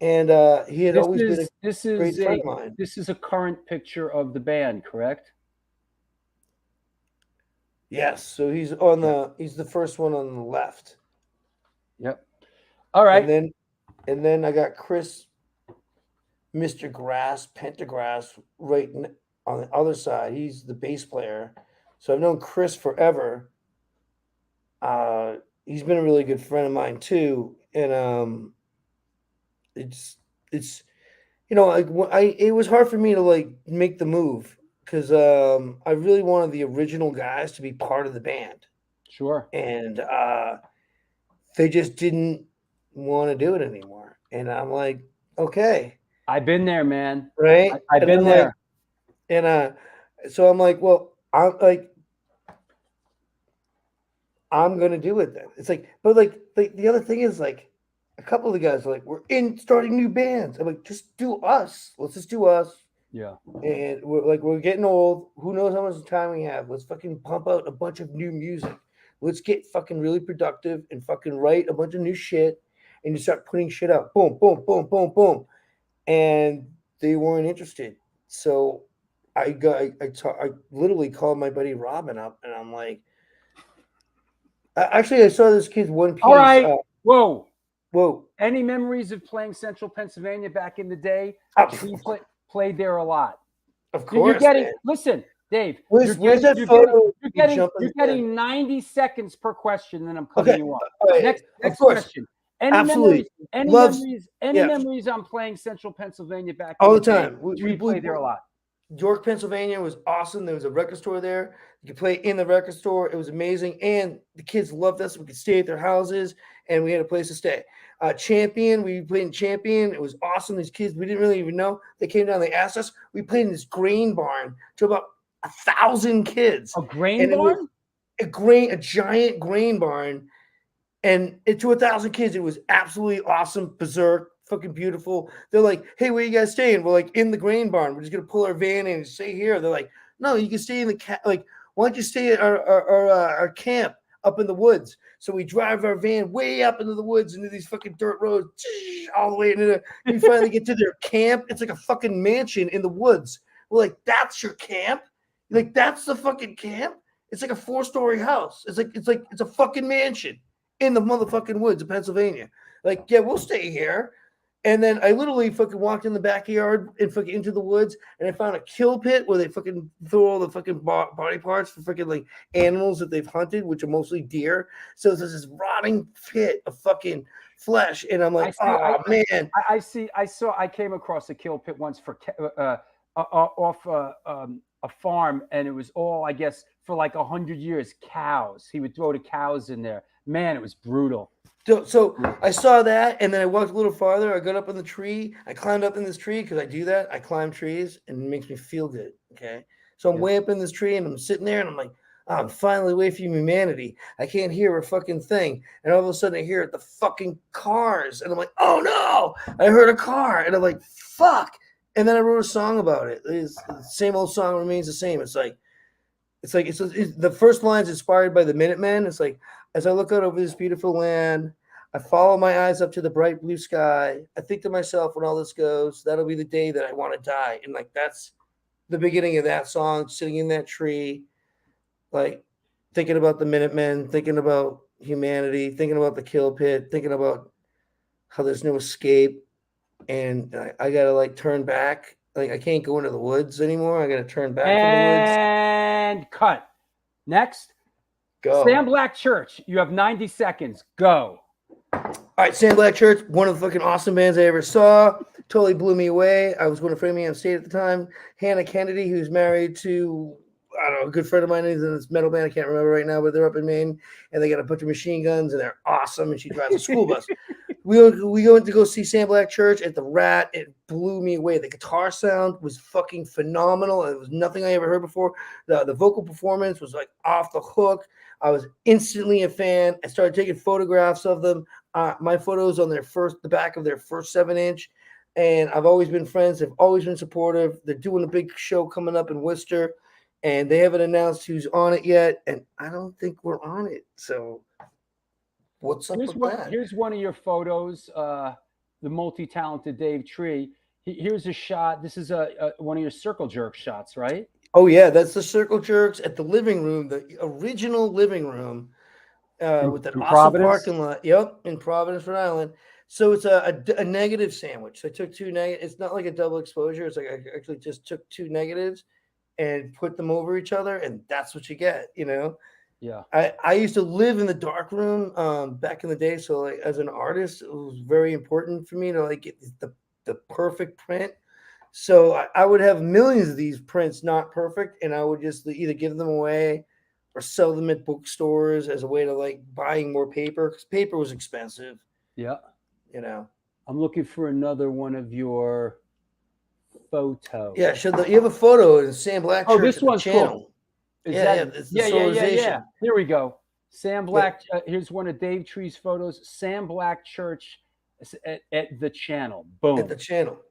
And he had always been a great friend of mine. This is a current picture of the band, correct? Yes. So he's the first one on the left. Yep. All right. And then I got Chris, Mr. Grass, Pentagrass, right on the other side. He's the bass player. So I've known Chris forever. He's been a really good friend of mine too. And it's like it was hard for me to like make the move because I really wanted the original guys to be part of the band. Sure. And they just didn't want to do it anymore. And I'm like, okay. I've been there, man. Right? I've been there. Like, and so I'm like, well, I'm gonna do it then. It's like, but like the other thing is like a couple of the guys are like, we're starting new bands. I'm like, just do us. Let's just do us. Yeah. And we're getting old. Who knows how much time we have? Let's fucking pump out a bunch of new music. Let's get fucking really productive and fucking write a bunch of new shit. And you start putting shit out. Boom, boom, boom, boom, boom. And they weren't interested. So I literally called my buddy Robin up, and I'm like, actually, I saw this kid's one piece. All right. Whoa. Any memories of playing Central Pennsylvania back in the day? We played there a lot. Of course. Listen, Dave. Where's that photo? You're getting 90 seconds per question, then I'm cutting you off. Right. Next question. Absolutely. Any memories on playing Central Pennsylvania back all in the time? We played there a lot. York, Pennsylvania was awesome. There was a record store there. You could play in the record store. It was amazing. And the kids loved us. We could stay at their houses, and we had a place to stay. Champion, we played in Champion. It was awesome. These kids, we didn't really even know. They came down, they asked us. We played in this grain barn to about 1,000 kids. A grain barn? A giant grain barn. And to 1,000 kids, it was absolutely awesome, berserk, fucking beautiful. They're like, hey, where you guys staying? We're like, in the grain barn. We're just going to pull our van in and stay here. They're like, no, you can stay in the why don't you stay at our camp? up in the woods. So we drive our van way up into the woods, into these fucking dirt roads, all the way into the. We finally get to their camp. It's like a fucking mansion in the woods. We're like, that's your camp? Like, that's the fucking camp? It's like a 4-story house. It's a fucking mansion in the motherfucking woods of Pennsylvania. Like, yeah, we'll stay here. And then I literally fucking walked in the backyard and fucking into the woods, and I found a kill pit where they fucking throw all the fucking body parts for fucking like animals that they've hunted, which are mostly deer. So there's this rotting pit of fucking flesh, and I'm like, man. I came across a kill pit once for off a farm, and it was all, I guess, for like 100 years, cows. He would throw the cows in there. Man, it was brutal. So I saw that, and then I walked a little farther. I got up in the tree. I climbed up in this tree because I do that. I climb trees, and it makes me feel good. Okay, so I'm way up in this tree, and I'm sitting there, and I'm like, I'm finally away from humanity. I can't hear a fucking thing, and all of a sudden I hear the fucking cars, and I'm like, oh no! I heard a car, and I'm like, fuck! And then I wrote a song about it. It's the same old song remains the same. It's the first line's inspired by the Minutemen. It's like, as I look out over this beautiful land, I follow my eyes up to the bright blue sky. I think to myself, when all this goes, that'll be the day that I want to die. And like, that's the beginning of that song, sitting in that tree, like thinking about the Minutemen, thinking about humanity, thinking about the kill pit, thinking about how there's no escape. And I got to like turn back. Like, I can't go into the woods anymore. I got to turn back from the woods. And cut. Next. Go. Sam Black Church. You have 90 seconds. Go. All right, Sam Black Church, one of the fucking awesome bands I ever saw. Totally blew me away. I was going to Framingham State at the time. Hannah Kennedy, who's married to, I don't know, a good friend of mine is in this metal band. I can't remember right now, but they're up in Maine, and they got a bunch of machine guns, and they're awesome, and she drives a school bus. We went to go see Sam Black Church at the Rat. It blew me away. The guitar sound was fucking phenomenal. It was nothing I ever heard before. The vocal performance was like off the hook. I was instantly a fan. I started taking photographs of them. My photos on the back of their first 7-inch. And I've always been friends. They've always been supportive. They're doing a big show coming up in Worcester, and they haven't announced who's on it yet. And I don't think we're on it. So what's up with that? Here's one of your photos, the multi-talented Dave Tree. Here's a shot. This is one of your circle jerk shots, right? Oh, yeah. That's the circle jerks at the living room, the original living room with that awesome parking lot. Yep, in Providence, Rhode Island. So it's a negative sandwich. So I took 2 negatives. It's not like a double exposure. It's like I actually just took 2 negatives and put them over each other, and that's what you get, you know? Yeah. I used to live in the darkroom back in the day. So like as an artist, it was very important for me to like get the perfect print. So I would have millions of these prints not perfect, and I would just either give them away or sell them at bookstores as a way to like buying more paper, because paper was expensive. Yeah. You know. I'm looking for another one of your photos. Yeah, you have a photo in Sam Black Church. Oh, this one's channel. Cool. It's the solarization. Here we go. Sam Black. Here's one of Dave Tree's photos. Sam Black Church at the channel. Boom. At the channel.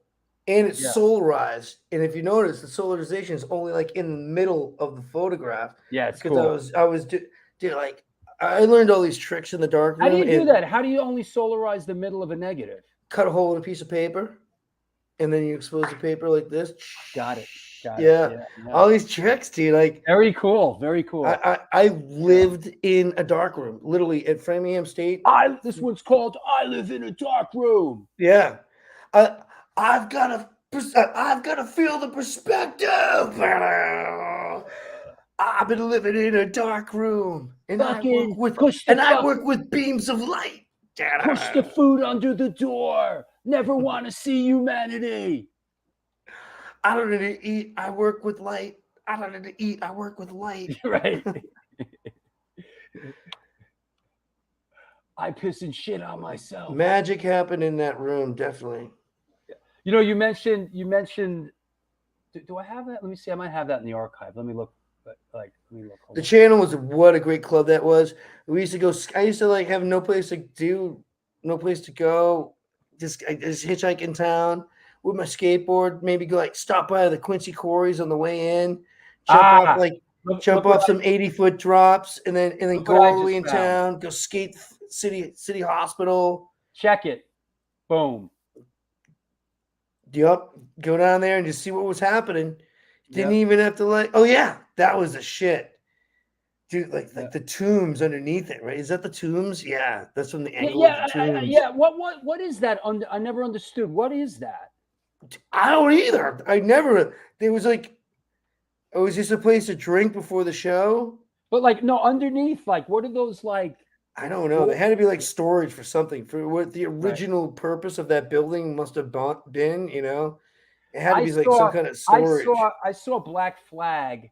And it's solarized. And if you notice, the solarization is only like in the middle of the photograph. Yeah, it's cool. Because I was like, I learned all these tricks in the dark room. How do you do that? How do you only solarize the middle of a negative? Cut a hole in a piece of paper, and then you expose the paper like this. Got it. Yeah. All these tricks, dude. Like, very cool. Very cool. I lived in a dark room, literally at Framingham State. This one's called "I Live in a Dark Room." Yeah. I've got to feel the perspective. I've been living in a dark room, and I work with beams of light. Push the food under the door. Never want to see humanity. I don't need to eat. I work with light. I don't need to eat. I work with light. Right. I piss and shit on myself. Magic happened in that room, definitely. You know, you mentioned. Do I have that? Let me see. I might have that in the archive. Let me look. The channel was what a great club that was. We used to go. I used to like have no place to go. Just hitchhike in town with my skateboard. Maybe go like stop by the Quincy Quarries on the way in. Jump off like jump off some 80-foot drops, and then go all the way in town, go skate City Hospital. Check it. Boom. Yep. Go down there and just see what was happening. Didn't even have to oh yeah, that was the shit. Dude, like the tombs underneath it, right? Is that the tombs? Yeah, that's from the angle of the tombs. What is that? I never understood. What is that? I don't either. There was it was just a place to drink before the show. But no, underneath, what are those like? I don't know. They had to be like storage for something, for what the original purpose of that building must have been, It had to be some kind of storage. I saw Black Flag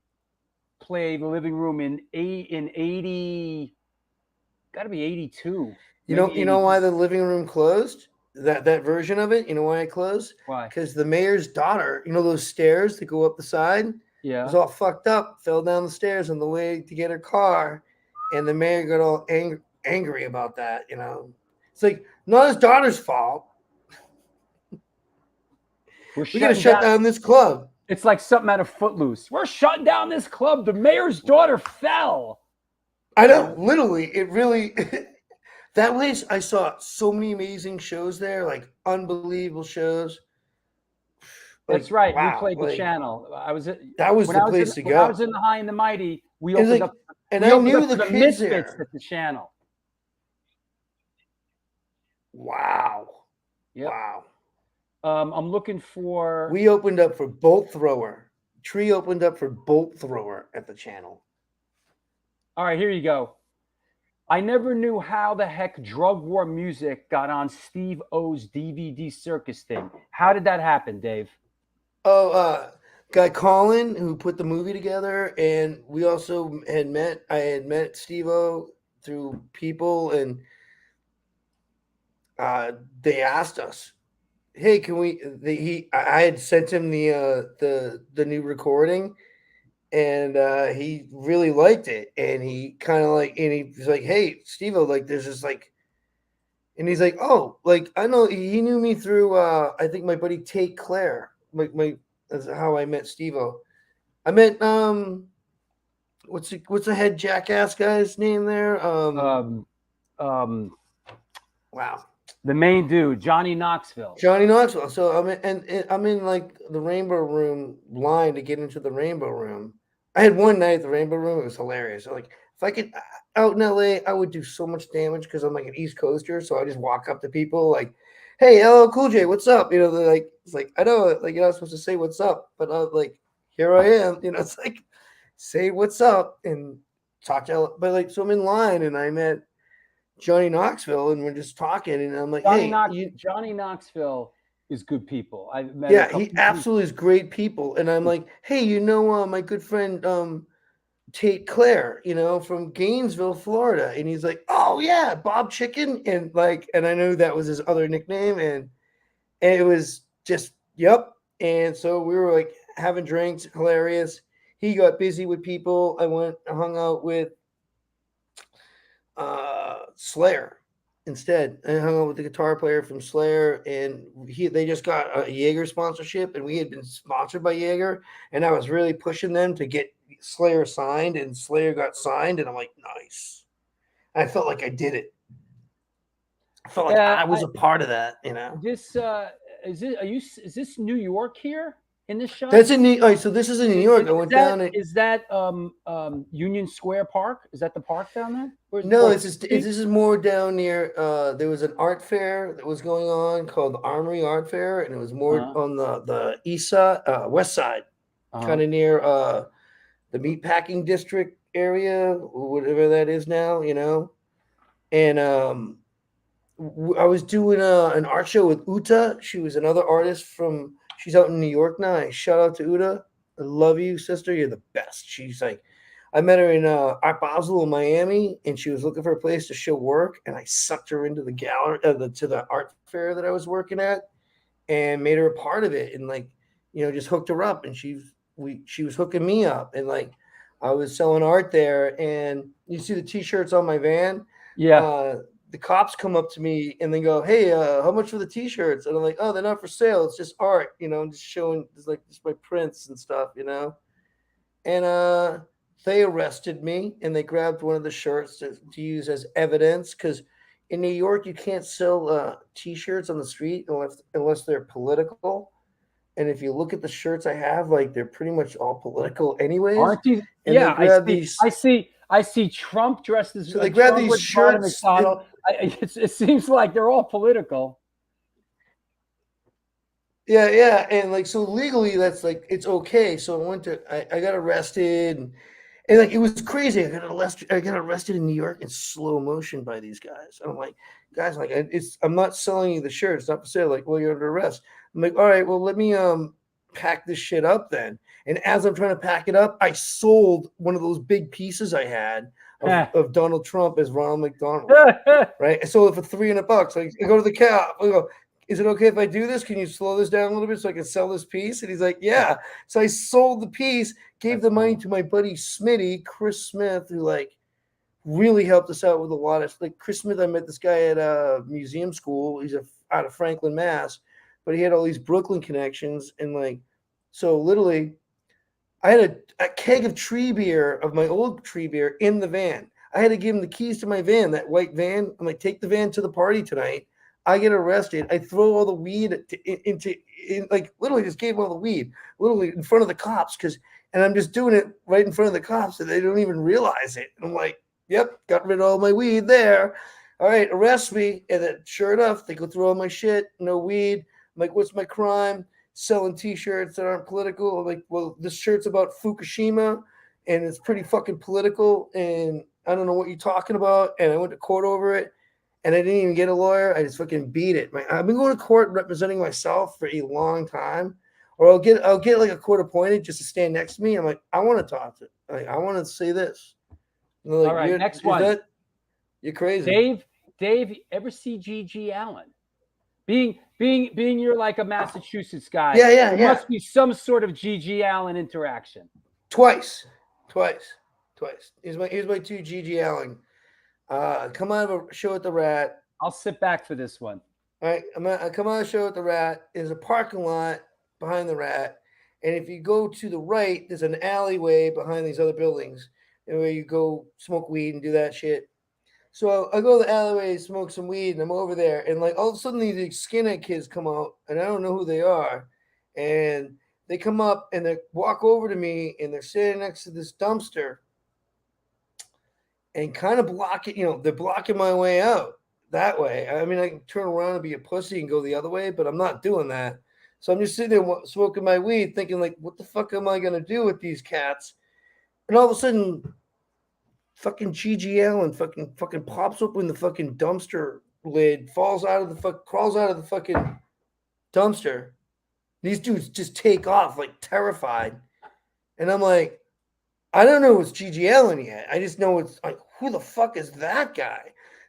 play the living room in 80, got to be 82. You know why the living room closed? That version of it. You know why it closed? Why? Because the mayor's daughter, those stairs that go up the side, was all fucked up, fell down the stairs on the way to get her car, and the mayor got all angry about that. It's not his daughter's fault. We gotta shut down this club. It's like something out of Footloose. We're shutting down this club. The mayor's daughter fell. I know, literally. It really. That place, I saw so many amazing shows there, unbelievable shows. That's right. Wow, we played the channel. That was the place to go. When I was in the High and the Mighty, we opened up. And I knew the kids Misfits there at the channel. Wow. Yep. Wow. I'm looking for. We opened up for Bolt Thrower. Tree opened up for Bolt Thrower at the channel. All right, here you go. I never knew how the heck Drug War Music got on Steve O's DVD circus thing. How did that happen, Dave? Oh, guy Colin, who put the movie together, and we also I had met Steve O through people, and they asked us, hey, can we? I had sent him the new recording, and he really liked it, and he kind of and he was like, hey, Steve-O, there's this and he's like, oh, I know he knew me through I think my buddy Tate Claire, that's how I met Steve-O. I met what's the head jackass guy's name there? Wow. The main dude, Johnny Knoxville. Johnny Knoxville. So I'm in the Rainbow Room line to get into the Rainbow Room. I had one night at the Rainbow Room. It was hilarious. So if I could out in LA, I would do so much damage because I'm an East Coaster. So I just walk up to people hey, LL Cool J, what's up? They're it's I know, you're not supposed to say what's up, but here I am. It's say what's up and talk to but so I'm in line and I met Johnny Knoxville, and we're just talking, and I'm Johnny Knoxville is good people. I've met he absolutely is great people, and I'm hey, my good friend Tate Claire, from Gainesville, Florida, and he's oh yeah, Bob Chicken, and and I knew that was his other nickname, and it was just yep, and so we were having drinks, hilarious. He got busy with people. I hung out with Slayer instead. I hung out with the guitar player from Slayer, and they just got a Jaeger sponsorship, and we had been sponsored by Jaeger, and I was really pushing them to get Slayer signed, and Slayer got signed, and I'm nice. I felt like I did it. I felt like I was a part of that, This is this New York here? In this shot? That's in New York. So this is in New York. I went down. Is that Union Square Park? Is that the park down there? No, this is more down near. There was an art fair that was going on called the Armory Art Fair, and it was more on the east side, west side, kind of near the meatpacking district area, whatever that is now, And I was doing an art show with Uta. She was another artist she's out in New York now. Shout out to Uta. I love you, sister. You're the best. She's I met her in Art Basel in Miami, and she was looking for a place to show work, and I sucked her into the gallery, to the art fair that I was working at, and made her a part of it, and just hooked her up, and she was hooking me up, and I was selling art there, and you see the T-shirts on my van. Yeah. The cops come up to me and they go, hey, how much for the T-shirts? And I'm oh, they're not for sale. It's just art, I'm just showing just my prints and stuff, And they arrested me and they grabbed one of the shirts to use as evidence because in New York you can't sell T-shirts on the street unless they're political. And if you look at the shirts I have, like they're pretty much all political, anyways. Aren't these? And Yeah, they grab I see. these. I see Trump dressed as. So they grab Trump these with shirts. it seems like they're all political. Yeah, and like so legally that's like it's okay. So I got arrested and like it was crazy. I got arrested in New York in slow motion by these guys. And I'm like, guys, like I'm not selling you the shirt. It's not for sale. Like, well, you're under arrest. I'm like, all right, well, let me pack this shit up then. And as I'm trying to pack it up, I sold one of those big pieces I had of Donald Trump as Ronald McDonald. Right? I sold it for $300. Like, I go to the cop. I go, is it okay if I do this? Can you slow this down a little bit so I can sell this piece? And he's like, yeah. So I sold the piece, gave the money to my buddy Smitty, Chris Smith, who like really helped us out with a lot of like Chris Smith. I met this guy at a museum school. He's out of Franklin, Mass, but he had all these Brooklyn connections. And like, so literally I had a keg of tree beer, of my old tree beer in the van. I had to give him the keys to my van, that white van. I'm like, take the van to the party tonight. I get arrested. I throw all the weed into like literally just gave all the weed literally in front of the cops and I'm just doing it right in front of the cops and they don't even realize it. And I'm like, yep, got rid of all my weed there. All right, arrest me. And then sure enough, they go through all my shit, no weed. I'm like, what's my crime? Selling T-shirts that aren't political. I'm like, well, this shirt's about Fukushima and it's pretty fucking political and I don't know what you're talking about. And I went to court over it. And I didn't even get a lawyer. I just fucking beat it. I've been going to court representing myself for a long time. Or I'll get like a court appointed just to stand next to me. I'm like, I want to talk to. Like, I want to say this. Like, all right, next one. You're crazy. Dave, ever see G.G. Allin? Being you're like a Massachusetts guy. Yeah. There must be some sort of G.G. Allin interaction. Twice. Here's my two G.G. Allin. Come out of a show at the Rat. I'll sit back for this one. All right, I come out of a show at the Rat. There's a parking lot behind the Rat, and if you go to the right, there's an alleyway behind these other buildings, and where you go smoke weed and do that shit. So I go to the alleyway, smoke some weed, and I'm over there, and like all of a sudden these skinhead kids come out, and I don't know who they are, and they come up and they walk over to me, and they're sitting next to this dumpster. And kind of block it, they're blocking my way out that way. I mean, I can turn around and be a pussy and go the other way, but I'm not doing that. So I'm just sitting there smoking my weed, thinking like, what the fuck am I going to do with these cats? And all of a sudden, fucking G.G. Allin fucking pops open the fucking dumpster lid, crawls out of the fucking dumpster. These dudes just take off like terrified. And I'm like, I don't know it's G.G. Allin yet. I just know it's like, who the fuck is that guy?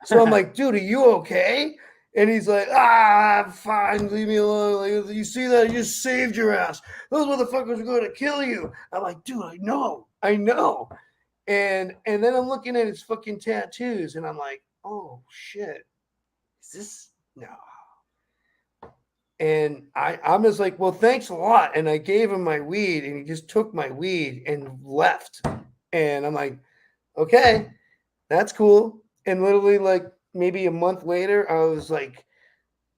So I'm like, dude, are you okay? And he's like, I'm fine, leave me alone. Like, you see that? You just saved your ass. Those motherfuckers are going to kill you. I'm like, dude, I know. And then I'm looking at his fucking tattoos, and I'm like, oh shit, is this no? And I'm just like, well, thanks a lot. And I gave him my weed, and he just took my weed and left. And I'm like, okay, that's cool. And literally, like, maybe a month later, I was like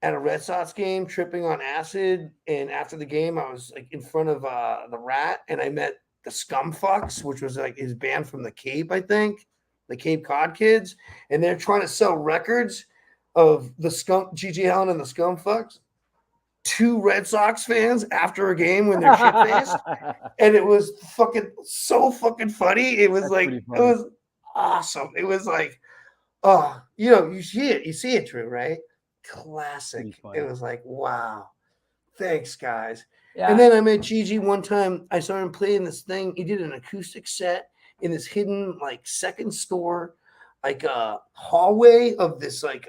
at a Red Sox game tripping on acid. And after the game, I was like in front of the Rat, and I met the Scumfucks, which was like his band from the Cape, I think, the Cape Cod Kids. And they're trying to sell records of the G.G. Allin and the Scumfucks. 2 Red Sox fans after a game when they're shit-faced. And it was fucking so fucking funny. It was like, it was awesome. It was like, oh, you see it, Drew, right? Classic. It was like, wow. Thanks, guys. Yeah. And then I met Gigi one time. I saw him playing this thing. He did an acoustic set in this hidden, like, second store, like a hallway of this, like,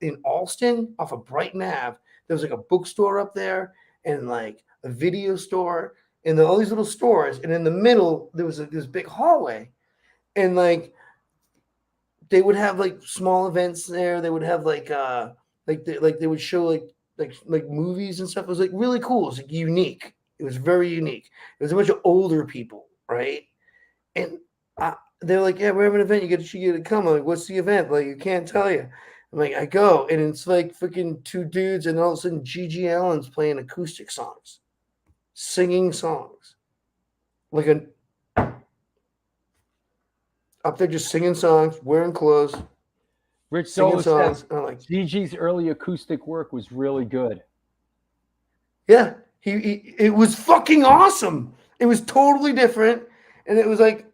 in Allston off of Brighton Ave. There was like a bookstore up there and like a video store and all these little stores. And in the middle, there was this big hallway. And like, they would have like small events there. They would have like they would show like movies and stuff. It was like really cool. It was like unique. It was very unique. It was a bunch of older people, right? And they're like, yeah, we're having an event. You get to come. I'm like, what's the event? Like, you can't tell you. I'm like, I go, and it's like freaking two dudes, and all of a sudden, Gigi Allen's playing acoustic songs, singing songs, like up there just singing songs, wearing clothes. Rich Zola says like, Gigi's early acoustic work was really good. Yeah, it was fucking awesome. It was totally different, and it was like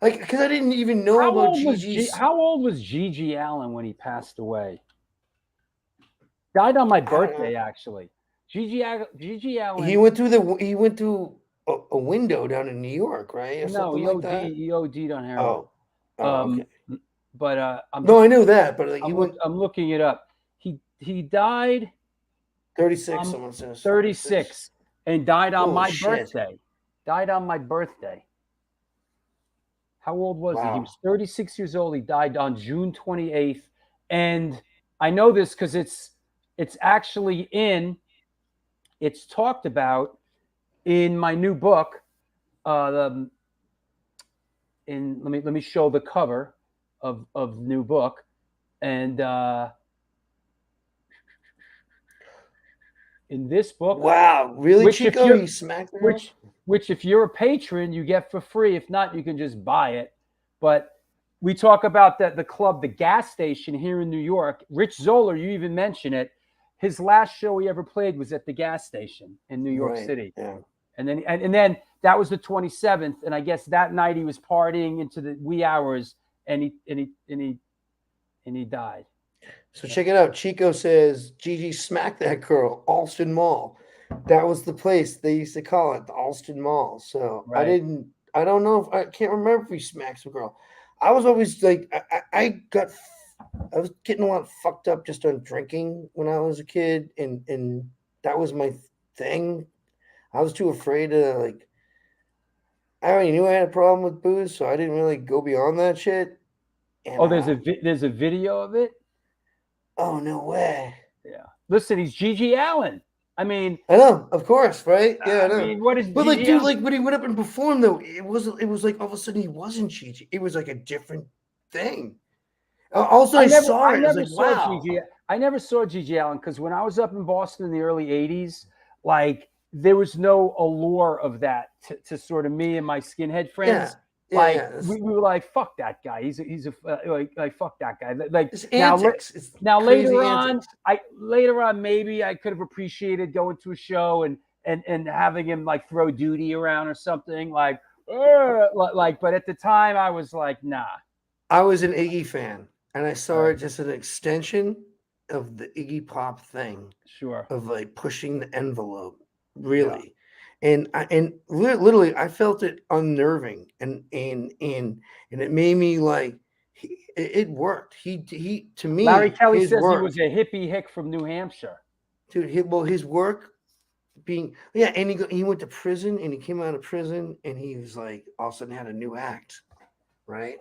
because I didn't even know about Gigi. How old was Gigi Allen when he passed away? Died on my birthday, actually. Gigi Allen. He went through a window down in New York, right? Or no, he OD. He OD'd on heroin. Okay. But I knew that, but like I'm looking it up. He died 36. Someone says 36, and died on my shit. birthday. Died on my birthday. How old was he? He was 36 years old. He died on June 28th. And I know this because it's actually it's talked about in my new book. Let me show the cover of the new book. And in this book. Wow, really, Chico? You smacked her? Which, if you're a patron, you get for free. If not, you can just buy it. But we talk about the club, the gas station here in New York. Rich Zoller, you even mentioned it. His last show he ever played was at the gas station in New York City. Yeah. And then that was the 27th. And I guess that night he was partying into the wee hours, and he died. So check it out. Chico says Gigi smacked that girl, Allston Mall. That was the place they used to call it, the Allston Mall. So right. I can't remember if he smacked some girl. I was always like, I was getting a lot fucked up just on drinking when I was a kid, and that was my thing. I was too afraid to I already knew I had a problem with booze, so I didn't really go beyond that shit. And, there's a video of it. Oh, no way. Yeah. Listen, he's Gigi Allen. I mean, I know, of course, right? Yeah, I know. I mean, what is? But Gigi Allen? When he went up and performed, though, it was like all of a sudden he wasn't Gigi. It was like a different thing. Also, I never saw Gigi Allen because when I was up in Boston in the early '80s, there was no allure of that to sort of me and my skinhead friends. Yeah. We were like, fuck that guy. He's a fuck that guy. Now later on, maybe I could have appreciated going to a show and having him throw Duty around or something but at the time I was like, nah. I was an Iggy fan, and I saw it just an extension of the Iggy Pop thing. Sure. Of pushing the envelope, really. Yeah. And literally, I felt it unnerving, and it made me it worked. He to me. Larry Kelly says he was a hippie hick from New Hampshire. Dude, his work and he went to prison, and he came out of prison, and he was all of a sudden had a new act, right?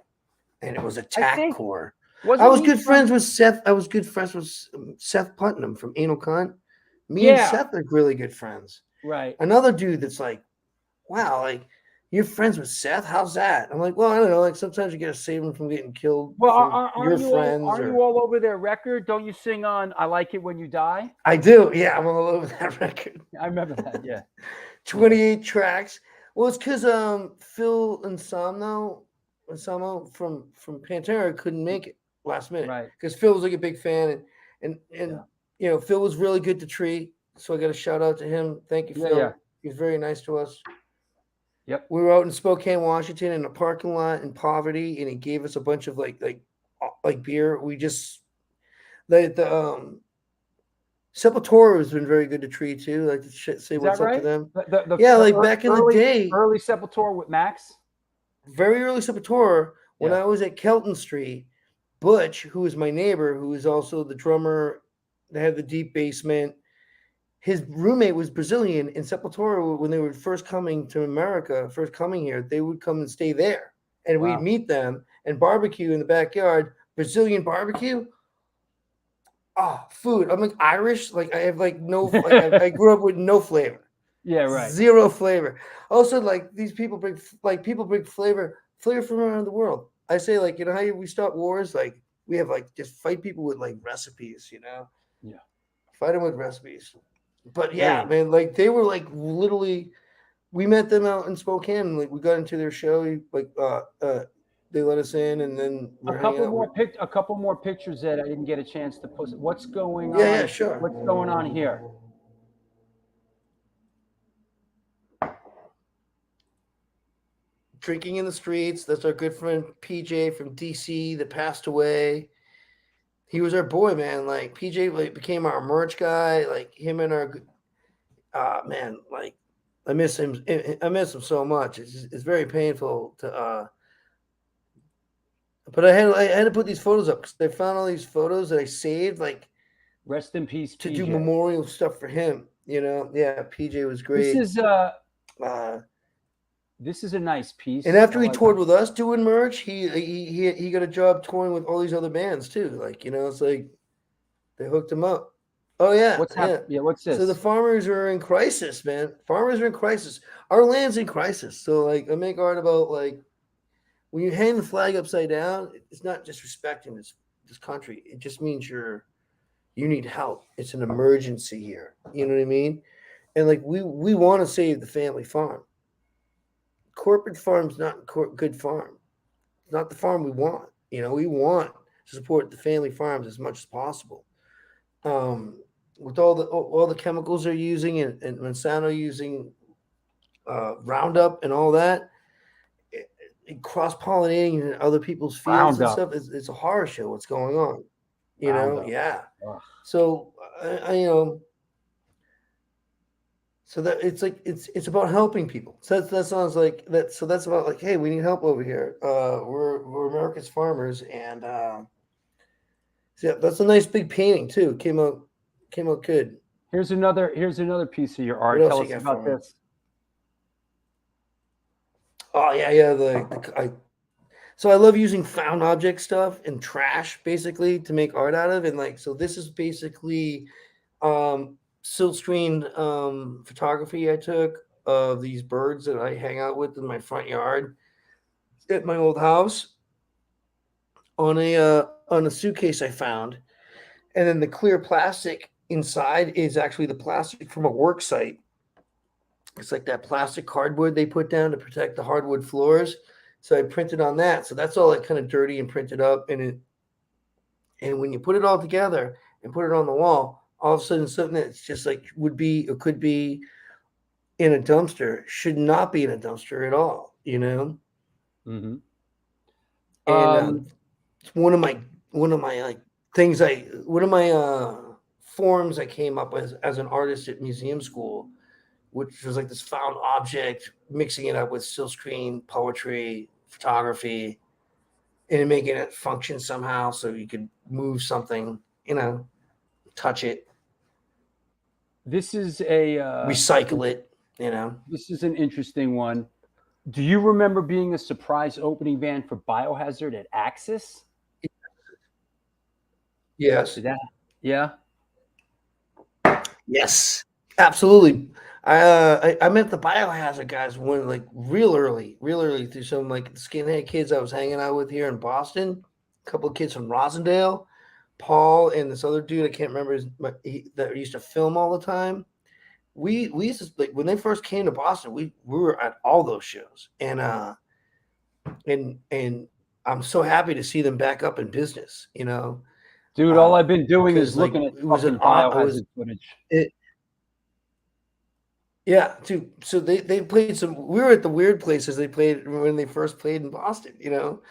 And it was Attack Core. I was good friends with Seth. I was good friends with Seth Putnam from Anal Cunt. Me and Seth are really good friends. Right. Another dude that's wow, you're friends with Seth? How's that? I'm like, well, I don't know. Sometimes you got to save him from getting killed. Well, are you all over their record? Don't you sing on I Like It When You Die? I do. Yeah, I'm all over that record. I remember that, yeah. 28 tracks. Well, it's because Phil Anselmo from Pantera couldn't make it last minute. Right. Because Phil was a big fan, and Phil was really good to treat. So I got a shout out to him. Thank you, Phil. Yeah. He was very nice to us. Yep. We were out in Spokane, Washington, in a parking lot in poverty, and he gave us a bunch of beer. We just the Sepultura has been very good to treat too. Like to say what's up to them. Back in the day, early Sepultura with Max. Very early Sepultura when I was at Kelton Street. Butch, who was my neighbor, who was also the drummer, they had the deep basement. His roommate was Brazilian in Sepultura. When they were first coming here, they would come and stay there. And we'd meet them and barbecue in the backyard. Brazilian barbecue. Oh, food. I'm Irish. I have no, I grew up with no flavor. Yeah, right. Zero flavor. Also, these people bring flavor flair from around the world. I say, like, you know how we start wars? Like, we have, like, just fight people with, like, recipes, you know? Yeah. Fight them with recipes. But yeah, Hey. man, like, they were, like, literally, we met them out in Spokane. And, like, we got into their show. Like, they let us in, and then we're hanging out. A couple more pictures that I didn't get a chance to post. What's going on? Yeah, sure. What's going on here? Drinking in the streets. That's our good friend PJ from DC that passed away. He was our boy, man. Like, PJ, like, became our merch guy. Like, him and our man, like, I miss him. I miss him so much. It's very painful to but I had to put these photos up because I found all these photos that I saved, like, rest in peace, to PJ. do memorial stuff for him. You know, yeah, PJ was great. This is a nice piece. And after he toured with us doing merch, he got a job touring with all these other bands too. Like, you know, it's like they hooked him up. Oh yeah, what's happening? Yeah, what's this? So the farmers are in crisis, man. Farmers are in crisis. Our land's in crisis. So, like, I make art about, like, when you hang the flag upside down, it's not just respecting this country. It just means you need help. It's an emergency here. You know what I mean? And, like, we want to save the family farm. Corporate farm's not a good farm. It's not the farm we want. You know, we want to support the family farms as much as possible. With all the chemicals they're using and Monsanto using Roundup and all that, cross-pollinating in other people's fields and stuff, it's a horror show what's going on. You know, yeah. Ugh. So I you know, so that it's like it's about helping people. So that sounds like that. So that's about, like, hey, we need help over here. We're America's farmers, and so that's a nice big painting too. Came out good. Here's another piece of your art. Tell us about this. Oh yeah. So I love using found object stuff and trash basically to make art out of, and, like, so this is basically silk screen photography I took of these birds that I hang out with in my front yard at my old house on a suitcase I found, and then the clear plastic inside is actually the plastic from a work site. It's like that plastic cardboard they put down to protect the hardwood floors. So I printed on that. So that's all, like, kind of dirty and printed up. And when you put it all together and put it on the wall, all of a sudden something that's just like could be in a dumpster should not be in a dumpster at all, you know? Mm-hmm. And it's one of my like things one of my forms I came up with as an artist at museum school, which was like this found object, mixing it up with silk screen, poetry, photography, and making it function somehow so you could move something, you know, touch it. This is a recycle it, you know. This is an interesting one. Do you remember being a surprise opening band for Biohazard at Axis? Yes. Yeah. Yes, absolutely. I met the Biohazard guys when, like, real early through some, like, skinhead kids I was hanging out with here in Boston. A couple of kids from Rosendale, Paul, and this other dude I can't remember that used to film all the time. We used to, like, when they first came to Boston, we were at all those shows, and I'm so happy to see them back up in business. You know, dude, all I've been doing is looking at fucking Biohazard footage. Yeah, too. So they played some. We were at the weird places they played when they first played in Boston. You know,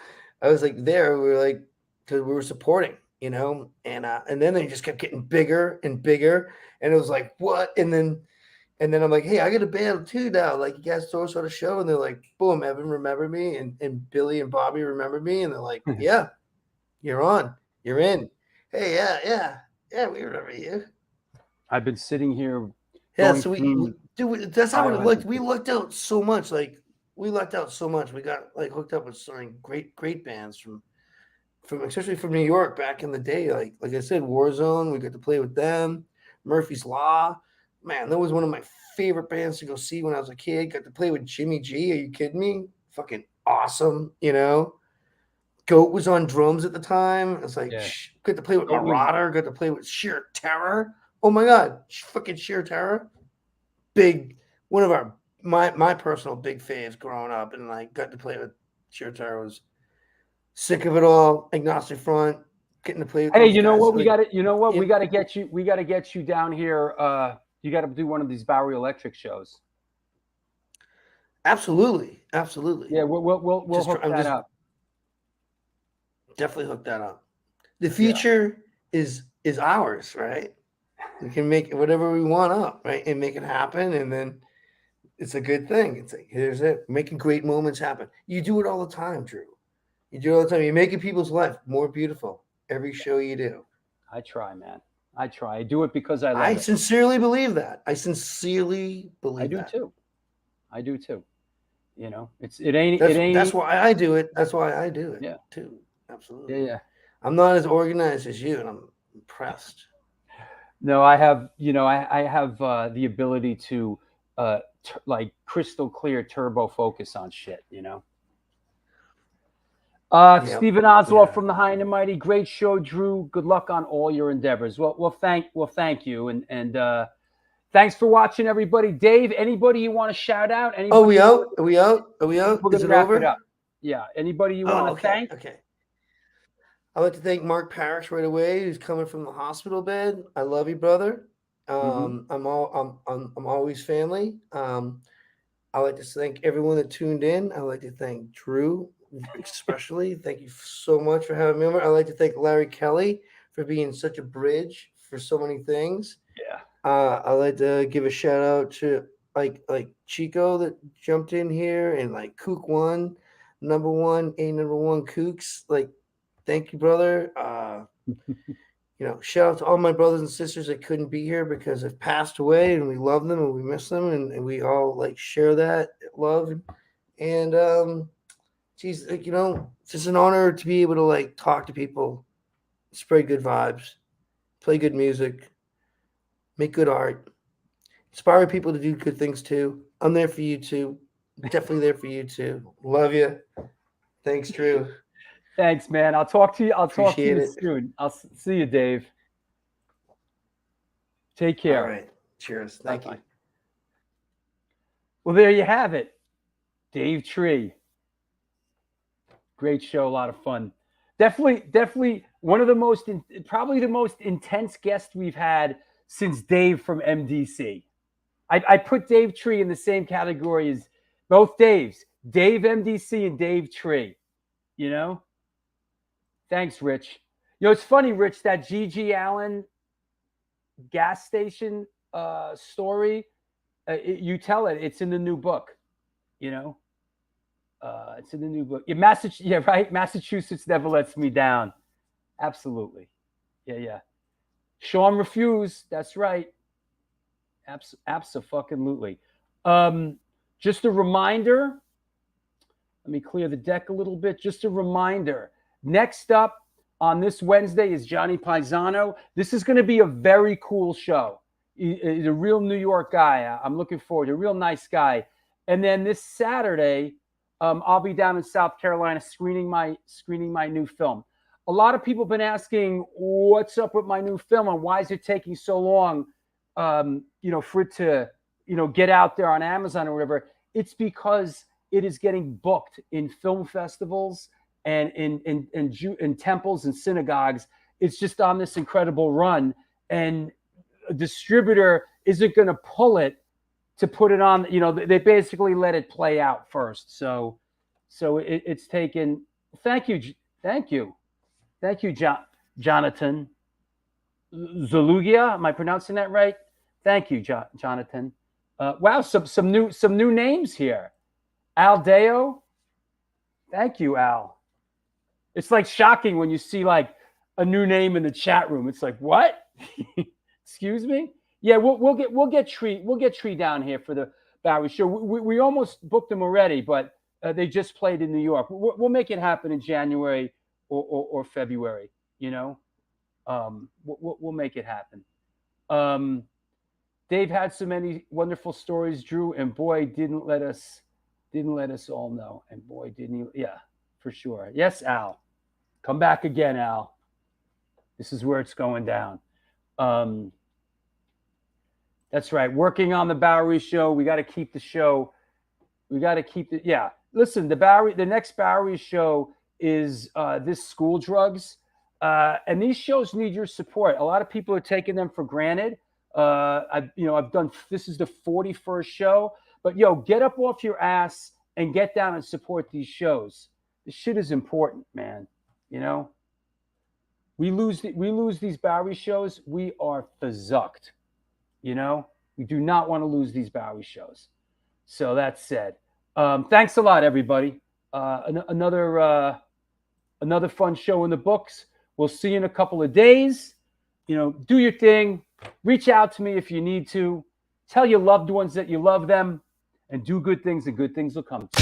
I was like there. We were like, because we were supporting. You know, and then they just kept getting bigger and bigger, and it was like, what? And then I'm like, hey, I got a band too now. Like, you guys throw us on a show, and they're like, boom, Evan remembered me, and Billy and Bobby remembered me, and they're like, yeah, you're on, you're in. Hey, yeah, we remember you. I've been sitting here. Yeah, so that's how it looked. We lucked out so much. Like, we lucked out so much. We got, like, hooked up with some great bands from especially from New York back in the day. Like I said, Warzone. We got to play with them. Murphy's Law. Man, that was one of my favorite bands to go see when I was a kid. Got to play with Jimmy G. Are you kidding me? Fucking awesome. You know, Goat was on drums at the time. It's like, got to play with Marauder, got to play with Sheer Terror. Oh my God, fucking Sheer Terror. Big, one of my personal big faves growing up, and like got to play with Sheer Terror. Was sick of it all. Agnostic Front, getting to play with Hey, those you know guys. what? Like, We got it. You know what? We got to get you. We got to get you down here. You got to do one of these Bowery Electric shows. Absolutely, absolutely. Yeah, we'll hook that up. Definitely hook that up. The future is ours, right? We can make whatever we want up, right, and make it happen, and then it's a good thing. It's like, here's it, making great moments happen. You do it all the time, Drew. You do it all the time. You're making people's life more beautiful every show you do. I try, man. I try. I do it because I love it. I sincerely believe that. I sincerely believe that. I do too. You know, it ain't. That's why I do it. That's why I do it. Yeah. Too. Absolutely. Yeah. I'm not as organized as you, and I'm impressed. No, I have. You know, I have the ability to like crystal clear turbo focus on shit. You know. Stephen Oswald from the High and the Mighty. Great show, Drew. Good luck on all your endeavors. Well, thank you, and thanks for watching, everybody. Dave, anybody you want to shout out? Anybody Are we out? Are we out? We're Is gonna it wrap over? it up. Yeah. Anybody you want to thank? Okay. I'd like to thank Mark Parrish right away, who's coming from the hospital bed. I love you, brother. I'm always family. I'd like to thank everyone that tuned in. I'd like to thank Drew, especially. Thank you so much for having me over. I'd like to thank Larry Kelly for being such a bridge for so many things. Yeah. I'd like to give a shout out to like Chico that jumped in here, and like Kook One, number one Kooks. Like, thank you, brother. You know, shout out to all my brothers and sisters that couldn't be here because they've passed away, and we love them and we miss them, and we all like share that love. And geez, like, you know, it's just an honor to be able to like talk to people, spread good vibes, play good music, make good art, inspire people to do good things too. I'm there for you too. Definitely there for you too. Love you. Thanks, Drew. Thanks, man. I'll talk to you. I'll talk to you Appreciate it. soon. I'll see you, Dave. Take care. All right. Cheers. Thank you. Well, there you have it. Dave Tree. Great show. A lot of fun. Definitely one of the most, probably the most intense guest we've had since Dave from MDC. I put Dave Tree in the same category as both Daves. Dave MDC and Dave Tree. You know? Thanks, Rich. You know, it's funny, Rich, that G.G. Allin gas station story, you tell it. It's in the new book, you know? It's in the new book. Yeah, right? Massachusetts never lets me down. Absolutely. Yeah. Sean refused. That's right. Abso-fucking-lutely. Just a reminder. Let me clear the deck a little bit. Just a reminder. Next up on this Wednesday is Johnny Paisano. This is going to be a very cool show. He's a real New York guy. I'm looking forward to a real nice guy. And then this Saturday, I'll be down in South Carolina screening my new film. A lot of people have been asking, what's up with my new film and why is it taking so long, for it to, get out there on Amazon or whatever. It's because it is getting booked in film festivals and in temples and synagogues. It's just on this incredible run, and a distributor isn't going to pull it to put it on. They basically let it play out first. So it's taken. Thank you, Jonathan Zalugia. Am I pronouncing that right? Thank you, Jonathan. Wow, some new names here. Al Deo. Thank you, Al. It's like shocking when you see like a new name in the chat room. It's like, what? Excuse me? Yeah, we'll get Tree down here for the Bowery show. We almost booked them already, but they just played in New York. We'll make it happen in January or February. We'll make it happen. Dave had so many wonderful stories, Drew, and boy, didn't let us Didn't let us all know. And boy, didn't he. Yeah, for sure. Yes, Al. Come back again, Al. This is where it's going down. That's right. Working on the Bowery show. We got to keep the show. We got to keep it. Yeah. Listen, the next Bowery show is this School Drugs. And these shows need your support. A lot of people are taking them for granted. I've done, this is the 41st show, but get up off your ass and get down and support these shows. This shit is important, man. We lose these Bowery shows, we are fucked. We do not want to lose these Bowery shows. So that said, thanks a lot, everybody. Another fun show in the books. We'll see you in a couple of days. Do your thing. Reach out to me if you need to. Tell your loved ones that you love them, and do good things, and good things will come to you.